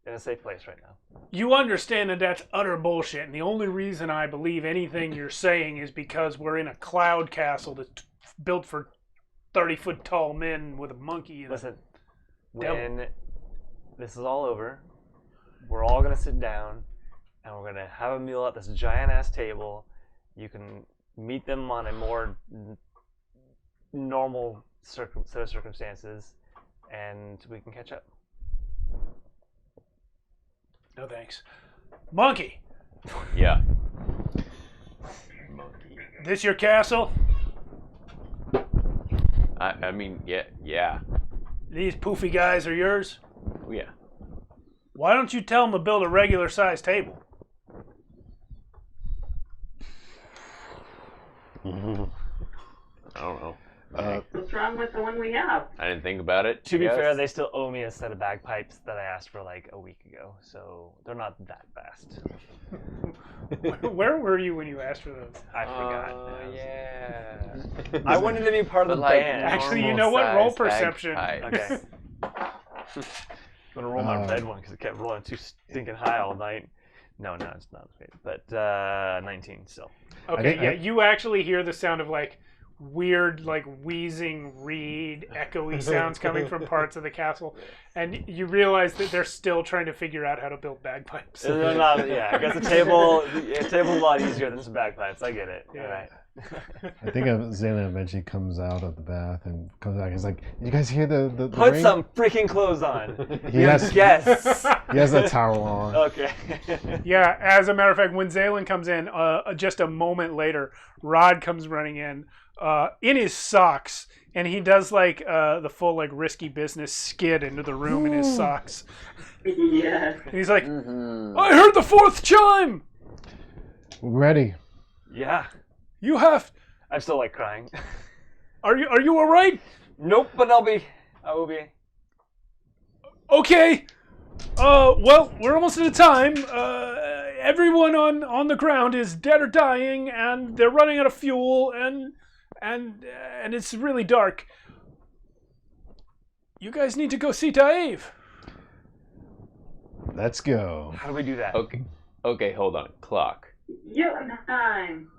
a safe place right now. You understand that that's utter bullshit, and the only reason I believe anything you're saying is because we're in a cloud castle that's built for 30-foot tall men with a monkey and Listen, devil. when this is all over, we're all going to sit down, and we're going to have a meal at this giant-ass table. You can meet them on a more normal set of circumstances, and we can catch up. No thanks. Monkey, Yeah. this your castle? I mean, yeah. These poofy guys are yours? Oh, yeah. Why don't you tell them to build a regular-sized table? I don't know. What's wrong with the one we have? I didn't think about it. To be Yes. fair, they still owe me a set of bagpipes that I asked for like a week ago, so they're not that fast. Where were you when you asked for those? I forgot. Oh, yeah. I wanted to be part of the band. Actually, you know what? Roll Normal-sized perception. bagpipes. Okay. I'm gonna roll my red one because it kept rolling too stinking high all night. No, it's not great. But 19 still. Okay, yeah, you actually hear the sound of like weird, like wheezing reed, echoey sounds coming from parts of the castle, and you realize that they're still trying to figure out how to build bagpipes. They're not, yeah, I guess a table's a lot easier than some bagpipes. I get it. Yeah. All right. I think Zaylan eventually comes out of the bath and comes back. He's like, "You guys hear the Put ring?" some freaking clothes on. He has Yes. he has a towel on. Okay. Yeah, as a matter of fact, when Zaylan comes in, just a moment later, Rod comes running in his socks, and he does like the full like risky business skid into the room in his socks. Yes. And he's like, I heard the fourth chime! Ready. Yeah. You have... I'm still like crying. Are you alright? Nope, but I will be. Okay. Well, we're almost out of time. Everyone on the ground is dead or dying, and they're running out of fuel, and it's really dark. You guys need to go see Dave. Let's go. How do we do that? Okay, hold on. Clock. Time.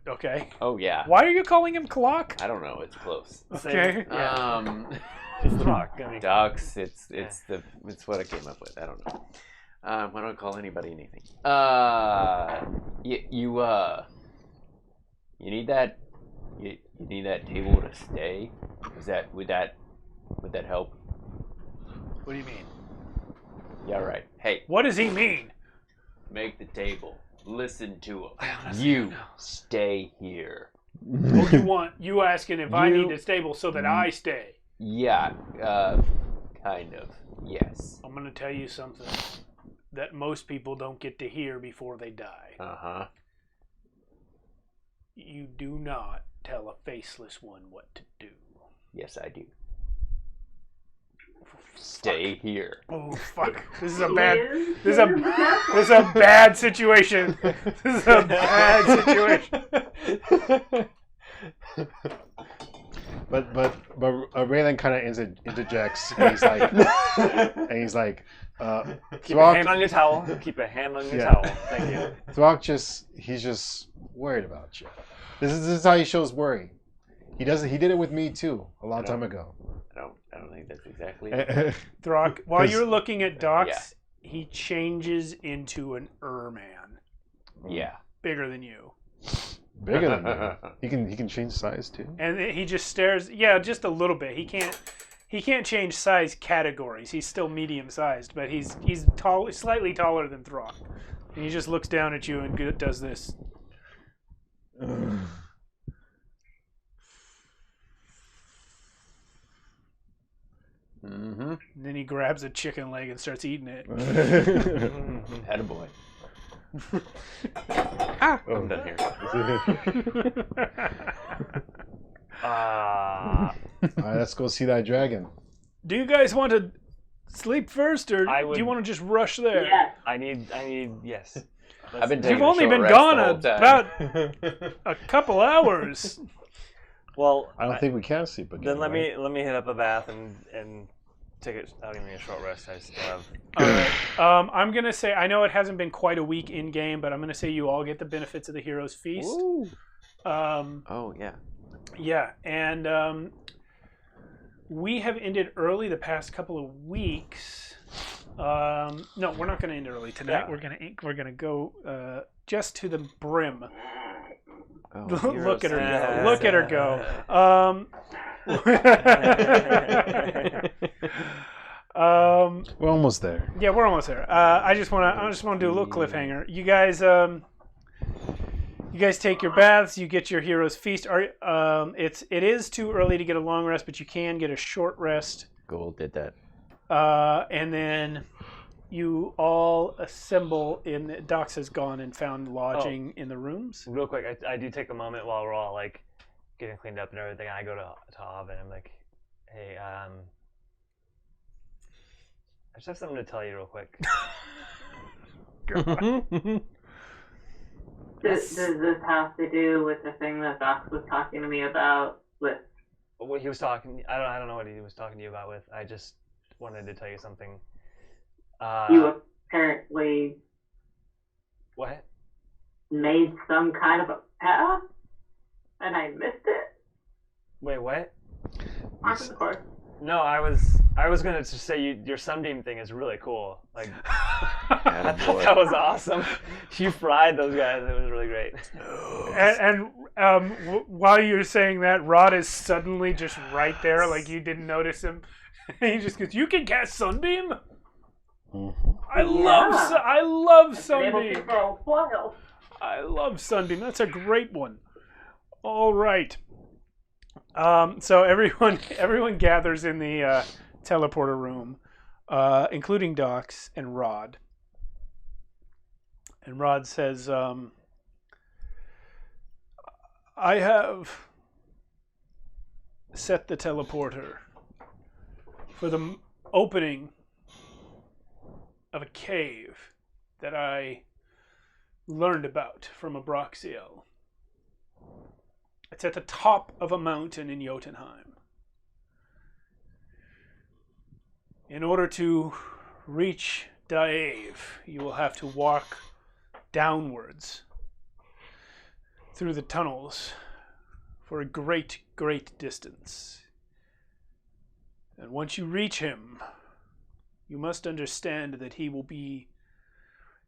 Okay. Oh, yeah. Why are you calling him Clock? I don't know. It's close. Okay. Yeah. It's the rock. I mean, Docs. It's what I came up with. I don't know. I don't call anybody anything. You need that. You need that table to stay. Would that help? What do you mean? Yeah, right. Hey, What does he mean? make the table. Listen to him. You stay here. Oh, you asking if I need a stable so that I stay? Yeah, kind of. Yes. I'm gonna tell you something that most people don't get to hear before they die. Uh-huh. You do not tell a faceless one what to do. Yes, I do. Stay here. Oh fuck! This is a bad situation. This is a bad situation. But Raylan kind of interjects. And he's like, keep a hand on your towel. Keep a hand on your towel. Thank you. Throck he's just worried about you. This is how he shows worry. He did it with me too a long time ago. I don't think that's exactly it. Throck, while you're looking at Docs, he changes into an Ur-Man. Yeah. Bigger than you. Bigger than me. He can change size too. And he just stares. Yeah, just a little bit. He he can't change size categories. He's still medium sized, but he's tall, slightly taller than Throck. And he just looks down at you and does this. Mm-hmm. And then he grabs a chicken leg and starts eating it. Attaboy. I'm done here. All right, let's go see that dragon. Do you guys want to sleep first, or I would- do you want to just rush there? Yes. I need, yes. I've been taking You've only a short been rest gone the whole time. about a couple hours. Well, I don't think we can sleep again. then let right? me hit up a bath and take it. I'll give me a short rest. I still have. All right. I'm gonna say I know it hasn't been quite a week in game, but I'm gonna say you all get the benefits of the Hero's Feast. Ooh. Um, Oh yeah. yeah, and we have ended early the past couple of weeks. No, we're not gonna end early tonight. Yeah. We're gonna go just to the brim. Oh, Look at her Yeah. go! Look at her go! We're almost there. Yeah, we're almost there. I just want to do a little cliffhanger. You guys take your baths. You get your Hero's Feast. It is too early to get a long rest, but you can get a short rest. Gold did that. And then you all assemble in. Dox has gone and found lodging in the rooms. Real quick, I do take a moment while we're all like getting cleaned up and everything. I go to Av and I'm like, hey, I just have something to tell you real quick. Does this have to do with the thing that Doc was talking to me about with? What he was talking, I don't know what he was talking to you about with. I just wanted to tell you something. You apparently What? made some kind of a path, and I missed it. Wait, what? Of course. No, I was gonna just say your sunbeam thing is really cool. Like, I thought that was awesome. You fried those guys. It was really great. While you're saying that, Rod is suddenly just right there, like you didn't notice him. He just goes, "You can cast Sunbeam." Mm-hmm. I love Sunbeam. For a while. I love Sunbeam. That's a great one. All right. So everyone gathers in the teleporter room, including Dox and Rod. And Rod says, I have set the teleporter for the opening of a cave that I learned about from a Broxiel. It's at the top of a mountain in Jotunheim. In order to reach Daev, you will have to walk downwards through the tunnels for a great, great distance. And once you reach him, you must understand that he will be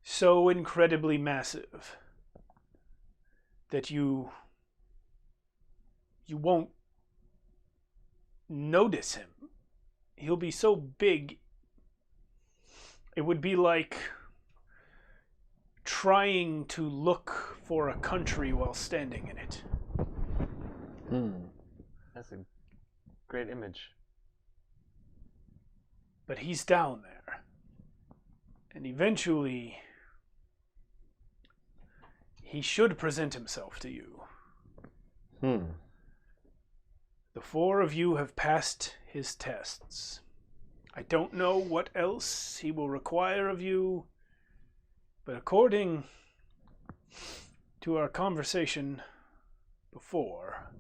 so incredibly massive that you won't notice him. He'll be so big, it would be like trying to look for a country while standing in it. That's a great image. But he's down there. And eventually, he should present himself to you. The four of you have passed his tests. I don't know what else he will require of you, but according to our conversation before,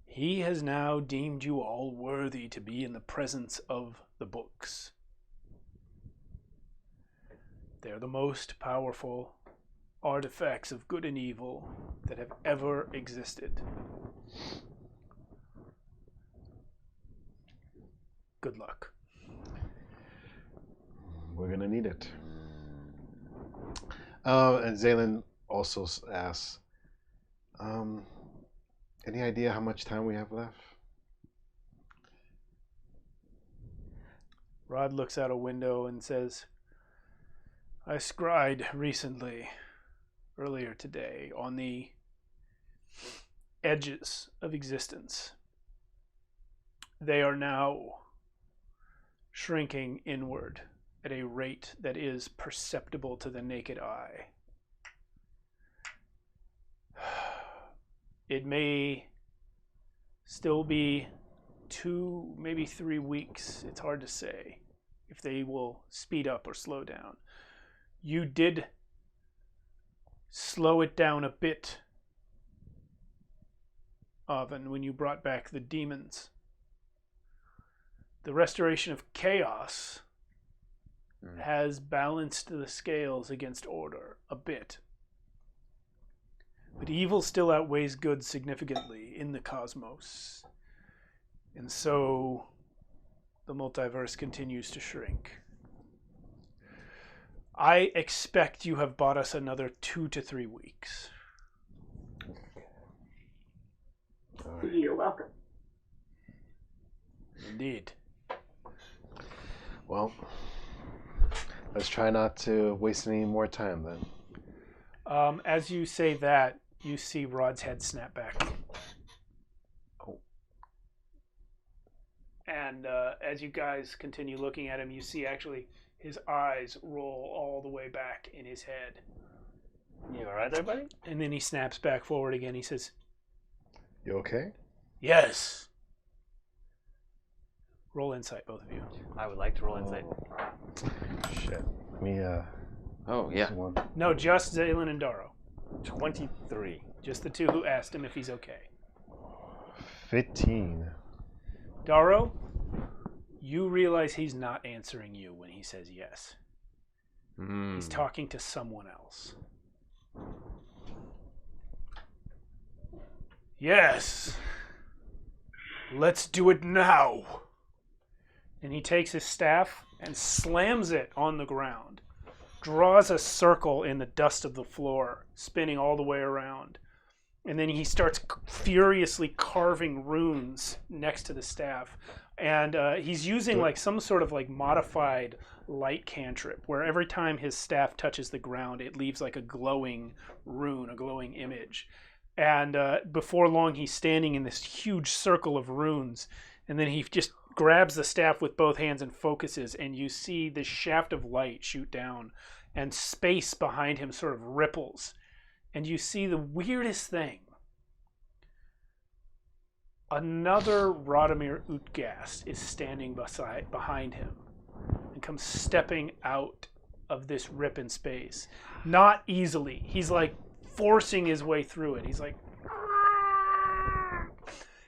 he has now deemed you all worthy to be in the presence of the books. They're the most powerful artifacts of good and evil that have ever existed. Good luck. We're gonna need it. And Zaylin also asks, any idea how much time we have left? Rod looks out a window and says, I scryed recently, earlier today, on the edges of existence. They are now shrinking inward at a rate that is perceptible to the naked eye. It may still be 2, maybe 3 weeks. It's hard to say if they will speed up or slow down. You did slow it down a bit, Oven, when you brought back the demons. The restoration of chaos has balanced the scales against order a bit. But evil still outweighs good significantly in the cosmos. And so the multiverse continues to shrink. I expect you have bought us another 2 to 3 weeks. You're welcome. Indeed. Well, let's try not to waste any more time then. As you say that, you see Rod's head snap back. Oh. And as you guys continue looking at him, you see actually his eyes roll all the way back in his head. You alright there, buddy? And then he snaps back forward again. He says, You okay? Yes. Roll insight, both of you. I would like to roll insight. Shit. Let me, Oh, yeah. this one. No, just Zaylin and Daro. 23. Just the two who asked him if he's okay. 15. Daro, you realize he's not answering you when he says yes. He's talking to someone else. Yes. Let's do it now. And he takes his staff and slams it on the ground. Draws a circle in the dust of the floor, spinning all the way around. And then he starts furiously carving runes next to the staff. And he's using like some sort of like modified light cantrip, where every time his staff touches the ground, it leaves like a glowing rune, a glowing image. And before long, he's standing in this huge circle of runes. And then he just grabs the staff with both hands and focuses, and you see this shaft of light shoot down, and space behind him sort of ripples. And you see the weirdest thing. Another Radomir Utgast is standing behind him and comes stepping out of this rip in space. Not easily. He's like forcing his way through it. He's like,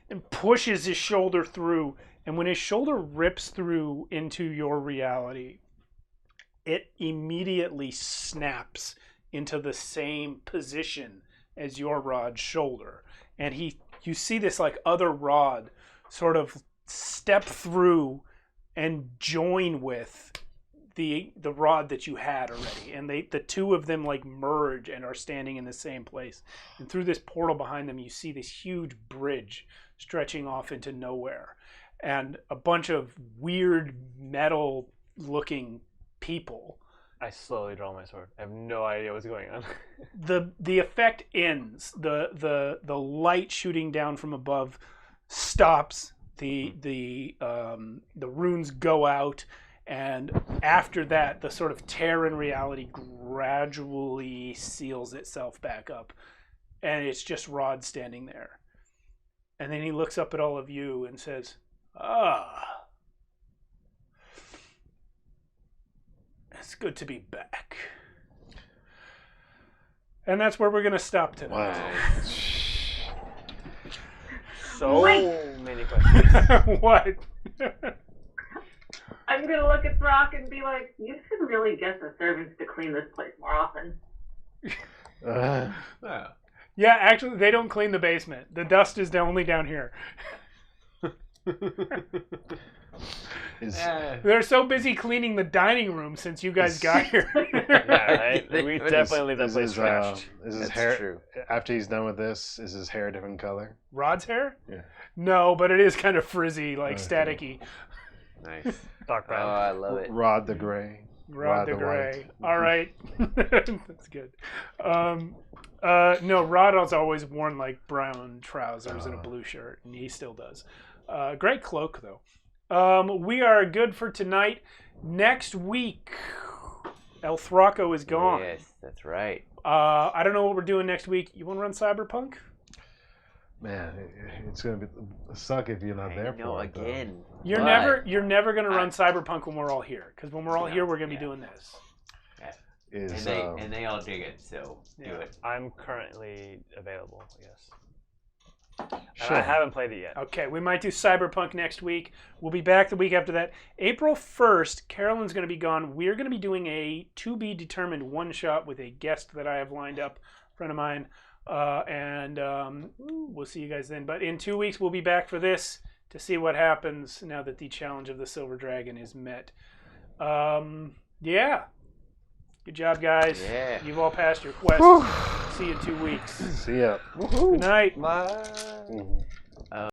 and pushes his shoulder through. And when his shoulder rips through into your reality, it immediately snaps into the same position as your rod's shoulder. And you see this like other rod sort of step through and join with the rod that you had already. And the two of them like merge and are standing in the same place. And through this portal behind them, you see this huge bridge stretching off into nowhere. And a bunch of weird metal looking people. I slowly draw my sword. I have no idea what's going on. The effect ends. The light shooting down from above stops. The runes go out, and after that, the sort of tear in reality gradually seals itself back up, and it's just Rod standing there. And then he looks up at all of you and says, "Ah, it's good to be back." And that's where we're going to stop tonight. Wow. So many questions. What? I'm gonna look at Brock and be like, you should really get the servants to clean this place more often. Yeah, actually, they don't clean the basement. The dust is only down here. They're so busy cleaning the dining room since you guys got here. Yeah, right? We definitely leave that place trashed. Is his That's hair true. after he's done with this? Is his hair a different color? Rod's hair? Yeah. No, but it is kind of frizzy, like Okay. staticky. Nice. Dark Oh, brown. I love it. Rod the Gray. Rod the White. Gray. All right. That's good. No, Rod has always worn like brown trousers and a blue shirt, and he still does. Great cloak, though. We are good for tonight. Next week, El Thraco is gone. Yes, that's right. I don't know what we're doing next week. You want to run Cyberpunk? Man, it's gonna be suck if you're not there No, for it. again. You're But never gonna run Cyberpunk when we're all here, because when we're all here, we're gonna be doing this. Is And they all dig it, so do Yeah. it. I'm currently available, yes. And Sure. I haven't played it yet. Okay, we might do Cyberpunk next week. We'll be back the week after that. April 1st, Carolynn's going to be gone. We're going to be doing a to-be-determined one-shot with a guest that I have lined up, a friend of mine. And we'll see you guys then. But in 2 weeks, we'll be back for this to see what happens now that the challenge of the Silver Dragon is met. Yeah. Good job, guys. Yeah. You've all passed your quest. See you in 2 weeks. See ya. Good night. Bye.